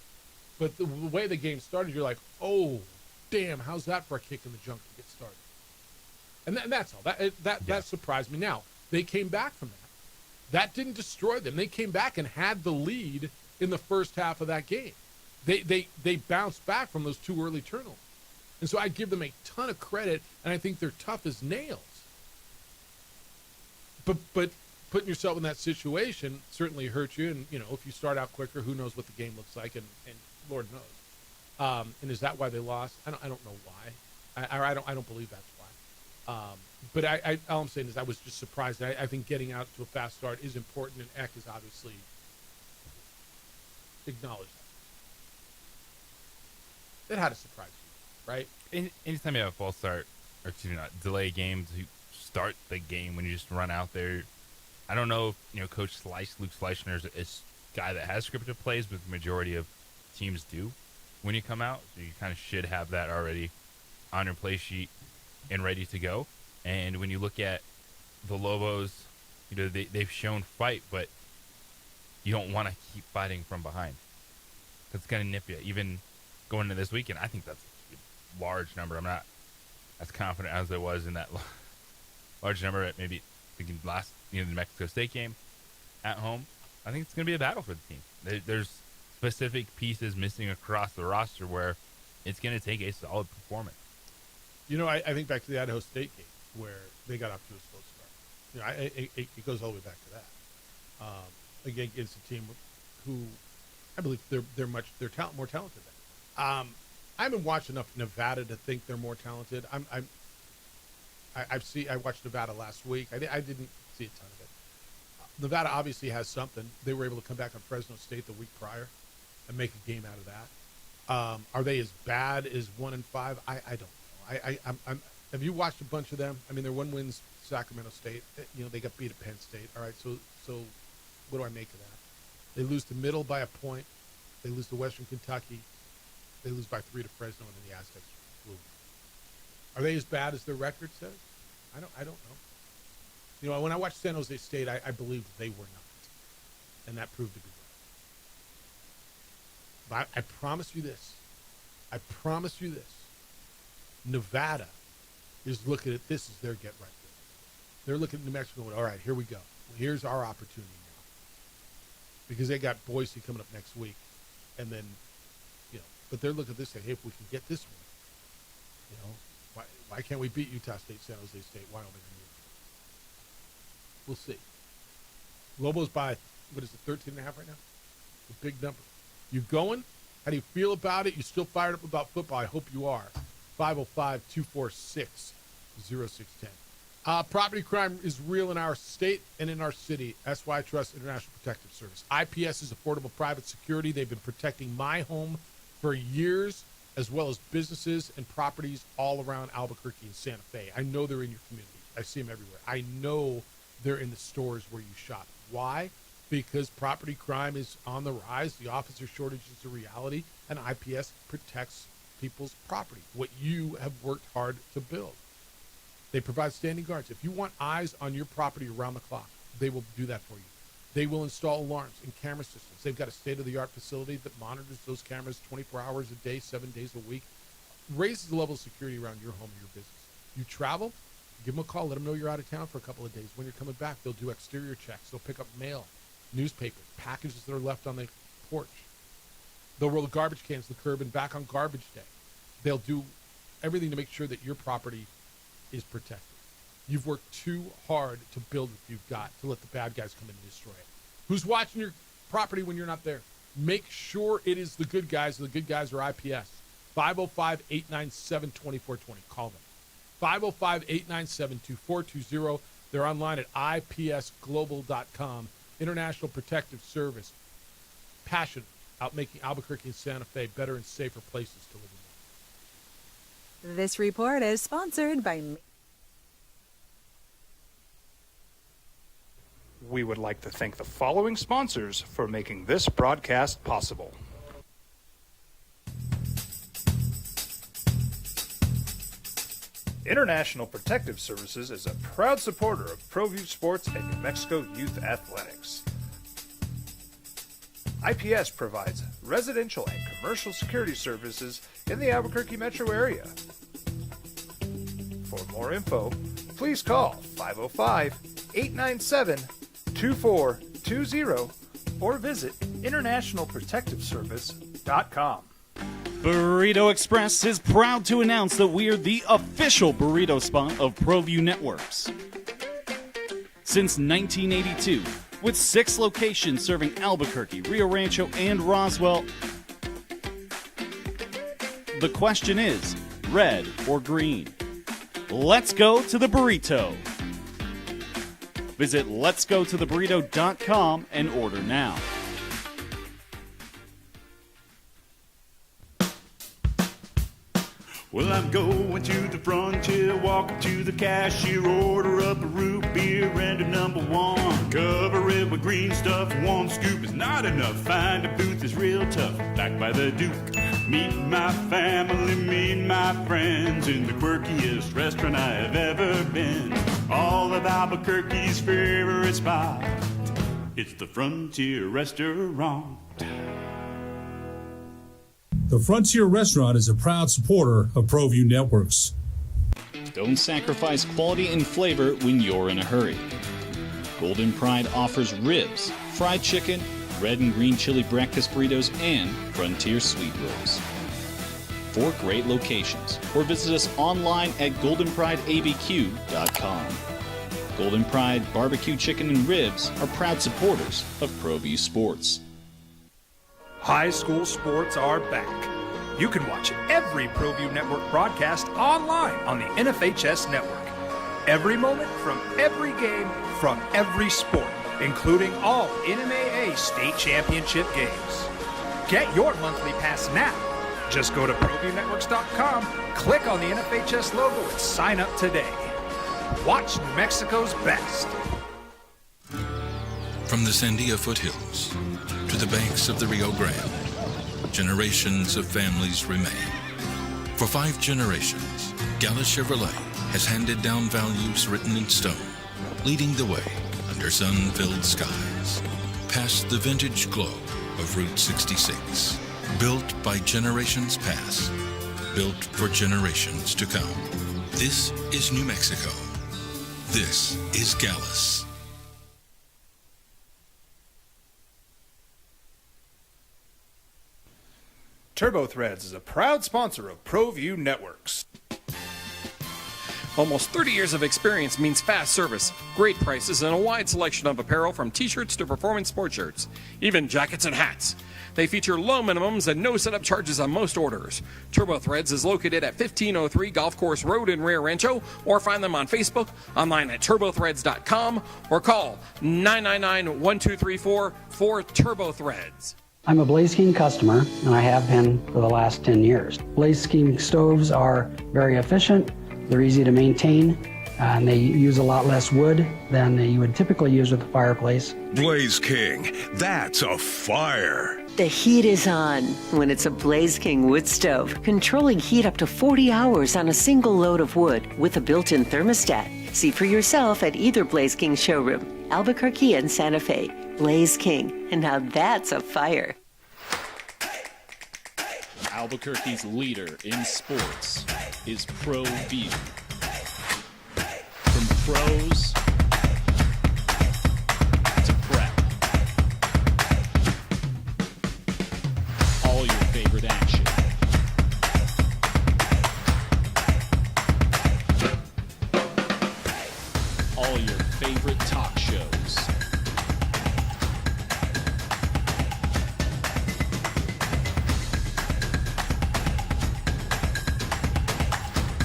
Speaker 14: But the way the game started, you're like, oh, damn, how's that for a kick in the junk to get started? And that's all. That surprised me. Now, they came back from that. That didn't destroy them. They came back and had the lead in the first half of that game. They bounced back from those 2 early turnovers. And so I give them a ton of credit, and I think they're tough as nails. But putting yourself in that situation certainly hurts you. And, you know, if you start out quicker, who knows what the game looks like, and Lord knows. And is that why they lost? I don't know why. I don't believe that's why. But all I'm saying is I was just surprised. I think getting out to a fast start is important, and Eck is obviously acknowledged that. It had to surprise you, right?
Speaker 15: Anytime you have a false start delay a game to start the game when you just run out there. I don't know if, Coach Luke Fleischner is a guy that has scripted plays, but the majority of teams do when you come out. So you kind of should have that already on your play sheet and ready to go. And when you look at the Lobos, they've shown fight, but you don't want to keep fighting from behind. That's going to nip you. Even going into this weekend, I think that's a large number. I'm not as confident as I was in that large number at maybe thinking last, the New Mexico State game at home. I think it's going to be a battle for the team. There's specific pieces missing across the roster where it's going to take a solid performance.
Speaker 14: I think back to the Idaho State game where they got off to a slow start. It goes all the way back to that. Again, against a team who I believe they're more talented than. I haven't watched enough Nevada to think they're more talented. I watched Nevada last week. I didn't see a ton of it. Nevada obviously has something. They were able to come back on Fresno State the week prior and make a game out of that. Are they as bad as 1-5? I don't know. Have you watched a bunch of them? I mean, their one wins Sacramento State. They got beat at Penn State. All right, so what do I make of that? They lose to Middle by a point. They lose to Western Kentucky. They lose by 3 to Fresno, and then the Aztecs flew. Are they as bad as their record says? I don't know. When I watched San Jose State, I believed they were not, and that proved to be right. But I promise you this. Nevada is looking at this as their get right there. They're looking at New Mexico going, all right, here we go. Here's our opportunity now. Because they got Boise coming up next week. And then, but they're looking at this saying, hey, if we can get this one, why can't we beat Utah State, San Jose State, Wyoming, and Utah? We'll see. Lobos by, 13.5 right now? A big number. You going? How do you feel about it? You still fired up about football? I hope you are. 505-246-0610. Property crime is real in our state and in our city. That's why I trust International Protective Service. IPS is affordable private security. They've been protecting my home for years, as well as businesses and properties all around Albuquerque and Santa Fe. I know they're in your community. I see them everywhere. I know they're in the stores where you shop. Why? Because property crime is on the rise. The officer shortage is a reality, and IPS protects people's property, what you have worked hard to build. They provide standing guards. If you want eyes on your property around the clock, they will do that for you. They will install alarms and camera systems. They've got a state-of-the-art facility that monitors those cameras 24 hours a day, 7 days a week. Raises the level of security around your home and your business. You travel, give them a call. Let them know you're out of town for a couple of days. When you're coming back, they'll do exterior checks. They'll pick up mail, newspapers, packages that are left on the porch. They'll roll the garbage cans to the curb and back on garbage day. They'll do everything to make sure that your property is protected. You've worked too hard to build what you've got to let the bad guys come in and destroy it. Who's watching your property when you're not there? Make sure it is the good guys, and the good guys are IPS. 505-897-2420. Call them. 505-897-2420. They're online at ipsglobal.com. International Protective Service. Passionate about making Albuquerque and Santa Fe better and safer places to live in.
Speaker 10: This report is sponsored by...
Speaker 1: We would like to thank the following sponsors for making this broadcast possible. International Protective Services is a proud supporter of ProView Sports and New Mexico Youth Athletics. IPS provides residential and commercial security services in the Albuquerque metro area. For more info, please call 505-897-2420 or visit internationalprotectiveservice.com.
Speaker 9: Burrito Express is proud to announce that we are the official burrito spot of ProView Networks. Since 1982, with 6 locations serving Albuquerque, Rio Rancho, and Roswell, the question is, red or green? Let's go to the burrito. Visit letsgototheburrito.com and order now.
Speaker 11: Well, I'm going to the frontier, walking to the cashier, order up a root beer and a number one. Cover it with green stuff, one scoop is not enough. Find a booth is real tough, back by the Duke. Meet my family, meet my friends in the quirkiest restaurant I have ever been. All of Albuquerque's favorite spot, it's the Frontier Restaurant.
Speaker 22: The Frontier Restaurant is a proud supporter of ProView Networks.
Speaker 18: Don't sacrifice quality and flavor when you're in a hurry. Golden Pride offers ribs, fried chicken, red and green chili breakfast burritos, and Frontier sweet rolls. 4 great locations, or visit us online at goldenprideabq.com. Golden Pride Barbecue Chicken and Ribs are proud supporters of ProView Sports.
Speaker 1: High school sports are back. You can watch every ProView Network broadcast online on the NFHS network. Every moment from every game from every sport, including all NMAA state championship games. Get your monthly pass now. Just go to ProViewNetworks.com, click on the NFHS logo, and sign up today. Watch New Mexico's best.
Speaker 8: From the Sandia foothills to the banks of the Rio Grande, generations of families remain. For 5 generations, Gala Chevrolet has handed down values written in stone, leading the way under sun-filled skies, past the vintage glow of Route 66. Built by generations past, built for generations to come. This is New Mexico. This is Gallus.
Speaker 1: TurboThreads is a proud sponsor of ProView Networks.
Speaker 17: Almost 30 years of experience means fast service, great prices, and a wide selection of apparel from t-shirts to performance sport shirts, even jackets and hats. They feature low minimums and no setup charges on most orders. TurboThreads is located at 1503 Golf Course Road in Rio Rancho, or find them on Facebook, online at turbothreads.com, or call 999-1234 for TurboThreads.
Speaker 2: I'm a Blaze King customer, and I have been for the last 10 years. Blaze King stoves are very efficient, they're easy to maintain, and they use a lot less wood than you would typically use with a fireplace.
Speaker 3: Blaze King, that's a fire.
Speaker 4: The heat is on when it's a Blaze King wood stove, controlling heat up to 40 hours on a single load of wood with a built-in thermostat. See for yourself at either Blaze King showroom, Albuquerque and Santa Fe. Blaze King, and now that's a fire.
Speaker 18: Albuquerque's leader in sports is ProView. From pros to prep, all your favorite action. All your favorite talk shows.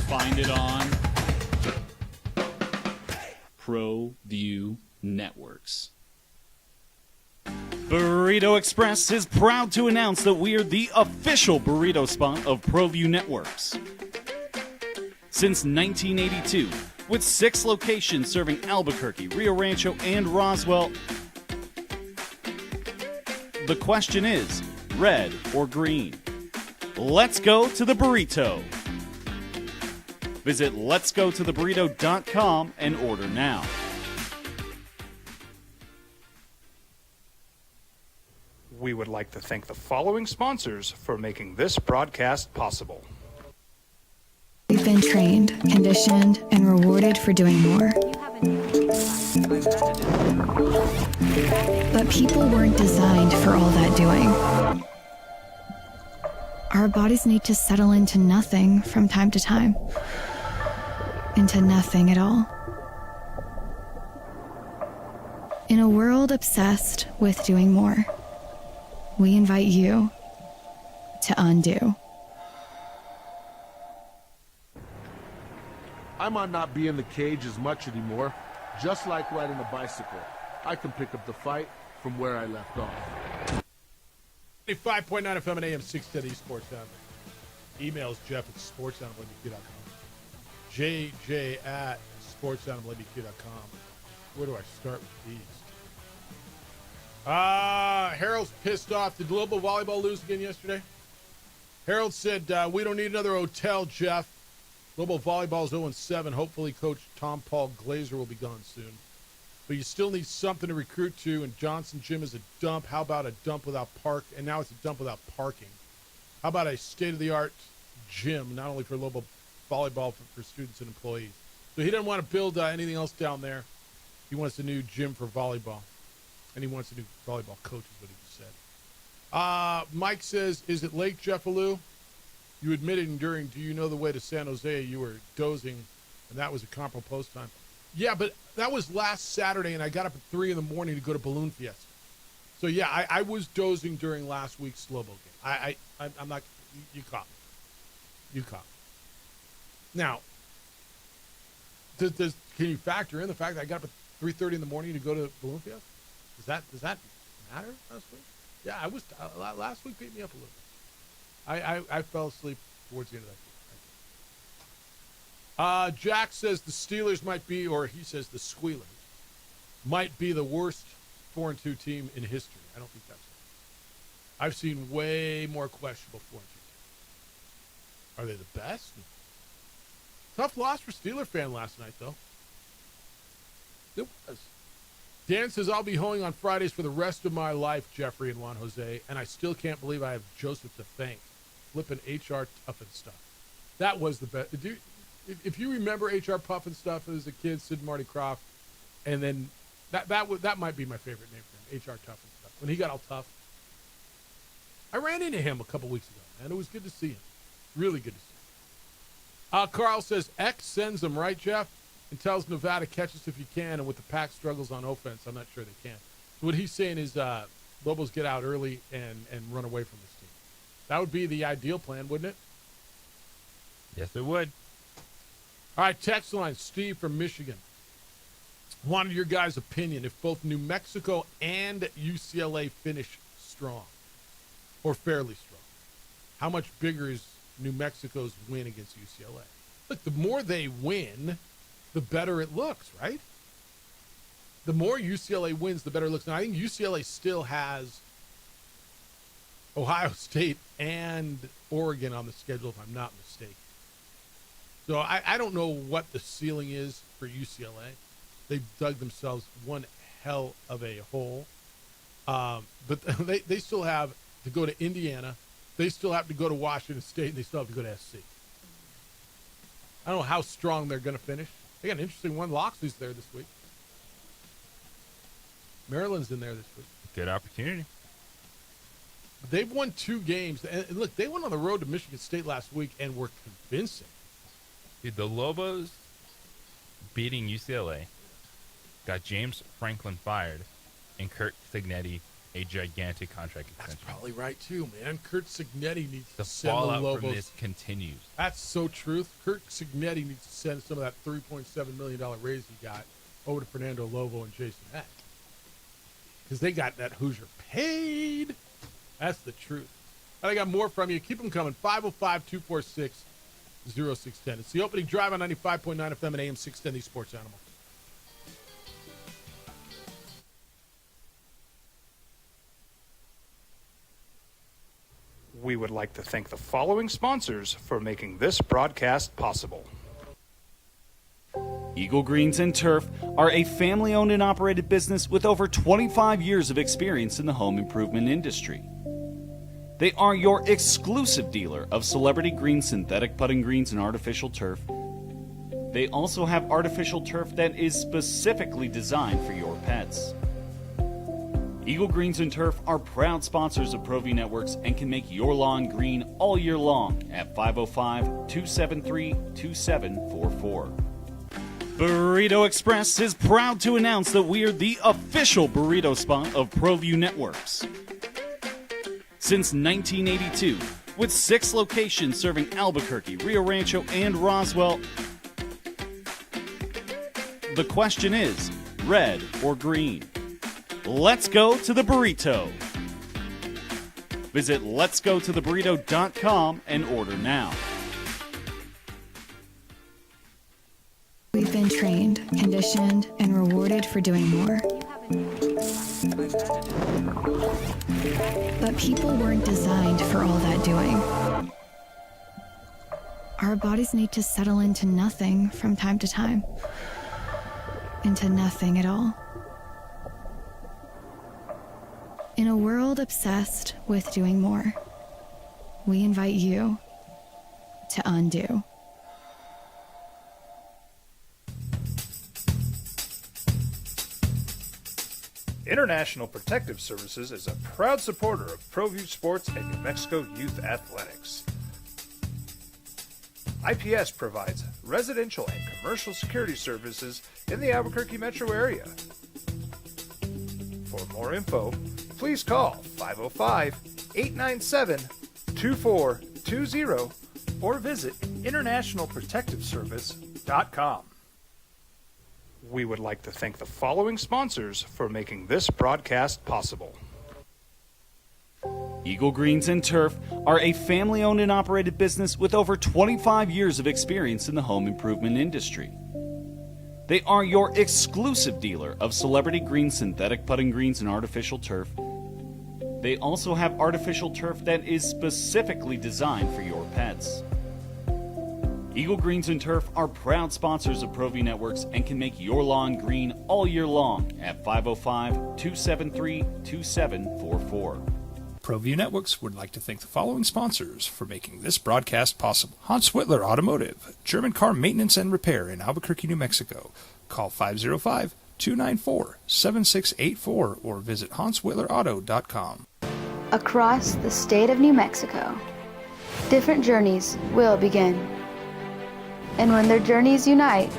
Speaker 18: Find it on ProView Networks. Burrito Express is proud to announce that we are the official burrito spot of ProView Networks. Since 1982, with 6 locations serving Albuquerque, Rio Rancho, and Roswell, the question is, red or green? Let's go to the burrito. Visit letsgototheburrito.com and order now.
Speaker 1: We would like to thank the following sponsors for making this broadcast possible.
Speaker 5: We've been trained, conditioned, and rewarded for doing more. But people weren't designed for all that doing. Our bodies need to settle into nothing from time to time. Into nothing at all. In a world obsessed with doing more, we invite you to undo.
Speaker 23: I might not be in the cage as much anymore. Just like riding a bicycle, I can pick up the fight from where I left off.
Speaker 14: 5.9 FM and AM 630 Sports Down. Emails Jeff at sportsanimalabq.com. JJ at sportsanimalabq.com. Where do I start with these? Harold's pissed off. Did Lobo Volleyball lose again yesterday? Harold said, we don't need another hotel, Jeff. Lobo Volleyball is 0-7. Hopefully Coach Tom Paul Glazer will be gone soon. But you still need something to recruit to, and Johnson Gym is a dump. How about a dump without park? And now it's a dump without parking. How about a state-of-the-art gym, not only for Lobo Volleyball, for students and employees? So he doesn't want to build anything else down there. He wants a new gym for volleyball. And he wants a new volleyball coach, is what he just said. Mike says, is it Lake Jeffaloo? You admitted during Do You Know the Way to San Jose you were dozing, and that was a comparable post time. Yeah, but that was last Saturday, and I got up at 3 in the morning to go to Balloon Fiesta. So, yeah, I was dozing during last week's Lobo game. I'm not – you caught me. You caught me. Now, can you factor in the fact that I got up at 3:30 in the morning to go to Balloon Fiesta? Does that matter last week? Yeah, I was last week beat me up a little bit. I fell asleep towards the end of that game. Jack says the Steelers might be, or he says the Squealers might be the worst 4-2 team in history. I don't think that's right. I've seen way more questionable 4-2 teams. Are they the best? Tough loss for Steeler fan last night, though. It was. Dan says, I'll be hoeing on Fridays for the rest of my life, Jeffrey and Juan Jose, and I still can't believe I have Joseph to thank. Flipping HR Puffin stuff. That was the best. If you remember HR Puffin stuff as a kid, Sid and Marty Croft, and then that might be my favorite name for him, HR Tuffin stuff. When he got all tough. I ran into him a couple weeks ago, and it was good to see him. Really good to see him. Carl says, X sends them, right, Jeff? And tells Nevada, catch us if you can, and with the Pack struggles on offense, I'm not sure they can. So what he's saying is Lobos get out early and run away from this team. That would be the ideal plan, wouldn't it?
Speaker 15: Yes, it would.
Speaker 14: All right, text line, Steve from Michigan. Wanted your guys' opinion if both New Mexico and UCLA finish strong or fairly strong. How much bigger is New Mexico's win against UCLA? Look, the more they win, the better it looks, right? The more UCLA wins, the better it looks. Now, I think UCLA still has Ohio State and Oregon on the schedule, if I'm not mistaken. So I don't know what the ceiling is for UCLA. They've dug themselves one hell of a hole. But they still have to go to Indiana. They still have to go to Washington State, and they still have to go to SC. I don't know how strong they're going to finish. They got an interesting one. Loxley's there this week. Maryland's in there this week.
Speaker 15: Good opportunity.
Speaker 14: They've won 2 games. And look, they went on the road to Michigan State last week and were convincing.
Speaker 15: Dude, the Lobos beating UCLA got James Franklin fired and Kurt Cignetti a gigantic contract extension.
Speaker 14: That's probably right, too, man. Kurt Cignetti needs
Speaker 15: the
Speaker 14: to send the
Speaker 15: fallout
Speaker 14: Lobos.
Speaker 15: from this continues.
Speaker 14: That's so true. Kurt Cignetti needs to send some of that $3.7 million raise he got over to Fernando Lobo and Jason Heck. Because they got that Hoosier paid. That's the truth. And I got more from you. Keep them coming. 505-246-0610. It's the opening drive on 95.9 FM and AM 610, the Sports Animal.
Speaker 1: We would like to thank the following sponsors for making this broadcast possible.
Speaker 9: Eagle Greens and Turf are a family-owned and operated business with over 25 years of experience in the home improvement industry. They are your exclusive dealer of Celebrity Green synthetic putting greens and artificial turf. They also have artificial turf that is specifically designed for your pets. Eagle Greens and Turf are proud sponsors of ProView Networks and can make your lawn green all year long at 505-273-2744. Burrito Express is proud to announce that we are the official burrito spot of ProView Networks. Since 1982, with 6 locations serving Albuquerque, Rio Rancho, and Roswell, the question is, red or green? Let's go to the burrito. Visit letsgototheburrito.com and order now.
Speaker 5: We've been trained, conditioned, and rewarded for doing more. But people weren't designed for all that doing. Our bodies need to settle into nothing from time to time. Into nothing at all. In a world obsessed with doing more, we invite you to undo.
Speaker 1: International Protective Services is a proud supporter of ProView Sports and New Mexico Youth Athletics. IPS provides residential and commercial security services in the Albuquerque metro area. For more info, please call 505-897-2420 or visit internationalprotectiveservice.com. We would like to thank the following sponsors for making this broadcast possible.
Speaker 9: Eagle Greens and Turf are a family-owned and operated business with over 25 years of experience in the home improvement industry. They are your exclusive dealer of Celebrity Green synthetic putting greens and artificial turf. They also have artificial turf that is specifically designed for your pets. Eagle Greens and Turf are proud sponsors of ProView Networks and can make your lawn green all year long at 505-273-2744.
Speaker 1: ProView Networks would like to thank the following sponsors for making this broadcast possible. Hans Whitler Automotive, German car maintenance and repair in Albuquerque, New Mexico. Call 505-294-7684 or visit hanswhitlerauto.com.
Speaker 16: Across the state of New Mexico, different journeys will begin. And when their journeys unite,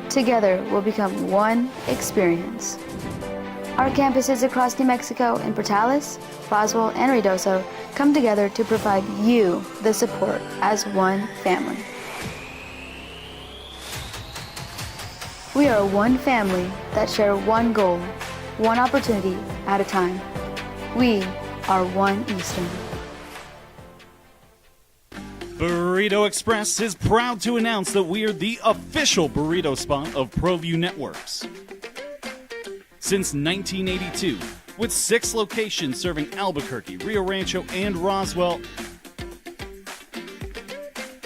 Speaker 16: together will become one experience. Our campuses across New Mexico in Portales, Roswell, and Ruidoso come together to provide you the support as one family. We are one family that share one goal, one opportunity at a time. We are one Eastern.
Speaker 9: Burrito Express is proud to announce that we are the official burrito spot of ProView Networks. Since 1982, with 6 locations serving Albuquerque, Rio Rancho, and Roswell,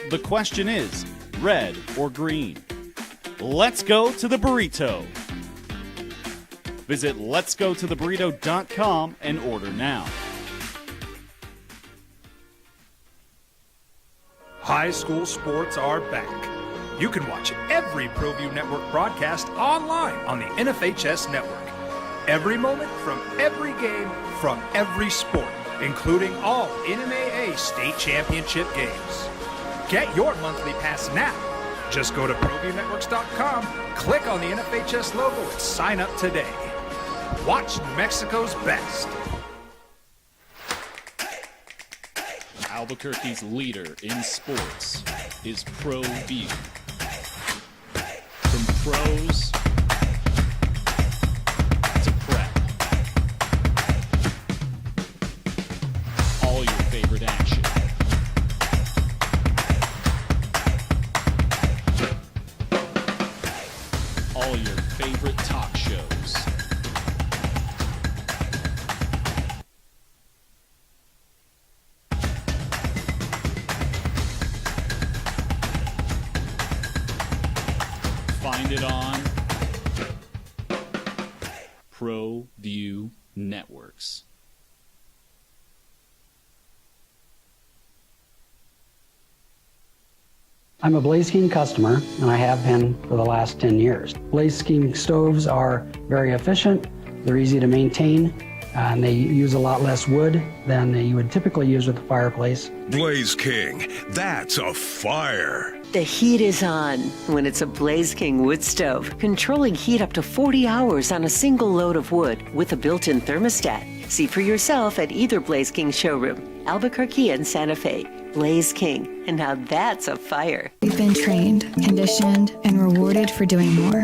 Speaker 9: the question is, red or green? Let's go to the burrito. Visit letsgototheburrito.com and order now.
Speaker 1: High school sports are back. You can watch every ProView Network broadcast online on the NFHS network. Every moment from every game from every sport, including all NMAA state championship games. Get your monthly pass now. Just go to ProViewNetworks.com, click on the NFHS logo, and sign up today. Watch New Mexico's best.
Speaker 18: Albuquerque's leader in sports is ProView. From pros to prep, all your favorite action. All your favorite talk shows. Find it on ProView Networks.
Speaker 2: I'm a Blaze King customer, and I have been for the last 10 years. Blaze King stoves are very efficient, they're easy to maintain, and they use a lot less wood than you would typically use with a fireplace.
Speaker 3: Blaze King, that's a fire.
Speaker 4: The heat is on when it's a Blaze King wood stove, controlling heat up to 40 hours on a single load of wood with a built-in thermostat. See for yourself at either Blaze King showroom, Albuquerque and Santa Fe. Blaze King, and now that's a fire.
Speaker 5: We've been trained, conditioned, and rewarded for doing more.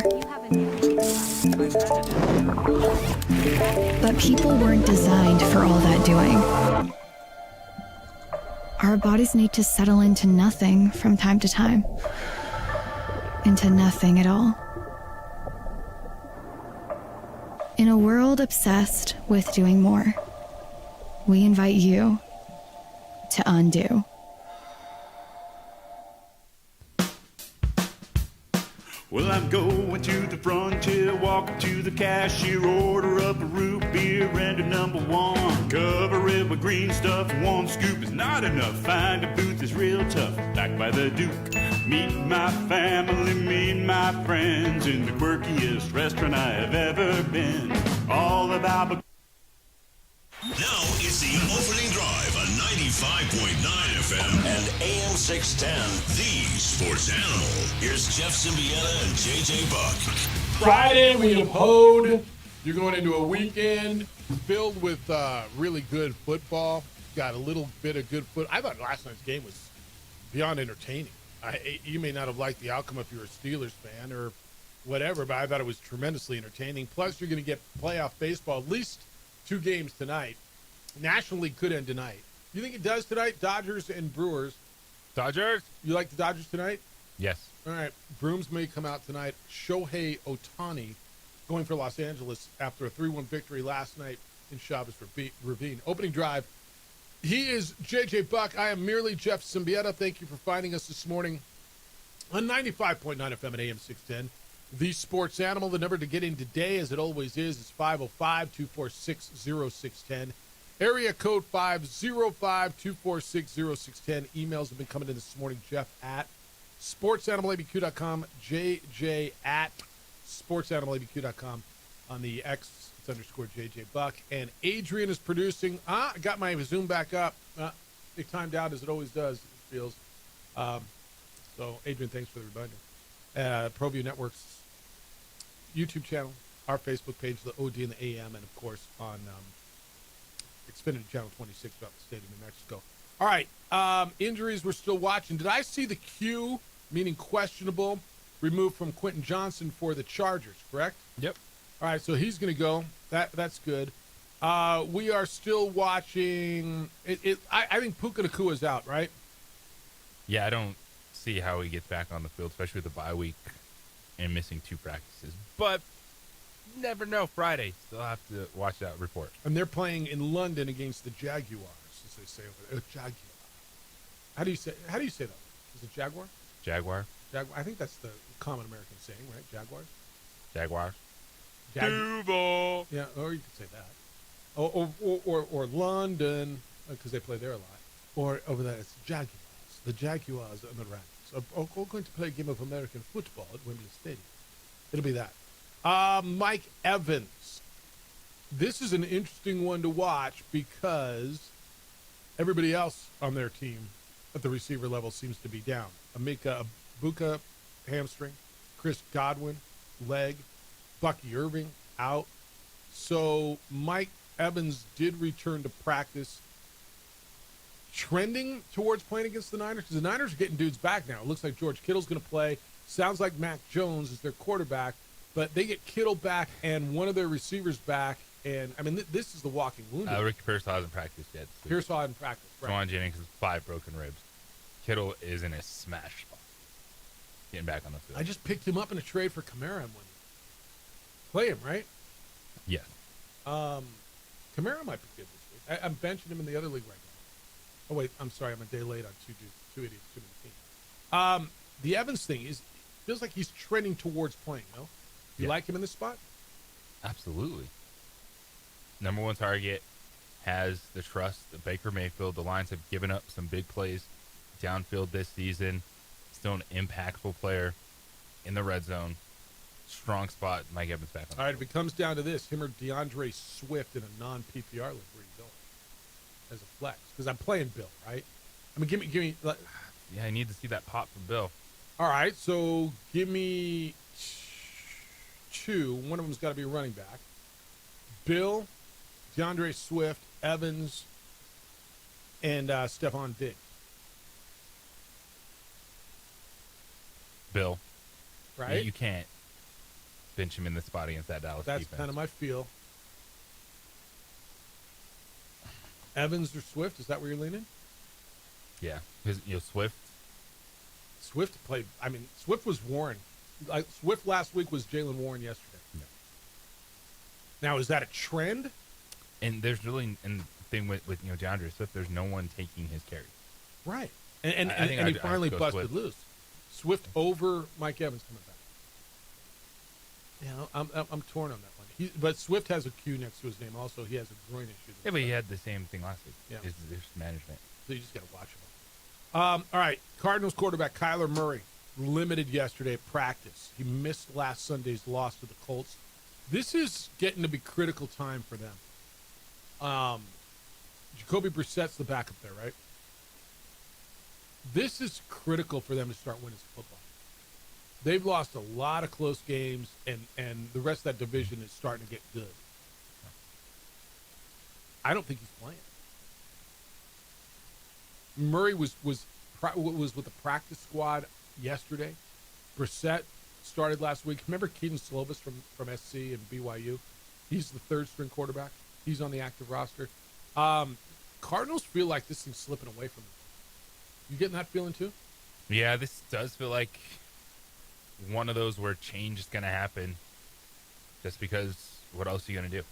Speaker 5: But people weren't designed for all that doing. Our bodies need to settle into nothing from time to time. Into nothing at all. In a world obsessed with doing more, we invite you to undo.
Speaker 11: Well, I'm going to the frontier, walking to the cashier, order up a root beer and a number one. Cover it with green stuff, one scoop is not enough. Find a booth is real tough, back by the Duke. Meet my family, meet my friends in the quirkiest restaurant I have ever been. All about...
Speaker 3: Now it's the opening drive on 95.9 FM and AM 610, the sports animal. Here's Jeff Symbieta and JJ Buck.
Speaker 14: Friday, we uphold. You're going into a weekend filled with really good football. Got a little bit of good foot. I thought last night's game was beyond entertaining. You may not have liked the outcome if you're a Steelers fan or whatever, but I thought it was tremendously entertaining. Plus, you're going to get playoff baseball, at least 2 games tonight. National League could end tonight. You think it does tonight? Dodgers and Brewers.
Speaker 15: Dodgers?
Speaker 14: You like the Dodgers tonight?
Speaker 15: Yes.
Speaker 14: All right. Brooms may come out tonight. Shohei Ohtani going for Los Angeles after a 3-1 victory last night in Chavez Ravine. Opening drive. He is JJ Buck. I am merely Jeff Symbieta. Thank you for finding us this morning on 95.9 FM and AM 610. The Sports Animal. The number to get in today, as it always is 505-246-0610. Area code 505-246-0610. Emails have been coming in this morning. Jeff at sportsanimalabq.com. JJ at sportsanimalabq.com. On the X, it's _ JJ Buck. And Adrian is producing. I got my Zoom back up. It timed out as it always does, it feels. So, Adrian, thanks for the reminder. ProView Network's YouTube channel, our Facebook page, the OD and the AM, and, of course, on Xfinity Channel 26 about the state of New Mexico. All right, injuries we're still watching. Did I see the Q, meaning questionable, removed from Quentin Johnson for the Chargers, correct?
Speaker 15: Yep.
Speaker 14: All right, so he's going to go. That's good. We are still watching. I think Puka Nacua is out, right?
Speaker 15: Yeah, I don't see how he gets back on the field, especially with the bye week and missing 2 practices. But never know. Friday, still have to watch that report.
Speaker 14: And they're playing in London against the Jaguars, as they say over there. Jaguar. How do you say that? Is it Jaguar?
Speaker 15: Jaguar.
Speaker 14: I think that's the common American saying, right? Jaguars.
Speaker 15: Jaguars.
Speaker 14: Duval. Yeah, or you could say that. Or London, because they play there a lot. Or over there, it's Jaguars. The Jaguars and the Rams are going to play a game of American football at Wembley Stadium. It'll be that. Mike Evans. This is an interesting one to watch because everybody else on their team at the receiver level seems to be down. Emeka Egbuka, hamstring. Chris Godwin, leg. Bucky Irving, out. So Mike Evans did return to practice, trending towards playing against the Niners, because the Niners are getting dudes back now. It looks like George Kittle's going to play. Sounds like Mac Jones is their quarterback, but they get Kittle back and one of their receivers back. And, I mean, this is the walking wounded.
Speaker 15: Ricky Pearsall hasn't practiced yet. So
Speaker 14: Pearsall hasn't practiced, right.
Speaker 15: Juwan Jennings has 5 broken ribs. Kittle is in a smash spot. Getting back on the field.
Speaker 14: I just picked him up in a trade for Kamara and when play him, right?
Speaker 15: Yeah.
Speaker 14: Kamara might be good this week. I'm benching him in the other league right now. Oh, wait, I'm sorry. I'm a day late on two idiots, too many teams. The Evans thing feels like he's trending towards playing, no? You like him in this spot?
Speaker 15: Absolutely. Number 1 target, has the trust of Baker Mayfield. The Lions have given up some big plays downfield this season. Still an impactful player in the red zone. Strong spot. Mike Evans back on.
Speaker 14: All right, if it comes down to this, him or DeAndre Swift in a non-PPR league, where are you going? As a flex. Because I'm playing Bill, right? I mean, give me.
Speaker 15: Yeah, I need to see that pop from Bill.
Speaker 14: All right, so give me 2. One of them's got to be a running back. Bill, DeAndre Swift, Evans, and Stephon Diggs.
Speaker 15: Bill.
Speaker 14: Right?
Speaker 15: You can't bench him in the spot against that Dallas
Speaker 14: That's
Speaker 15: defense.
Speaker 14: kind of my feel. Evans or Swift, is that where you're leaning?
Speaker 15: Yeah, because Swift
Speaker 14: played. I mean, Swift was Warren. Like Swift last week was Jalen Warren yesterday.
Speaker 15: Yeah.
Speaker 14: Now, is that a trend?
Speaker 15: And there's really, and the thing with DeAndre Swift, there's no one taking his carries.
Speaker 14: Right. And he finally busted
Speaker 15: Swift.
Speaker 14: loose. Swift over Mike Evans coming back. Yeah, I'm torn on that one. But Swift has a Q next to his name. Also, he has a groin issue.
Speaker 15: Yeah, but he had the same thing last week.
Speaker 14: Yeah.
Speaker 15: There's management.
Speaker 14: So you just got to watch him. All right, Cardinals quarterback Kyler Murray limited yesterday at practice. He missed last Sunday's loss to the Colts. This is getting to be critical time for them. Jacoby Brissett's the backup there, right? This is critical for them to start winning football. They've lost a lot of close games, and the rest of that division is starting to get good. I don't think he's playing. Murray was with the practice squad yesterday. Brissett started last week. Remember Keaton Slovis from SC and BYU? He's the third string quarterback. He's on the active roster. Cardinals feel like this thing's slipping away from them. You getting that feeling too?
Speaker 15: Yeah, this does feel like one of those where change is going to happen just because what else are you going to do?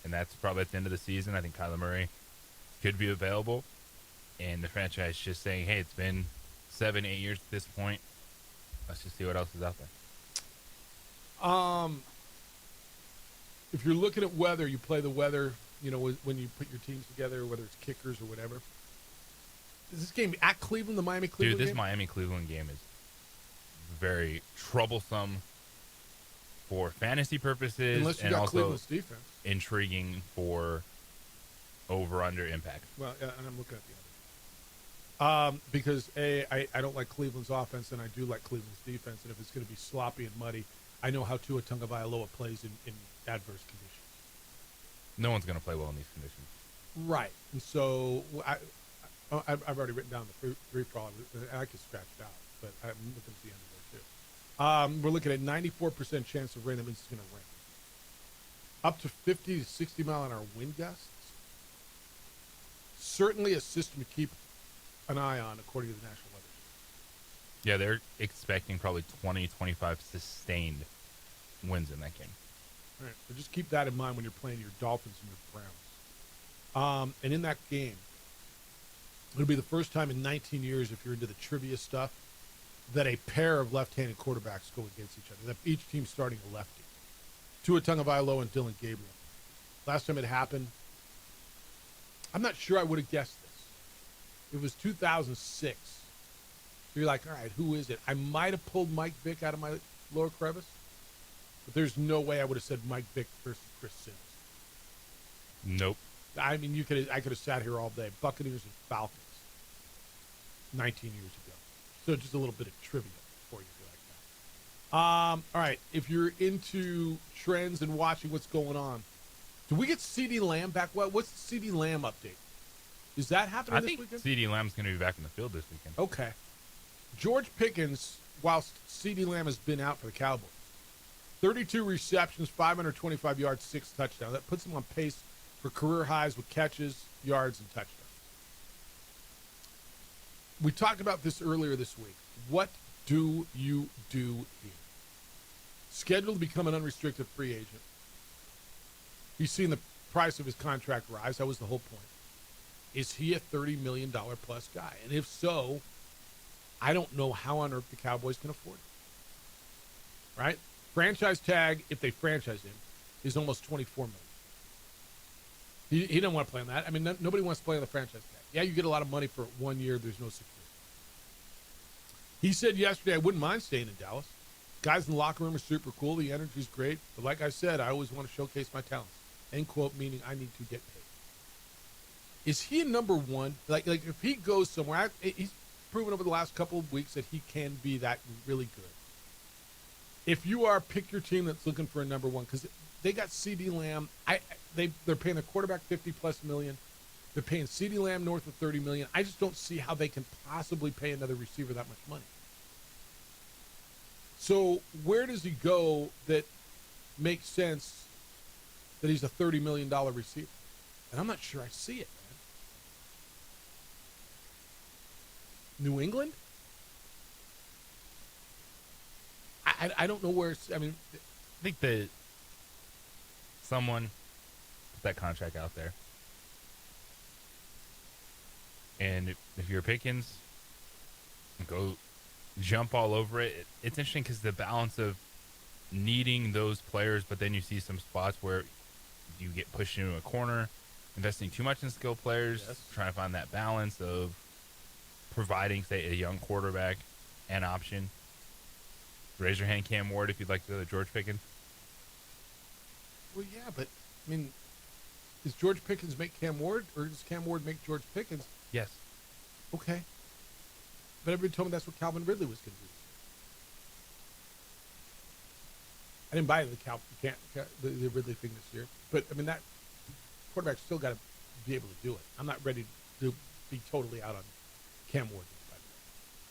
Speaker 15: And that's probably at the end of the season. I think Kyler Murray could be available. And the franchise just saying, hey, it's been 7-8 years at this point. Let's just see what else is out there.
Speaker 14: If you're looking at weather, you play the weather, when you put your teams together, whether it's kickers or whatever. Is this game at Cleveland, the Miami-Cleveland game?
Speaker 15: Dude, this Miami-Cleveland game is very troublesome for fantasy purposes.
Speaker 14: Unless you
Speaker 15: and
Speaker 14: got
Speaker 15: also
Speaker 14: Cleveland's defense.
Speaker 15: Intriguing for over-under impact.
Speaker 14: Well, and I'm looking at the other. Because, I don't like Cleveland's offense, and I do like Cleveland's defense. And if it's going to be sloppy and muddy, I know how Tua Tagovailoa plays in adverse conditions.
Speaker 15: No one's going to play well in these conditions.
Speaker 14: Right. And so I've already written down the free for all, and I can scratch it out, but I'm looking at the end of there, too. We're looking at 94% chance of rain. That means it's going to rain. Up to 50 to 60 mile an hour wind gusts. Certainly a system to keep an eye on, according to the National Weather Service.
Speaker 15: Yeah, they're expecting probably 20, 25 sustained wins in that game.
Speaker 14: All right, so just keep that in mind when you're playing your Dolphins and your Browns. And in that game, it'll be the first time in 19 years, if you're into the trivia stuff, that a pair of left-handed quarterbacks go against each other. That each team starting a lefty. Tua Tagovailoa and Dylan Gabriel. Last time it happened, I'm not sure I would have guessed this. It was 2006. So you're like, all right, who is it? I might have pulled Mike Vick out of my lower crevice, but there's no way I would have said Mike Vick versus Chris Sims.
Speaker 15: Nope.
Speaker 14: I mean, I could have sat here all day. Buccaneers and Falcons, 19 years ago. So just a little bit of trivia for you, if you like that. All right, if you're into trends and watching what's going on, do we get CeeDee Lamb back? What's the CeeDee Lamb update? Is that happening this weekend?
Speaker 15: I think CeeDee Lamb's going to be back in the field this weekend.
Speaker 14: Okay. George Pickens, whilst CeeDee Lamb has been out for the Cowboys, 32 receptions, 525 yards, 6 touchdowns. That puts him on pace for career highs with catches, yards, and touchdowns. We talked about this earlier this week. What do you do here? Scheduled to become an unrestricted free agent. He's seen the price of his contract rise. That was the whole point. Is he a $30 million plus guy? And if so, I don't know how on earth the Cowboys can afford it. Right? Franchise tag, if they franchise him, is almost $24 million. He doesn't want to play on that. I mean, nobody wants to play on the franchise tag. Yeah, you get a lot of money for 1 year. There's no security. He said yesterday, I wouldn't mind staying in Dallas. Guys in the locker room are super cool. The energy's great. But like I said, I always want to showcase my talents. End quote, meaning I need to get paid. Is he a number one? Like if he goes somewhere, he's proven over the last couple of weeks that he can be that really good. If you are, pick your team that's looking for a number one, because they got CeeDee Lamb. They're paying their quarterback $50+ million. They're paying CeeDee Lamb north of $30 million. I just don't see how they can possibly pay another receiver that much money. So where does he go that makes sense that he's a $30 million receiver? And I'm not sure I see it, New England? I don't know where. I mean,
Speaker 15: I think that someone put that contract out there, and if you're Pickens, go jump all over it. It's interesting because the balance of needing those players, but then you see some spots where you get pushed into a corner, investing too much in skill players, trying to find that balance of providing, say, a young quarterback an option. Raise your hand, Cam Ward, if you'd like to go to George Pickens.
Speaker 14: Well, yeah, but, I mean, does George Pickens make Cam Ward, or does Cam Ward make George Pickens?
Speaker 15: Yes.
Speaker 14: Okay. But everybody told me that's what Calvin Ridley was going to do. I didn't buy the Ridley thing this year. But, I mean, that quarterback's still got to be able to do it. I'm not ready to be totally out on Cam Ward.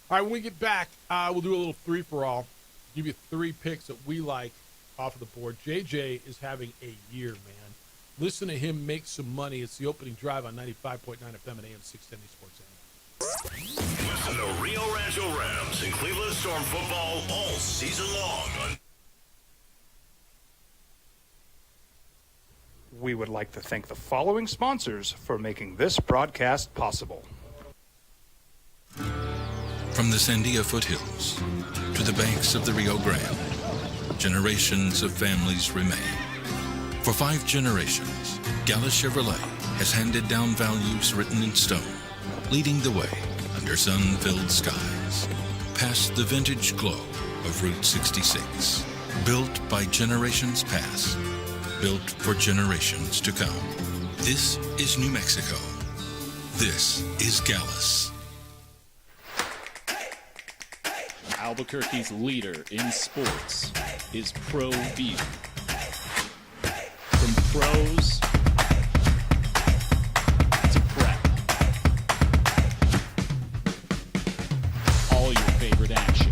Speaker 14: All right, when we get back, we'll do a little three-for-all. Give you 3 picks that we like off of the board. JJ is having a year, man. Listen to him make some money. It's the opening drive on 95.9 FM and AM 610 Sports Animal.
Speaker 3: Listen to Rio Rancho Rams and Cleveland Storm football all season long.
Speaker 1: We would like to thank the following sponsors for making this broadcast possible.
Speaker 8: From the Sandia foothills to the banks of the Rio Grande, generations of families remain. For 5 generations, Gallus Chevrolet has handed down values written in stone, leading the way under sun-filled skies, past the vintage glow of Route 66. Built by generations past, built for generations to come. This is New Mexico. This is Gallus.
Speaker 18: Albuquerque's leader in sports is Pro View. From pros to prep, all your favorite action.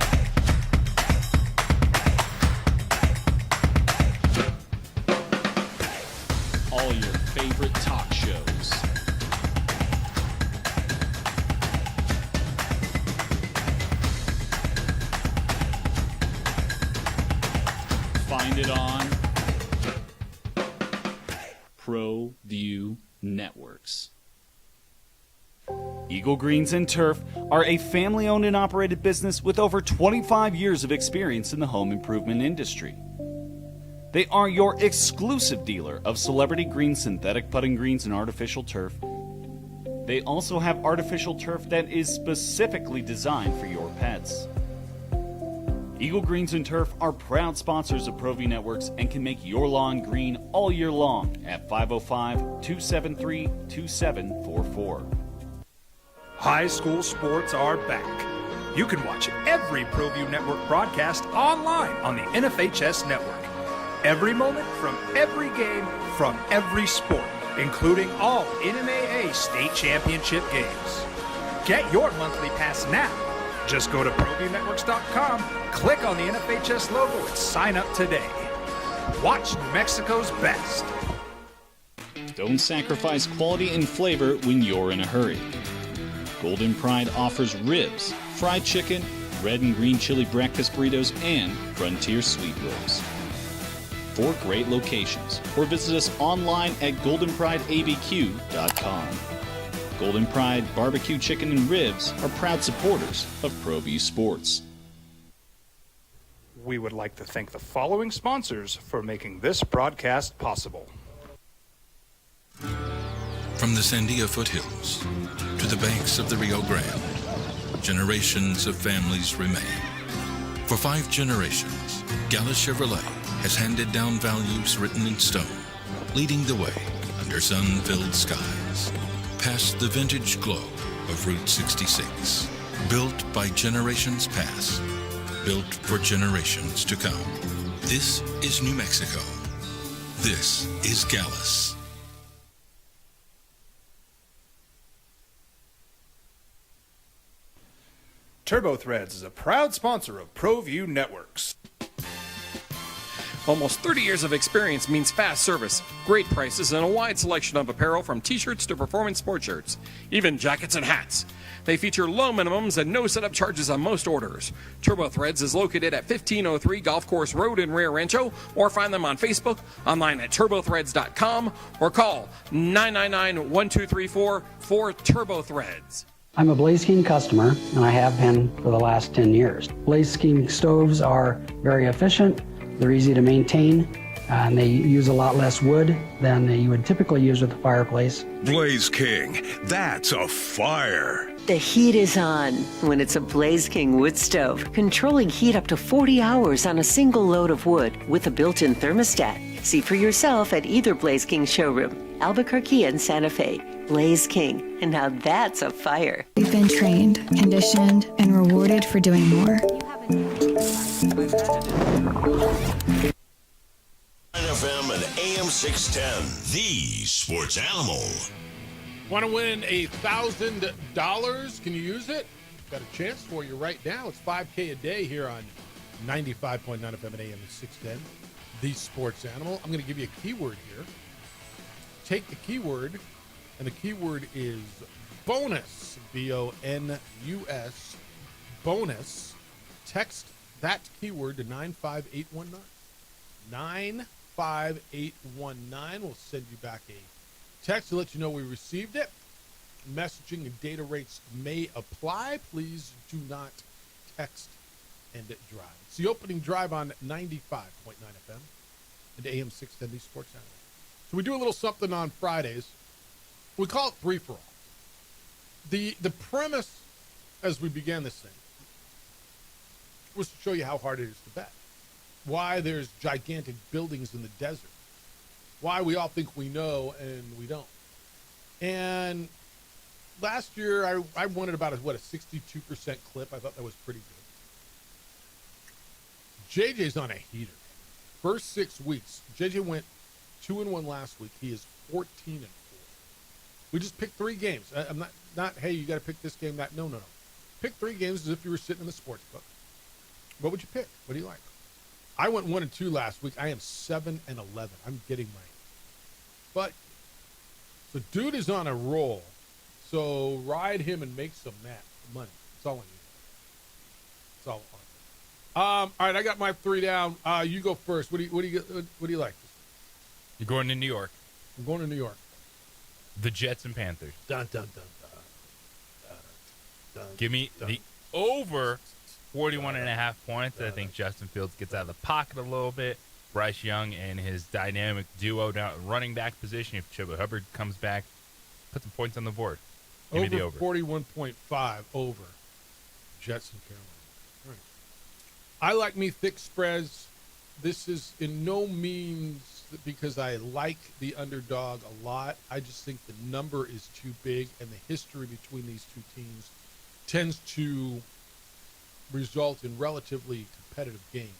Speaker 18: All your favorite talk shows. Find it on Pro View Networks.
Speaker 9: Eagle Greens and Turf are a family-owned and operated business with over 25 years of experience in the home improvement industry. They are your exclusive dealer of celebrity green, synthetic putting greens, and artificial turf. They also have artificial turf that is specifically designed for your pets. Eagle Greens and Turf are proud sponsors of ProView Networks and can make your lawn green all year long at 505-273-2744.
Speaker 1: High school sports are back. You can watch every ProView Network broadcast online on the NFHS network. Every moment from every game from every sport, including all NMAA state championship games. Get your monthly pass now. Just go to ProViewNetworks.com, click on the NFHS logo, and sign up today. Watch New Mexico's best.
Speaker 18: Don't sacrifice quality and flavor when you're in a hurry. Golden Pride offers ribs, fried chicken, red and green chili breakfast burritos, and Frontier sweet rolls. 4 great locations, or visit us online at goldenprideabq.com. Golden Pride Barbecue Chicken and Ribs are proud supporters of ProView Sports.
Speaker 1: We would like to thank the following sponsors for making this broadcast possible.
Speaker 8: From the Sandia foothills to the banks of the Rio Grande, generations of families remain. For 5 generations, Gallus Chevrolet has handed down values written in stone, leading the way under sun-filled skies, past the vintage glow of Route 66. Built by generations past, built for generations to come. This is New Mexico. This is Gallus.
Speaker 1: TurboThreads is a proud sponsor of ProView Networks.
Speaker 17: Almost 30 years of experience means fast service, great prices, and a wide selection of apparel from t-shirts to performance sport shirts, even jackets and hats. They feature low minimums and no setup charges on most orders. Turbo Threads is located at 1503 Golf Course Road in Rio Rancho, or find them on Facebook, online at turbothreads.com, or call 999-1234 for Turbo Threads.
Speaker 2: I'm a Blaze King customer, and I have been for the last 10 years. Blaze King stoves are very efficient, they're easy to maintain, and they use a lot less wood than you would typically use with a fireplace.
Speaker 3: Blaze King, that's a fire.
Speaker 4: The heat is on when it's a Blaze King wood stove, controlling heat up to 40 hours on a single load of wood with a built-in thermostat. See for yourself at either Blaze King showroom, Albuquerque and Santa Fe. Blaze King, and now that's a fire.
Speaker 5: We've been trained, conditioned, and rewarded for doing more.
Speaker 3: FM and AM 610, the sports animal.
Speaker 14: Want to win $1,000? Can you use it? Got a chance for you right now. It's $5K a day here on 95.9 FM and AM 610, the sports animal. I'm going to give you a keyword here. Take the keyword, and the keyword is bonus, B-O-N-U-S, bonus. Text that keyword to 95819. 95819 will send you back a text to let you know we received it. Messaging and data rates may apply. Please do not text and drive. It's the opening drive on 95.9 FM and AM 610 Sports Animal. So we do a little something on Fridays. We call it Three for All. The premise as we began this thing was to show you how hard it is to bet. Why there's gigantic buildings in the desert. Why we all think we know and we don't. And last year I won at about a 62% clip. I thought that was pretty good. JJ's on a heater. First 6 weeks, JJ went 2-1 last week. He is 14-4. We just picked 3 games. I'm not hey, you got to pick this game, that. No. Pick 3 games as if you were sitting in the sports book. What would you pick? What do you like? I went 1-2 last week. I am 7-11. I'm getting my but so dude is on a roll. So ride him and make some money. That's all I need. That's all I want. All right, I got my 3 down. You go first. What do you like?
Speaker 15: You're going to New York.
Speaker 14: I'm going to New York.
Speaker 15: The Jets and Panthers.
Speaker 14: Dun dun dun dun.
Speaker 15: Give me the over 41.5 points. I think Justin Fields gets out of the pocket a little bit. Bryce Young and his dynamic duo down at running back position. If Chuba Hubbard comes back, put some points on the board. Give me the over.
Speaker 14: 41.5 over Jets and Carolina. All right. I like me thick spreads. This is in no means because I like the underdog a lot. I just think the number is too big, and the history between these two teams tends to result in relatively competitive games.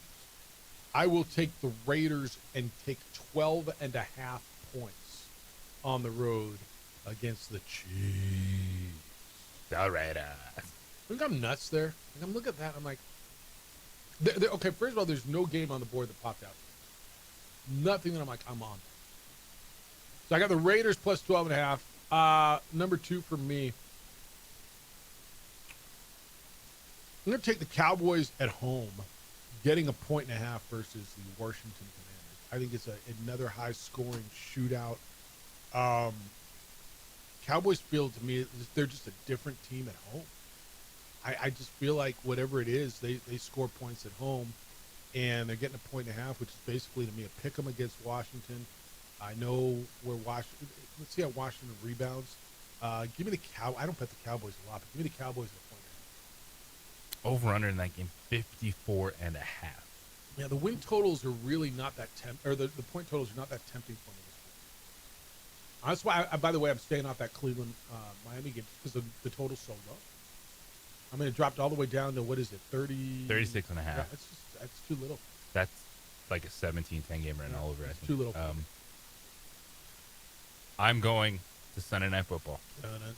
Speaker 14: I will take the Raiders and take 12.5 points on the road against the Chiefs.
Speaker 15: The Raiders.
Speaker 14: I think I'm nuts there. I'm looking at that. I'm like, okay, first of all, there's no game on the board that popped out. Nothing that I'm like, I'm on. So I got the Raiders plus 12.5. Number 2 for me. I'm going to take the Cowboys at home, getting 1.5 versus the Washington Commanders. I think it's another high-scoring shootout. Cowboys feel to me they're just a different team at home. I just feel like whatever it is, they score points at home, and they're getting 1.5, which is basically to me a pick 'em against Washington. I know where Washington. Let's see how Washington rebounds. Give me the I don't bet the Cowboys a lot, but give me the Cowboys at 1.5.
Speaker 15: Over under in that game, 54.5.
Speaker 14: Yeah, the win totals are really not that the point totals are not that tempting for me. That's why, by the way, I'm staying off that Cleveland Miami game because the total's so low. I mean, it dropped all the way down to, what is it,
Speaker 15: 36.5.
Speaker 14: Yeah, that's too little.
Speaker 15: That's like a 17-10 game right now all over. I think.
Speaker 14: Too little.
Speaker 15: I'm going to Sunday Night Football.
Speaker 14: Dun,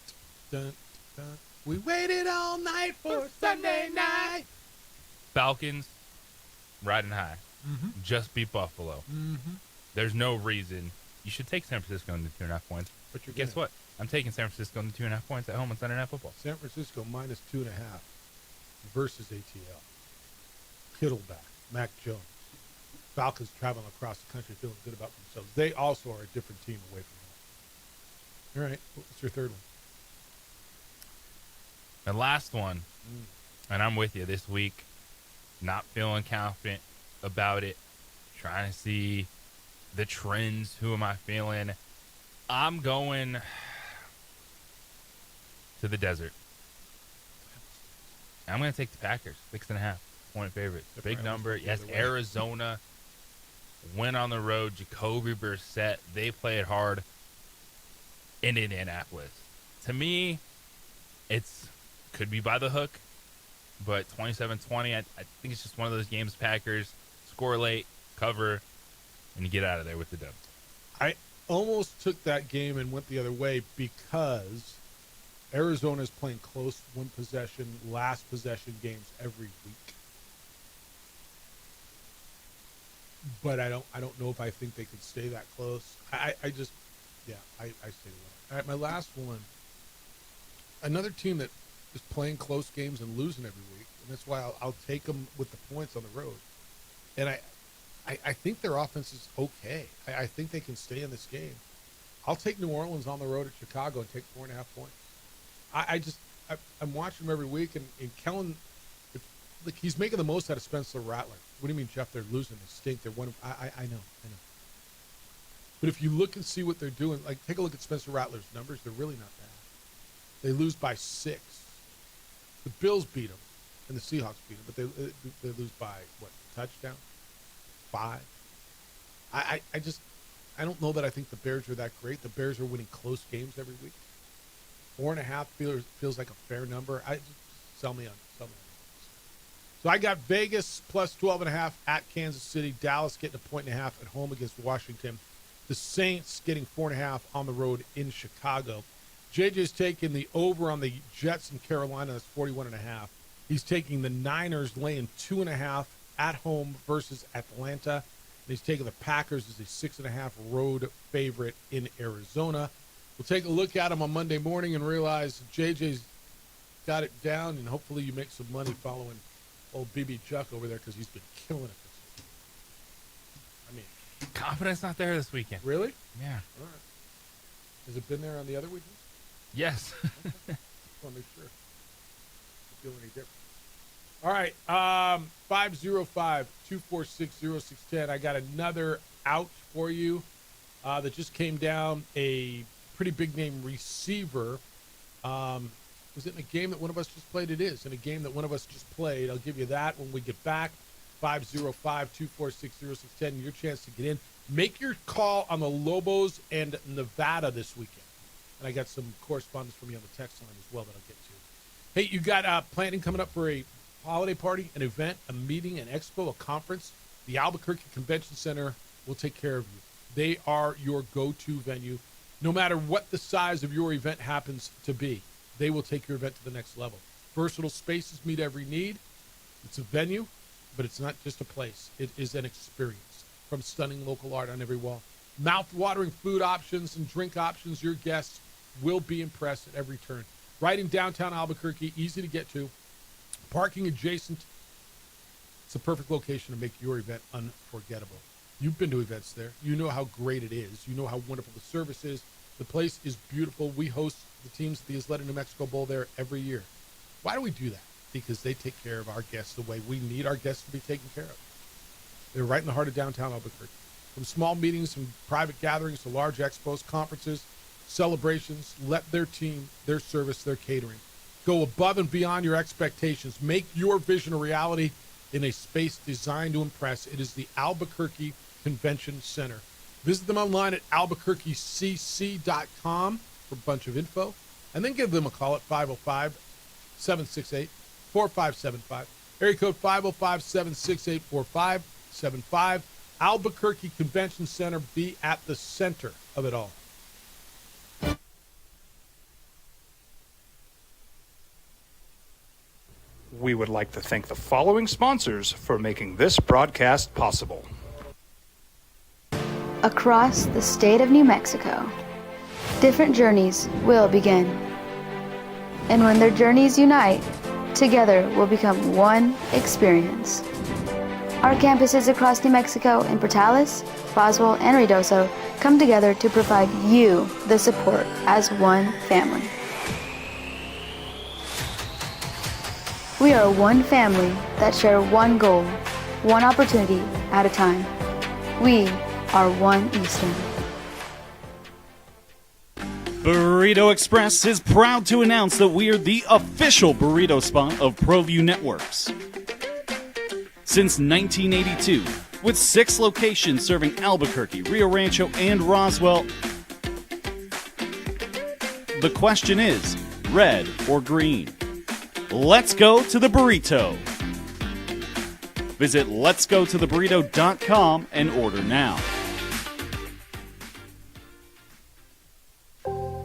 Speaker 14: dun, dun. We waited all night for Sunday night.
Speaker 15: Falcons riding high. just beat Buffalo. There's no reason you should take San Francisco in the 2.5 points.
Speaker 14: But you're
Speaker 15: guess what? I'm taking San Francisco in the 2.5 points at home on Sunday Night Football.
Speaker 14: San Francisco minus 2.5 versus ATL. Kittle back. Mac Jones. Falcons traveling across the country feeling good about themselves. They also are a different team away from home. All right. What's your third one?
Speaker 15: The last one, and I'm with you this week, not feeling confident about it, trying to see the trends. Who am I feeling? I'm going to the desert. I'm going to take the Packers, 6.5 point favorite. Big number. Yes, Arizona went on the road. Jacoby Brissett, they played hard in Indianapolis. To me, it's could be by the hook, but 27-20, I think it's just one of those games. Packers score late, cover, and you get out of there with the dub.
Speaker 14: I almost took that game and went the other way because Arizona's playing close one possession, last possession games every week. But I don't know if I think they could stay that close. I stay away. All right, my last one. Another team that is playing close games and losing every week, and that's why I'll take them with the points on the road. And I think their offense is okay. I think they can stay in this game. I'll take New Orleans on the road at Chicago and take 4.5 points. I'm watching them every week, and Kellen, he's making the most out of Spencer Rattler. What do you mean, Jeff? They're losing. They stink. They're one. I know. But if you look and see what they're doing, like take a look at Spencer Rattler's numbers. They're really not bad. They lose by 6. The Bills beat them, and the Seahawks beat them, but they lose by what? Touchdown? 5. I don't know that I think the Bears are that great. The Bears are winning close games every week. 4.5 feels like a fair number. Sell me on it. So I got Vegas plus 12.5 at Kansas City. Dallas getting 1.5 at home against Washington. The Saints getting 4.5 on the road in Chicago. JJ's taking the over on the Jets in Carolina. That's 41.5. He's taking the Niners laying 2.5 at home versus Atlanta. And he's taking the Packers as a 6.5 road favorite in Arizona. We'll take a look at him on Monday morning and realize JJ's got it down, and hopefully you make some money following old BB Chuck over there because he's been killing it this week. I mean,
Speaker 15: confidence not there this weekend.
Speaker 14: Really?
Speaker 15: Yeah.
Speaker 14: All right. Has it been there on the other weekends?
Speaker 15: Yes.
Speaker 14: Okay. Just want to make sure. Don't feel any different. All right. 505-246-0610. I got another out for you that just came down. A pretty big name receiver. Was it in a game that one of us just played? It is in a game that one of us just played. I'll give you that when we get back. 505-246-0610. Your chance to get in. Make your call on the Lobos and Nevada this weekend. And I got some correspondence from you on the text line as well that I'll get to. Hey, you got planning coming up for a holiday party, an event, a meeting, an expo, a conference? The Albuquerque Convention Center will take care of you. They are your go-to venue. No matter what the size of your event happens to be, they will take your event to the next level. Versatile spaces meet every need. It's a venue, but it's not just a place. It is an experience. From stunning local art on every wall, mouth-watering food options and drink options, your guests will be impressed at every turn. Right in downtown Albuquerque, easy to get to. Parking adjacent. It's a perfect location to make your event unforgettable. You've been to events there. You know how great it is. You know how wonderful the service is. The place is beautiful. We host the teams at the Isleta New Mexico Bowl there every year. Why do we do that? Because they take care of our guests the way we need our guests to be taken care of. They're right in the heart of downtown Albuquerque. From small meetings and private gatherings to large expos, conferences, celebrations, let their team, their service, their catering go above and beyond your expectations. Make your vision a reality in a space designed to impress. It is the Albuquerque Convention Center. Visit them online at albuquerquecc.com for a bunch of info, and then give them a call at 505-768-4575. Area code 505-768-4575. Albuquerque Convention Center. Be at the center of it all.
Speaker 1: We would like to thank the following sponsors for making this broadcast possible.
Speaker 16: Across the state of New Mexico, different journeys will begin. And when their journeys unite, together will become one experience. Our campuses across New Mexico in Portales, Boswell, and Ruidoso come together to provide you the support as one family. We are one family that share one goal, one opportunity at a time. We are One Eastern.
Speaker 9: Burrito Express is proud to announce that we are the official burrito spot of ProView Networks. Since 1982, with 6 locations serving Albuquerque, Rio Rancho, and Roswell, the question is, red or green? Let's go to the burrito. Visit letsgototheburrito.com and order now.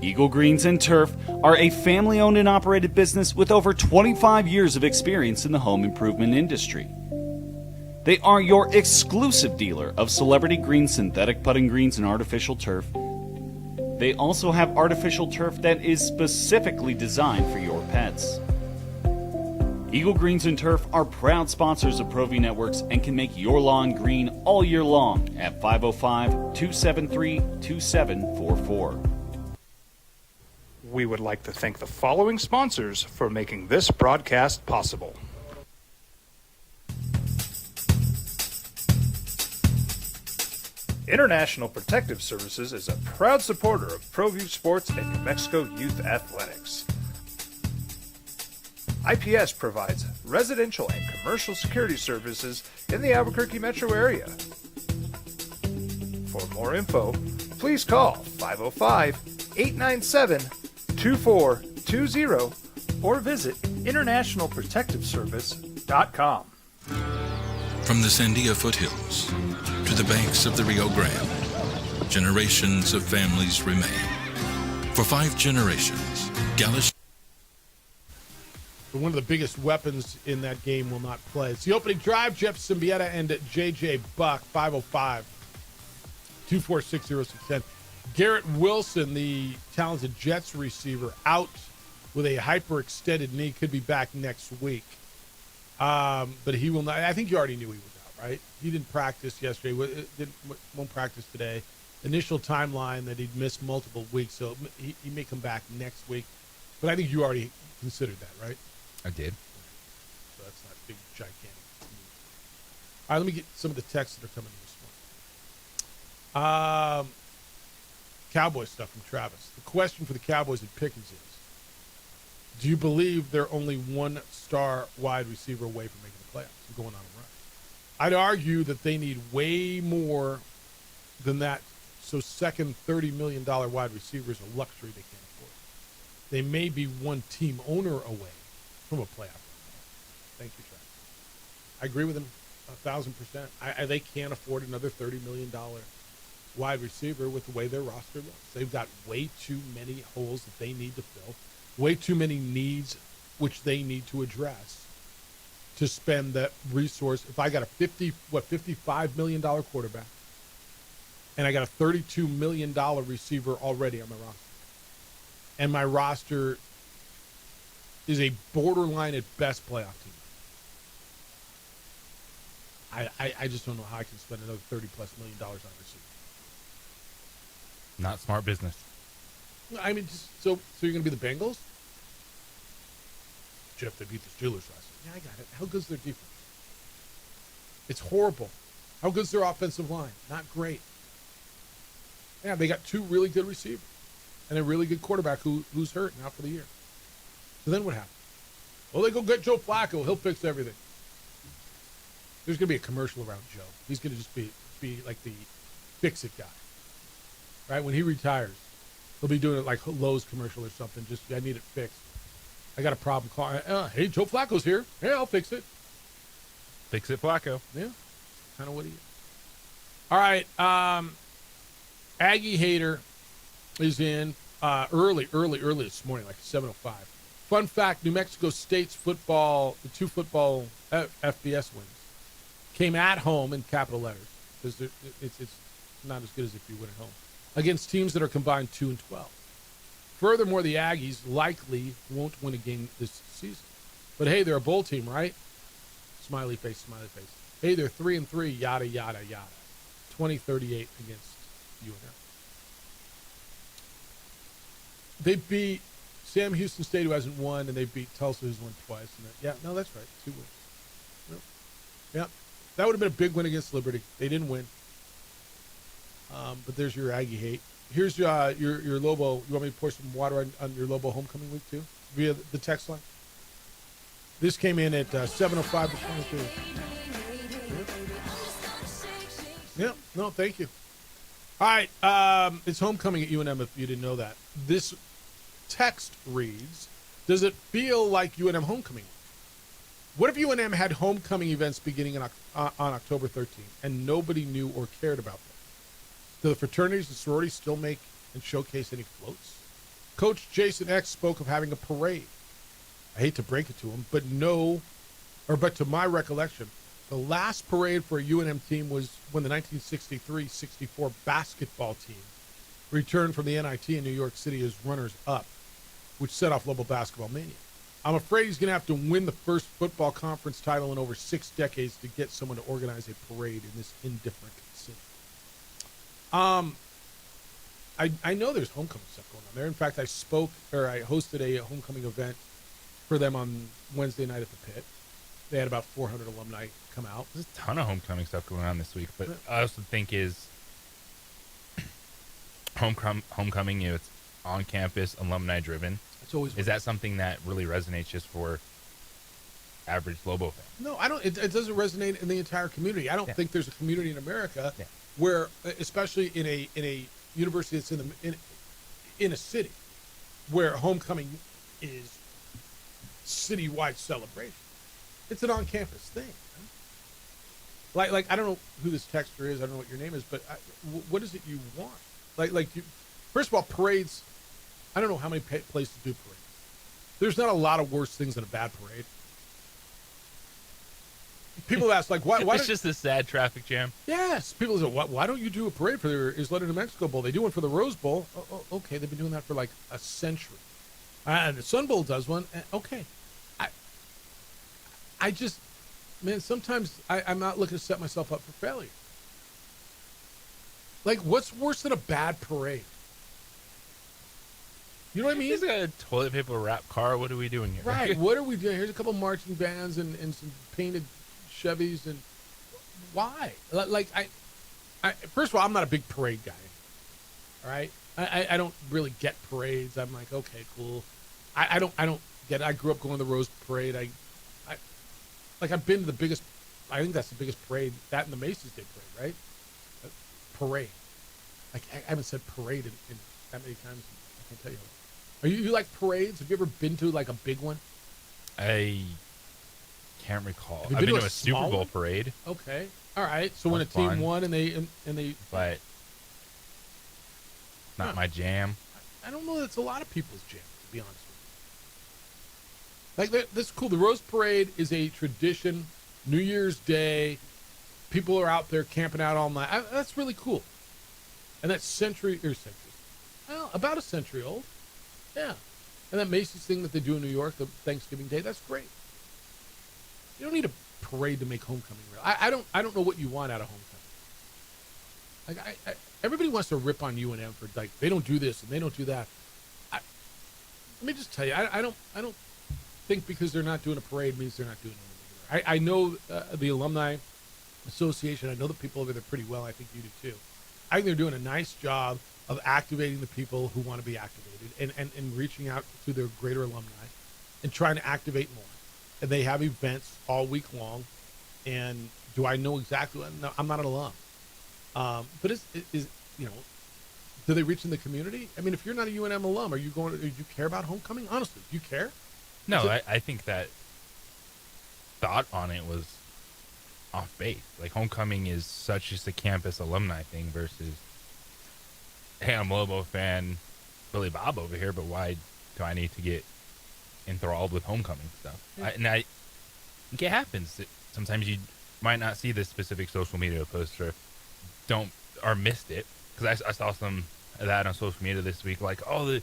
Speaker 9: Eagle Greens and Turf are a family-owned and operated business with over 25 years of experience in the home improvement industry. They are your exclusive dealer of celebrity green, synthetic putting greens, and artificial turf. They also have artificial turf that is specifically designed for your pets. Eagle Greens and Turf are proud sponsors of ProView Networks and can make your lawn green all year long at 505-273-2744.
Speaker 1: We would like to thank the following sponsors for making this broadcast possible. International Protective Services is a proud supporter of ProView Sports and New Mexico Youth Athletics. IPS provides residential and commercial security services in the Albuquerque metro area. For more info, please call 505-897-2420 or visit internationalprotectiveservice.com.
Speaker 8: From the Sandia foothills to the banks of the Rio Grande, generations of families remain. For 5 generations, Galish.
Speaker 14: One of the biggest weapons in that game will not play. It's the opening drive. Jeff Symbieta and JJ Buck, 505-246-0610. Garrett Wilson, the talented Jets receiver, out with a hyperextended knee, could be back next week. But he will not. I think you already knew he was out, right? He didn't practice yesterday. Won't practice today. Initial timeline that he'd missed multiple weeks, so he may come back next week. But I think you already considered that, right?
Speaker 15: I did.
Speaker 14: So that's not big, gigantic. All right, let me get some of the texts that are coming in this morning. Cowboy stuff from Travis. The question for the Cowboys at Pickens is, do you believe they're only 1-star wide receiver away from making the playoffs and going on a run? I'd argue that they need way more than that, so second $30 million wide receivers are luxury they can't afford. They may be one team owner away from a playoff. Thank you, Travis. I agree with him 1,000%. They can't afford another $30 million wide receiver with the way their roster looks. They've got way too many holes that they need to fill, way too many needs which they need to address to spend that resource. If I got a $55 million quarterback and I got a $32 million receiver already on my roster, and my roster is a borderline at best playoff team, I just don't know how I can spend another $30+ million on receiver.
Speaker 15: Not smart business.
Speaker 14: I mean, so you're going to be the Bengals? Jeff, they beat the Steelers last week. Yeah, I got it. How good's their defense? It's horrible. How good's their offensive line? Not great. Yeah, they got 2 really good receivers and a really good quarterback who's hurt and out for the year. So then what happens? Well, they go get Joe Flacco. He'll fix everything. There's going to be a commercial around Joe. He's going to just be like the fix-it guy. Right? When he retires, he'll be doing it like Lowe's commercial or something. Just, I need it fixed. I got a problem. Hey, Joe Flacco's here. Hey, I'll fix it.
Speaker 15: Fix it, Flacco.
Speaker 14: Yeah. Kind of what he is. All right. Aggie Hater is in early this morning, like 7:05. Fun fact, New Mexico State's football, the 2 football FBS wins, came at home in capital letters because it's not as good as if you win at home, against teams that are combined 2-12. Furthermore, the Aggies likely won't win a game this season. But hey, they're a bowl team, right? Smiley face, smiley face. Hey, they're 3-3, yada, yada, yada. 20-38 against UNM. They beat Sam Houston State, who hasn't won, and they beat Tulsa, who's won twice. And that's right, 2 wins. Yeah, that would have been a big win against Liberty. They didn't win. But there's your Aggie hate. Here's your Lobo. You want me to pour some water on your Lobo homecoming week too, via the text line? This came in at 7:05 to 22. Yeah, no, thank you. All right, it's homecoming at UNM if you didn't know that. This text reads, does it feel like UNM homecoming? What if UNM had homecoming events beginning on October 13th and nobody knew or cared about them? Do the fraternities and sororities still make and showcase any floats? Coach Jason X spoke of having a parade. I hate to break it to him, but to my recollection, the last parade for a UNM team was when the 1963-64 basketball team returned from the NIT in New York City as runners-up, which set off Lobo Basketball Mania. I'm afraid he's going to have to win the first football conference title in over 6 decades to get someone to organize a parade in this indifferent city. I know there's homecoming stuff going on there. In fact, I hosted a homecoming event for them on Wednesday night at the Pit. They had about 400 alumni come out.
Speaker 15: There's a ton of homecoming stuff going on this week, but I also think is homecoming, it's on campus, alumni driven.
Speaker 14: It's always
Speaker 15: is that something that really resonates just for average Lobo fans?
Speaker 14: No, I don't. It doesn't resonate in the entire community. I don't think there's a community in America where, especially in a university that's in a city, where homecoming is citywide celebration. It's an on-campus thing. Right? Like I don't know who this texter is. I don't know what your name is, but what is it you want? First of all, parades. I don't know how many places do parades. There's not a lot of worse things than a bad parade. People ask, why?
Speaker 15: It's just a sad traffic jam.
Speaker 14: Yes. People say, why don't you do a parade for the Isleta, New Mexico Bowl? They do one for the Rose Bowl. Oh, okay, they've been doing that for like a century. And the Sun Bowl does one. Okay. I just, man, sometimes I'm not looking to set myself up for failure. Like, what's worse than a bad parade? You know what I mean?
Speaker 15: He's got a toilet paper wrap car. What are we doing here?
Speaker 14: Right. What are we doing? Here's a couple marching bands and some painted Chevys. And why? First of all, I'm not a big parade guy. All right. I don't really get parades. I'm like, okay, cool. I don't get it. I grew up going to the Rose Parade. I've been to the biggest, I think that's the biggest parade, that and the Macy's Day Parade, right? Parade. Like, I haven't said parade in that many times. I can't tell you. Are you like parades? Have you ever been to like a big one?
Speaker 15: I can't recall.
Speaker 14: I've
Speaker 15: been to a Super Bowl parade.
Speaker 14: Okay. All right. So when a team won and they
Speaker 15: but not my jam.
Speaker 14: I don't know that's a lot of people's jam, to be honest with you. Like, that's cool. The Rose Parade is a tradition. New Year's Day, people are out there camping out all night. That's really cool. And that's about a century old. Yeah. And that Macy's thing that they do in New York, the Thanksgiving Day, that's great. You don't need a parade to make homecoming real. I don't know what you want out of homecoming. Like, everybody wants to rip on UNM for, like, they don't do this and they don't do that. Let me just tell you, I don't think because they're not doing a parade means they're not doing anything. I know the Alumni Association. I know the people over there pretty well. I think you do too. I think they're doing a nice job of activating the people who want to be activated and reaching out to their greater alumni and trying to activate more. And they have events all week long. And do I know exactly? No, I'm not an alum. But is do they reach in the community? I mean, if you're not a UNM alum, do you care about homecoming? Honestly, do you care?
Speaker 15: No, I think that thought on it was off base. Like, homecoming is such just a campus alumni thing versus, hey, I'm a Lobo fan, Billy Bob over here, but why do I need to get enthralled with homecoming stuff. I think it happens. Sometimes you might not see this specific social media post or missed it, because I saw some of that on social media this week, like, oh, the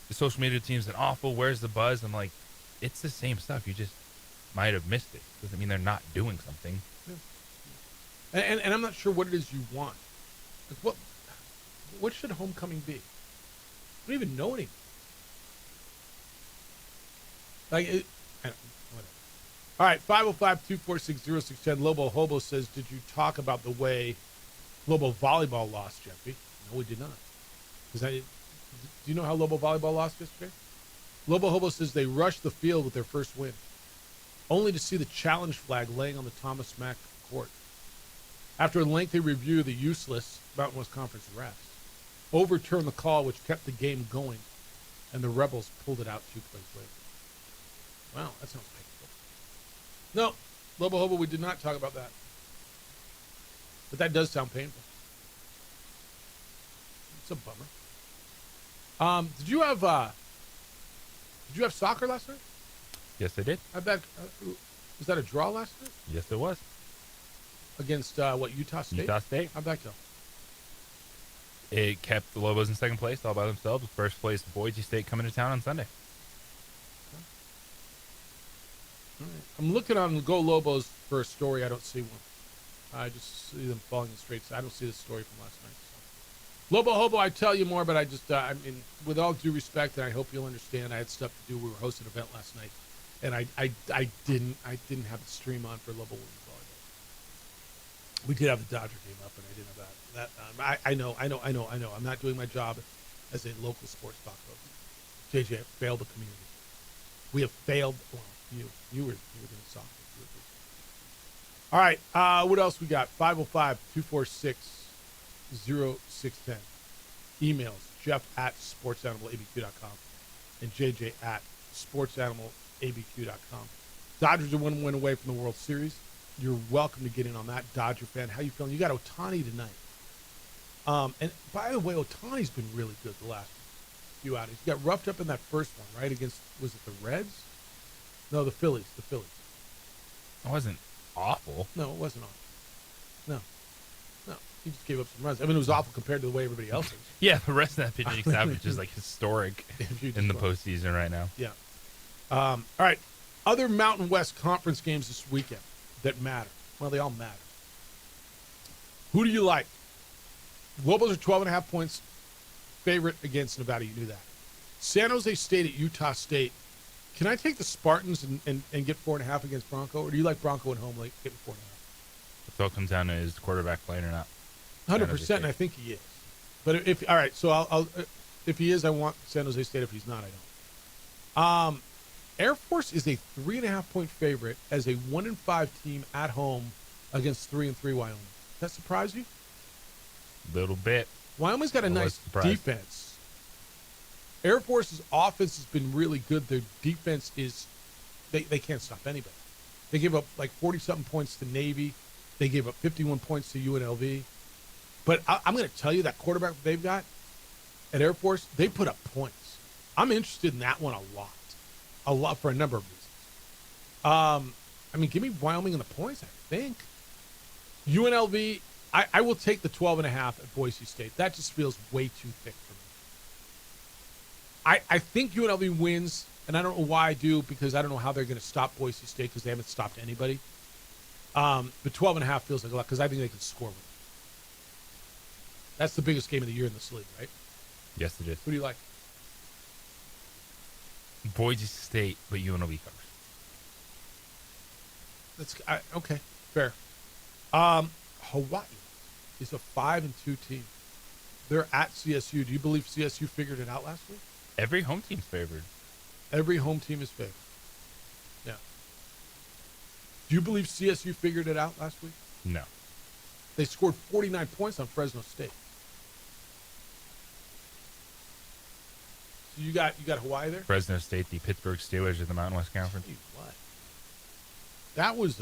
Speaker 15: social media team's an awful, where's the buzz? I'm like, it's the same stuff, you just might have missed it. Doesn't mean they're not doing something.
Speaker 14: Yeah. And I'm not sure what it is you want. Like, what should homecoming be? I don't even know anything. Like, whatever. All right, 505-246-0610. Lobo Hobo says, did you talk about the way Lobo Volleyball lost, Jeffy? No, we did not. Do you know how Lobo Volleyball lost yesterday? Lobo Hobo says they rushed the field with their first win, only to see the challenge flag laying on the Thomas Mack court. After a lengthy review, the useless Mountain West Conference refs overturned the call, which kept the game going, and the Rebels pulled it out 2 plays later. Wow, that sounds painful. No, Lobo Hobo, we did not talk about that. But that does sound painful. It's a bummer. Did you have soccer last night?
Speaker 15: Yes, I did.
Speaker 14: Was that a draw last night?
Speaker 15: Yes, it was.
Speaker 14: Against Utah State?
Speaker 15: Utah State.
Speaker 14: How'd that go?
Speaker 15: It kept the Lobos in second place all by themselves. First place, Boise State coming to town on Sunday.
Speaker 14: All right. I'm looking on Go Lobos for a story. I don't see one. I just see them falling in straight. I don't see the story from last night. So. Lobo Hobo, I tell you more, but I just, I mean, with all due respect, and I hope you'll understand, I had stuff to do. We were hosting an event last night, and I didn't have the stream on for Lobo Women's Volleyball. We did have the Dodger game up, and I didn't have that. I know. I'm not doing my job as a local sports talk host. JJ, I failed the community. We have failed. Well, you were doing soccer. All right. What else we got? 505-246-0610. Emails, Jeff@sportsanimалabq.com and JJ @sportsanimалabq.com. Dodgers are 1 win away from the World Series. You're welcome to get in on that, Dodger fan. How you feeling? You got Ohtani tonight. And by the way, Ohtani's been really good the last few outings. He got roughed up in that first one, right? Against, was it the Reds? No, the Phillies. It
Speaker 15: wasn't awful.
Speaker 14: No, it wasn't awful. No. He just gave up some runs. I mean, it was awful compared to the way everybody else is.
Speaker 15: Yeah, the rest of that pitching staff is just like historic in the postseason right now.
Speaker 14: Yeah. All right. Other Mountain West Conference games this weekend that matter. Well, they all matter. Who do you like? Lobos are 12.5 points favorite against Nevada. You knew that. San Jose State at Utah State. Can I take the Spartans and get 4.5 against Bronco, or do you like Bronco at home like getting 4.5?
Speaker 15: It all comes down to is quarterback playing or not.
Speaker 14: 100%, and I think he is. But if all right, so I'll if he is, I want San Jose State. If he's not, I don't. Air Force is a 3.5 point favorite as a 1-5 team at home against 3-3 Wyoming. Does that surprise you?
Speaker 15: Little bit.
Speaker 14: Wyoming's got a nice defense. Air Force's offense has been really good. Their defense is they can't stop anybody. They gave up like 40-something points to Navy. They gave up 51 points to UNLV. But I'm going to tell you that quarterback they've got at Air Force, they put up points. I'm interested in that one a lot for a number of reasons. I mean, give me Wyoming in the points, I think. UNLV, I will take the 12.5 at Boise State. That just feels way too thick for me. I think UNLV wins, and I don't know why I do, because I don't know how they're going to stop Boise State because they haven't stopped anybody. But 12.5 feels like a lot because I think they can score with it. That's the biggest game of the year in this league, right?
Speaker 15: Yes, it is.
Speaker 14: Who do you like?
Speaker 15: Boise State, but UNLV covers.
Speaker 14: Okay, fair. Hawaii is a 5-2 team. They're at CSU. Do you believe CSU figured it out last week?
Speaker 15: Every home team's favored.
Speaker 14: Every home team is favored. Yeah. Do you believe CSU figured it out last week?
Speaker 15: No.
Speaker 14: They scored 49 points on Fresno State. So you got Hawaii there?
Speaker 15: Fresno State, the Pittsburgh Steelers of the Mountain West Conference.
Speaker 14: What? That was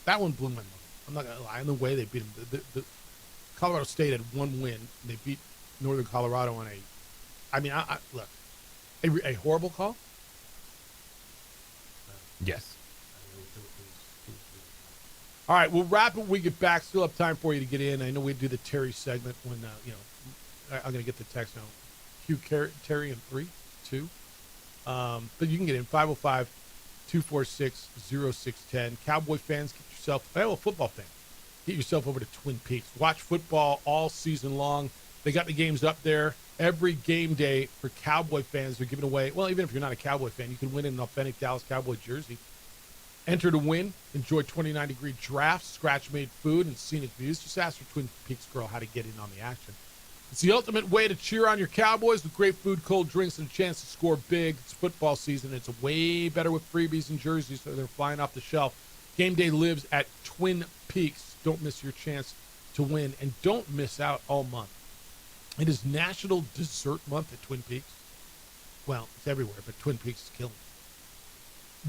Speaker 14: that one blew my mind. I'm not gonna lie. In the way they beat them, the Colorado State had one win. And they beat Northern Colorado on look, a horrible call.
Speaker 15: Yes.
Speaker 14: All right, we'll wrap it when we get back. Still have time for you to get in. I know we do the Terry segment when, I'm going to get the text now. Cue Terry in 3, 2. But you can get in 505-246-0610. Cowboy fans, get yourself, football fan, get yourself over to Twin Peaks. Watch football all season long. They got the games up there. Every game day for Cowboy fans, they're giving away, well, even if you're not a Cowboy fan, you can win an authentic Dallas Cowboy jersey. Enter to win. Enjoy 29-degree drafts, scratch-made food, and scenic views. Just ask your Twin Peaks girl how to get in on the action. It's the ultimate way to cheer on your Cowboys with great food, cold drinks, and a chance to score big. It's football season. It's way better with freebies and jerseys so they're flying off the shelf. Game day lives at Twin Peaks. Don't miss your chance to win, and don't miss out all month. It is National Dessert Month at Twin Peaks. Well, it's everywhere, but Twin Peaks is killing it.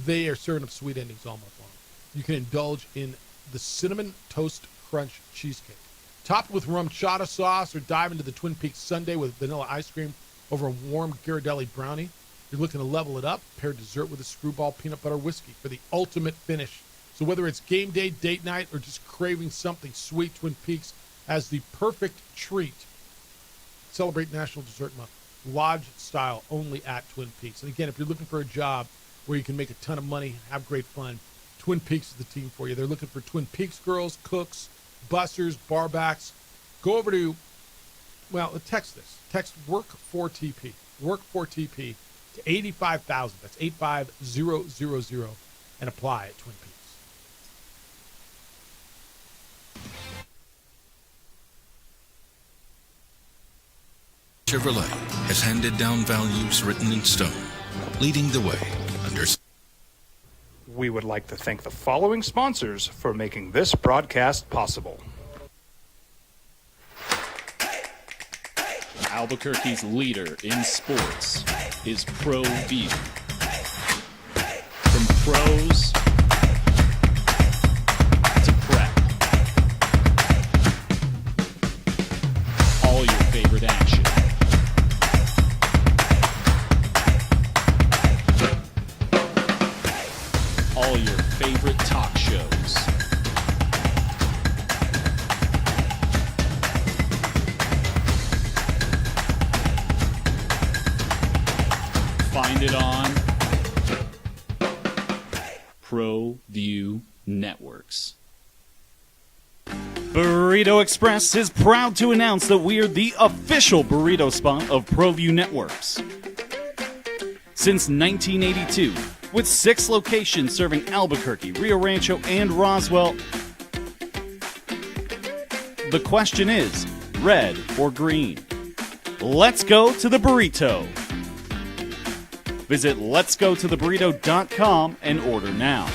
Speaker 14: They are serving up sweet endings all month long. You can indulge in the Cinnamon Toast Crunch Cheesecake, topped with rum chata sauce, or dive into the Twin Peaks sundae with vanilla ice cream over a warm Ghirardelli brownie. You're looking to level it up, pair dessert with a Screwball peanut butter whiskey for the ultimate finish. So whether it's game day, date night, or just craving something sweet, Twin Peaks has the perfect treat. Celebrate National Dessert Month. Lodge style only at Twin Peaks. And again, if you're looking for a job where you can make a ton of money, have great fun, Twin Peaks is the team for you. They're looking for Twin Peaks girls, cooks, bussers, barbacks. Go over to, text this. Text WORK4TP. WORK4TP to 85,000. That's 85000 and apply at Twin Peaks.
Speaker 8: Chevrolet has handed down values written in stone, leading the way under.
Speaker 1: We would like to thank the following sponsors for making this broadcast possible.
Speaker 18: Albuquerque's leader in sports is ProView. From pros to prep, all your favorite action. All your favorite talk shows. Find it on ProView Networks.
Speaker 9: Burrito Express is proud to announce that we are the official burrito spot of ProView Networks. Since 1982, with 6 locations serving Albuquerque, Rio Rancho, and Roswell, the question is, red or green? Let's go to the burrito. Visit letsgototheburrito.com and order now.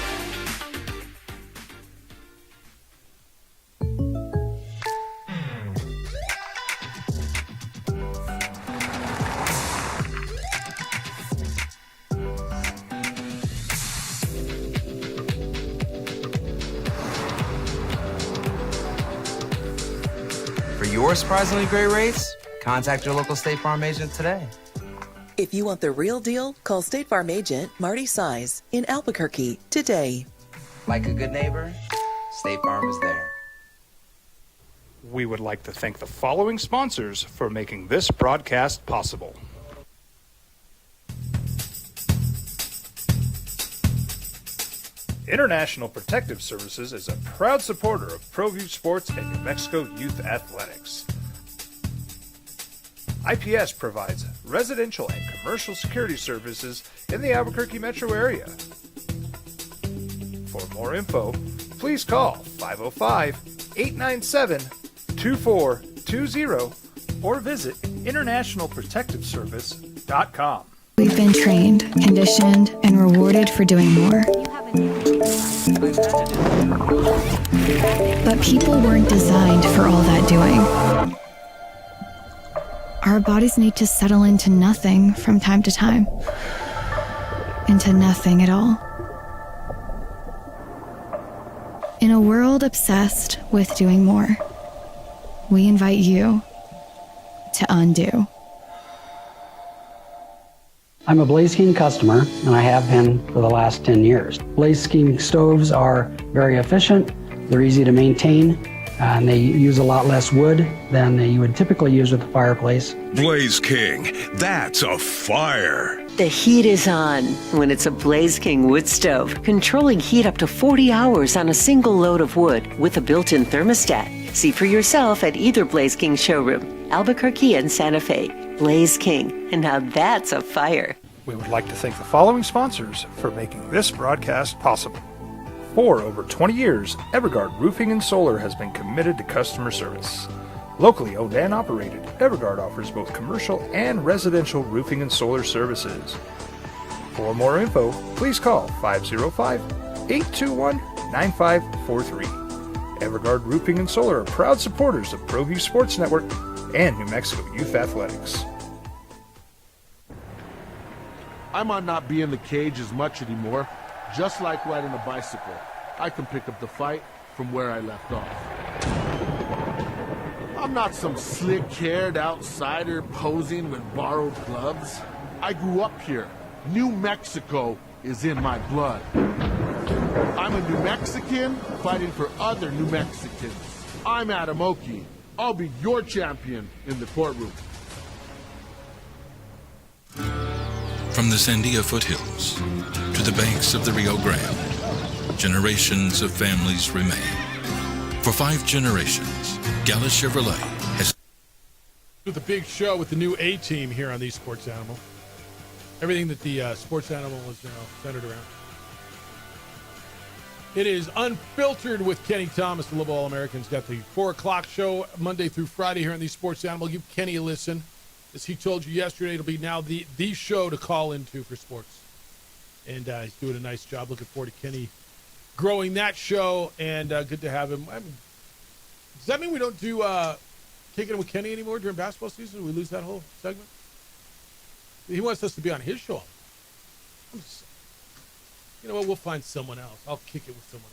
Speaker 12: For your surprisingly great rates, contact your local State Farm agent today.
Speaker 13: If you want the real deal, call State Farm agent Marty Size in Albuquerque today.
Speaker 12: Like a good neighbor, State Farm is there.
Speaker 1: We would like to thank the following sponsors for making this broadcast possible. International Protective Services is a proud supporter of ProView Sports and New Mexico Youth Athletics. IPS provides residential and commercial security services in the Albuquerque metro area. For more info, please call 505-897-2420 or visit internationalprotectiveservice.com.
Speaker 5: We've been trained, conditioned, and rewarded for doing more. But people weren't designed for all that doing. Our bodies need to settle into nothing from time to time. Into nothing at all. In a world obsessed with doing more, we invite you to undo.
Speaker 2: I'm a Blaze King customer, and I have been for the last 10 years. Blaze King stoves are very efficient, they're easy to maintain, and they use a lot less wood than you would typically use with a fireplace.
Speaker 3: Blaze King, that's a fire.
Speaker 4: The heat is on when it's a Blaze King wood stove, controlling heat up to 40 hours on a single load of wood with a built-in thermostat. See for yourself at either Blaze King showroom, Albuquerque and Santa Fe. Blaze King, and now that's a fire.
Speaker 1: We would like to thank the following sponsors for making this broadcast possible. For over 20 years, Evergard Roofing and Solar has been committed to customer service. Locally owned and operated, Evergard offers both commercial and residential roofing and solar services. For more info, please call 505-821-9543. Evergard Roofing and Solar are proud supporters of ProView Sports Network and New Mexico Youth Athletics.
Speaker 23: I might not be in the cage as much anymore. Just like riding a bicycle, I can pick up the fight from where I left off. I'm not some slick-haired outsider posing with borrowed gloves. I grew up here. New Mexico is in my blood. I'm a New Mexican fighting for other New Mexicans. I'm Adam Oki. I'll be your champion in the courtroom.
Speaker 8: From the Sandia foothills to the banks of the Rio Grande, generations of families remain. For 5 generations, Gallus Chevrolet has...
Speaker 14: With the big show with the new A-Team here on the Sports Animal. Everything that the Sports Animal is now centered around. It is Unfiltered with Kenny Thomas, the Little All-American's got the 4 o'clock show Monday through Friday here on the Sports Animal. Give Kenny a listen. As he told you yesterday, it'll be now the show to call into for sports. And he's doing a nice job. Looking forward to Kenny growing that show, and good to have him. I mean, does that mean we don't do Kicking It with Kenny anymore during basketball season? We lose that whole segment? He wants us to be on his show. You know what? We'll find someone else. I'll kick it with someone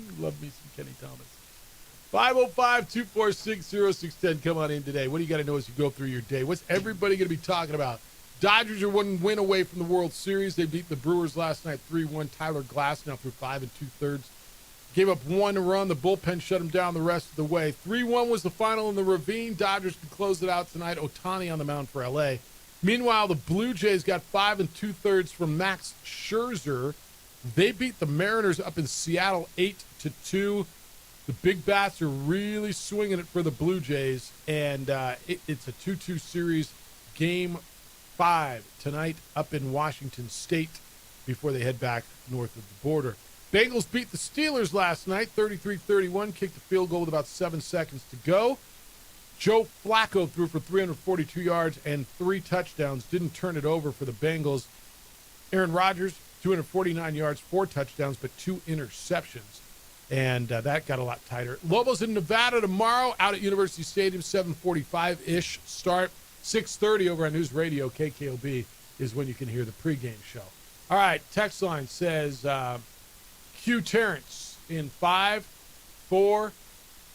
Speaker 14: else. Love me some Kenny Thomas. 505-246-0610. Come on in today. What do you got to know as you go through your day? What's everybody going to be talking about? Dodgers are 1 win away from the World Series. They beat the Brewers last night 3-1. Tyler Glass now through 5 2/3. Gave up 1 run. The bullpen shut him down the rest of the way. 3-1 was the final in the Ravine. Dodgers can close it out tonight. Ohtani on the mound for L.A. Meanwhile, the Blue Jays got 5 2/3 from Max Scherzer. They beat the Mariners up in Seattle 8-2. The big bats are really swinging it for the Blue Jays, and it's a 2-2 series. Game 5 tonight up in Washington State before they head back north of the border. Bengals beat the Steelers last night, 33-31, kicked the field goal with about 7 seconds to go. Joe Flacco threw for 342 yards and 3 touchdowns, didn't turn it over for the Bengals. Aaron Rodgers, 249 yards, 4 touchdowns, but 2 interceptions. And that got a lot tighter. Lobos in Nevada tomorrow out at University Stadium, 7:45-ish start. 6:30 over on News Radio, KKOB, is when you can hear the pregame show. All right, text line says Q Terrence in 5, 4,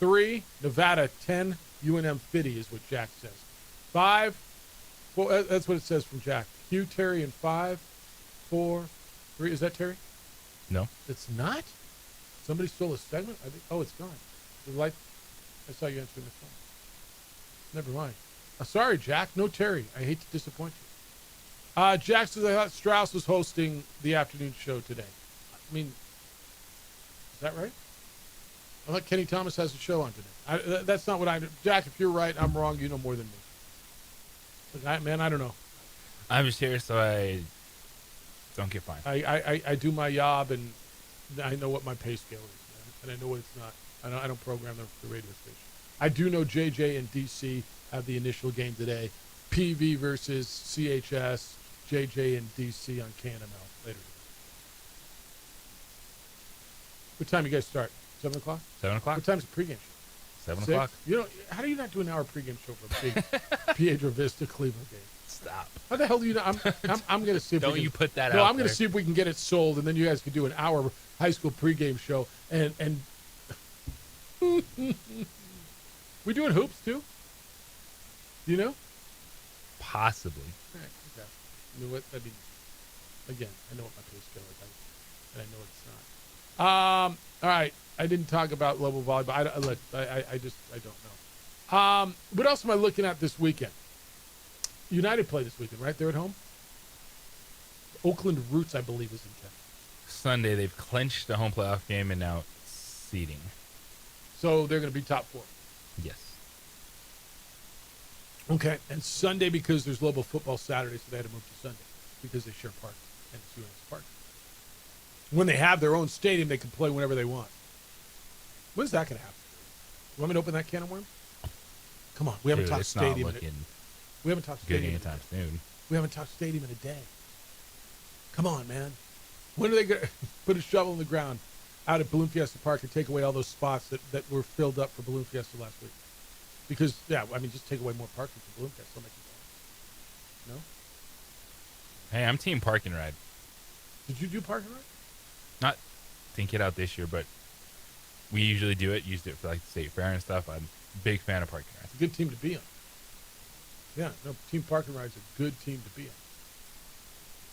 Speaker 14: 3, Nevada 10, UNM Fitty is what Jack says. 5, 4, that's what it says from Jack. Q Terry in 5, 4, 3. Is that Terry?
Speaker 15: No.
Speaker 14: It's not? Somebody stole a segment? I think. Oh, it's gone. The light. I saw you answering the phone. Never mind. Sorry, Jack. No Terry. I hate to disappoint you. Jack says I thought Strauss was hosting the afternoon show today. I mean, is that right? I thought Kenny Thomas has a show on today. That's not what I do. Jack, if you're right, I'm wrong. You know more than me. Look, I don't know.
Speaker 15: I'm just here so I don't get fined.
Speaker 14: I do my job, and I know what my pay scale is, man, and I know what it's not. I don't program the radio station. I do know JJ and DC have the initial game today. PV versus CHS, JJ and DC on KNML later. What time you guys start? 7 o'clock?
Speaker 15: 7 o'clock.
Speaker 14: What time's the pregame show?
Speaker 15: 7
Speaker 14: 6?
Speaker 15: o'clock.
Speaker 14: You know, how do you not do an hour pregame show for a big Piedra Vista Cleveland game?
Speaker 15: Stop.
Speaker 14: How the hell do you know? I'm going to see if
Speaker 15: Don't
Speaker 14: we can,
Speaker 15: you put that
Speaker 14: no,
Speaker 15: out
Speaker 14: I'm going to
Speaker 15: there.
Speaker 14: see if we can get it sold, and then you guys can do an hour high school pregame show. And we doing hoops too? Do you know?
Speaker 15: Possibly.
Speaker 14: All right, okay. I mean, again, I know what my pay scale is, and I know it's not. All right, I didn't talk about level volleyball. I don't know. What else am I looking at this weekend? United play this weekend, right? They're at home. Oakland Roots, I believe, is in town.
Speaker 15: Sunday, they've clinched the home playoff game and now seeding.
Speaker 14: So they're going to be top 4.
Speaker 15: Yes.
Speaker 14: Okay, and Sunday, because there's Lobo football Saturday, so they had to move to Sunday because they share park, and it's UNS Park. When they have their own stadium, they can play whenever they want. When's that going to happen? You want me to open that can of worms? Come on, we haven't talked stadium. We haven't talked stadium
Speaker 15: anytime soon.
Speaker 14: We haven't talked stadium in a day. Come on, man. When are they going to put a shovel in the ground out at Balloon Fiesta Park and take away all those spots that were filled up for Balloon Fiesta last week? Because, just take away more parking for Balloon Fiesta. No?
Speaker 15: Hey, I'm team park and ride.
Speaker 14: Did you do park and ride?
Speaker 15: Not think it out this year, but we usually do it. Used it for like the state fair and stuff. I'm a big fan of park and ride.
Speaker 14: It's a good team to be on. Yeah, no, team park and ride's a good team to be on.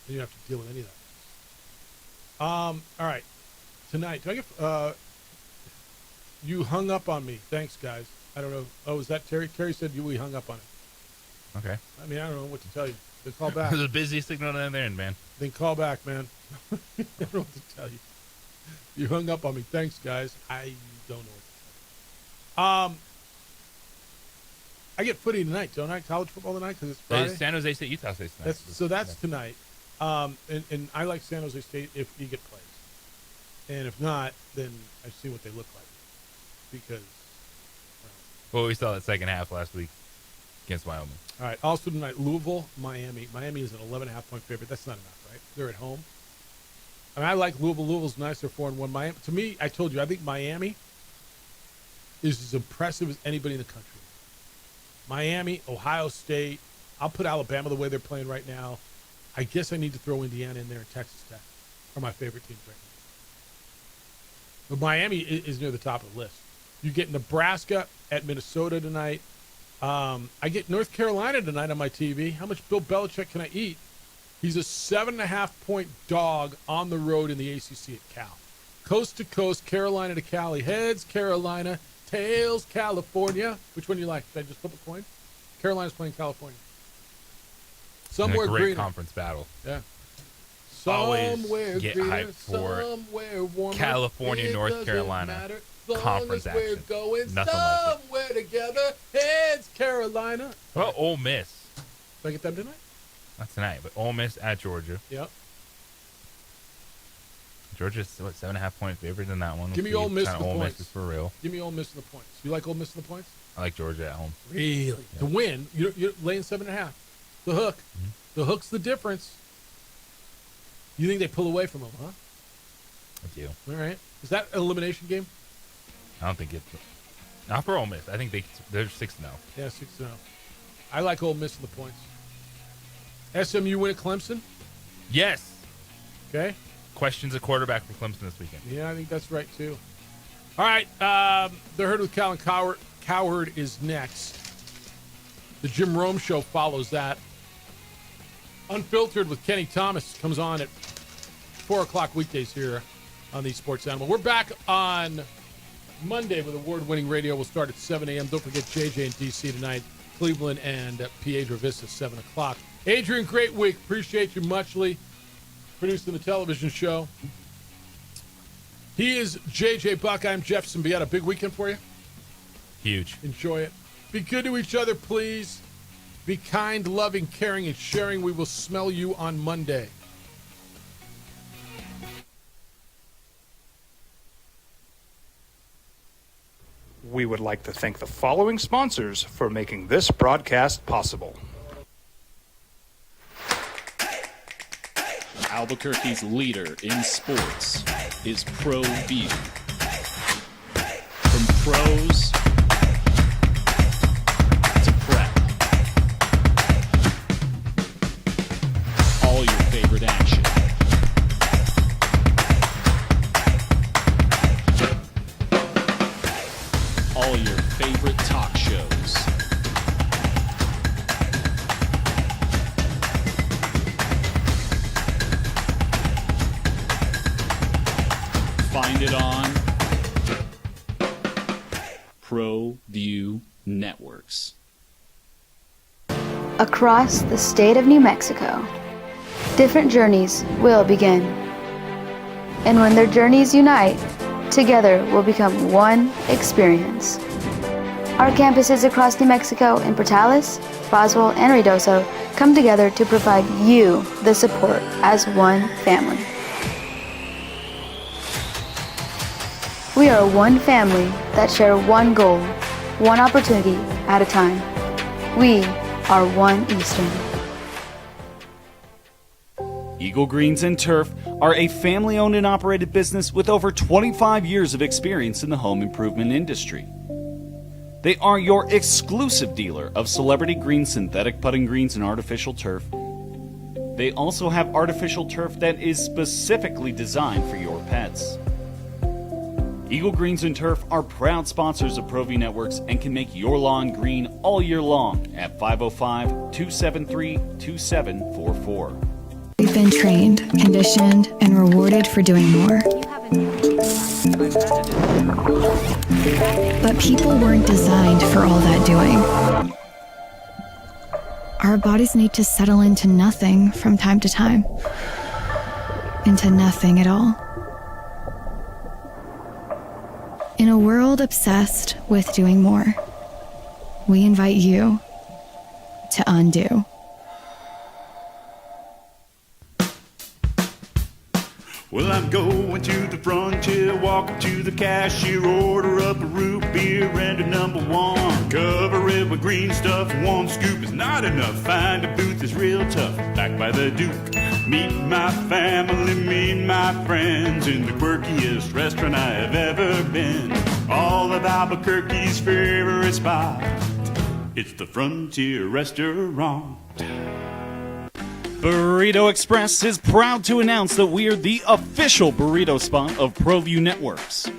Speaker 14: You don't have to deal with any of that. All right. Tonight, do I get you hung up on me. Thanks, guys. I don't know. Oh, is that Terry? Terry said we hung up on it.
Speaker 15: Okay.
Speaker 14: I mean, I don't know what to tell you. Then call back.
Speaker 15: There's a busy signal down there, man.
Speaker 14: Then call back, man. I don't know what to tell you. You hung up on me. Thanks, guys. I don't know what to tell you. I get footy tonight, don't I? College football tonight because it's Friday.
Speaker 15: San Jose State, Utah State tonight.
Speaker 14: That's tonight. And I like San Jose State if Egan plays. And if not, then I see what they look like. Because,
Speaker 15: well, we saw that second half last week against Wyoming.
Speaker 14: All right. Also tonight, Louisville, Miami. Miami is an 11.5-point favorite. That's not enough, right? They're at home. I mean, I like Louisville. Louisville's nice. They're 4-1. Miami. To me, I told you, I think Miami is as impressive as anybody in the country. Miami, Ohio State. I'll put Alabama the way they're playing right now. I guess I need to throw Indiana in there and Texas Tech are my favorite teams right now. But Miami is near the top of the list. You get Nebraska at Minnesota tonight. I get North Carolina tonight on my TV. How much Bill Belichick can I eat? He's a 7.5-point dog on the road in the ACC at Cal. Coast to coast, Carolina to Cali. Heads, Carolina. Tails, California. Which one do you like? Should I just flip a coin? Carolina's playing California. Somewhere
Speaker 15: a great
Speaker 14: greener.
Speaker 15: Conference battle.
Speaker 14: Yeah.
Speaker 15: Always
Speaker 14: Somewhere
Speaker 15: get
Speaker 14: greener,
Speaker 15: hyped for
Speaker 14: somewhere warmer.
Speaker 15: California, North Carolina conference action.
Speaker 14: We're going
Speaker 15: Nothing like
Speaker 14: somewhere together. Heads, Carolina.
Speaker 15: Well, Ole Miss.
Speaker 14: Did I get them tonight?
Speaker 15: Not tonight, but Ole Miss at Georgia.
Speaker 14: Yep.
Speaker 15: Georgia's, 7.5-point favorite in that one.
Speaker 14: Give me Ole Miss in the
Speaker 15: Ole
Speaker 14: points.
Speaker 15: Miss is for real.
Speaker 14: Give me Ole Miss in the points. You like Ole Miss in the points?
Speaker 15: I like Georgia at home.
Speaker 14: Really?
Speaker 15: Yeah.
Speaker 14: To win, you're laying 7.5. The hook.
Speaker 15: Mm-hmm.
Speaker 14: The hook's the difference. You think they pull away from them, huh?
Speaker 15: I do.
Speaker 14: All right. Is that an elimination game?
Speaker 15: I don't think it's not for Ole Miss. I think they're 6-0.
Speaker 14: Yeah, 6-0. I like Ole Miss in the points. SMU win at Clemson?
Speaker 15: Yes.
Speaker 14: Okay.
Speaker 15: Questions at quarterback for Clemson this weekend.
Speaker 14: Yeah, I think that's right, too. All right. The Herd with Colin Cowherd is next. The Jim Rome Show follows that. Unfiltered with Kenny Thomas comes on at 4 o'clock weekdays here on the Sports Animal. We're back on Monday with award-winning radio. We'll start at 7 a.m. Don't forget JJ and DC tonight. Cleveland and Piedra Vista, 7 o'clock. Adrian, great week. Appreciate you muchly. Producing the television show. He is JJ Buck. I'm Jeff Symbieta. Big weekend for you?
Speaker 15: Huge.
Speaker 14: Enjoy it. Be good to each other, please. Be kind, loving, caring, and sharing. We will smell you on Monday.
Speaker 1: We would like to thank the following sponsors for making this broadcast possible.
Speaker 18: Albuquerque's leader in sports is Pro View. From pros to prep, all your favorite action. All your favorite talk shows. View Networks.
Speaker 16: Across the state of New Mexico, different journeys will begin. And when their journeys unite, together will become one experience. Our campuses across New Mexico in Portales, Roswell, and Ruidoso come together to provide you the support as one family. We are one family that share one goal, one opportunity at a time. We are One Eastern.
Speaker 9: Eagle Greens and Turf are a family-owned and operated business with over 25 years of experience in the home improvement industry. They are your exclusive dealer of Celebrity Green synthetic putting greens and artificial turf. They also have artificial turf that is specifically designed for your pets. Eagle Greens and Turf are proud sponsors of ProView Networks and can make your lawn green all year long at 505-273-2744.
Speaker 5: We've been trained, conditioned, and rewarded for doing more. But people weren't designed for all that doing. Our bodies need to settle into nothing from time to time. Into nothing at all. In a world obsessed with doing more, we invite you to undo.
Speaker 11: Well, I'm going to the frontier, walking to the cashier, order up a root beer and a number one. Cover it with green stuff, one scoop is not enough. Find a booth is real tough, back by the Duke. Meet my family, meet my friends in the quirkiest restaurant I have ever been. All of Albuquerque's favorite spot, it's the Frontier Restaurant.
Speaker 9: Burrito Express is proud to announce that we are the official burrito spot of ProView Networks.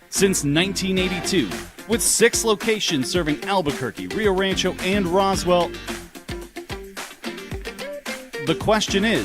Speaker 9: Since 1982, with 6 locations serving Albuquerque, Rio Rancho, and Roswell, the question is,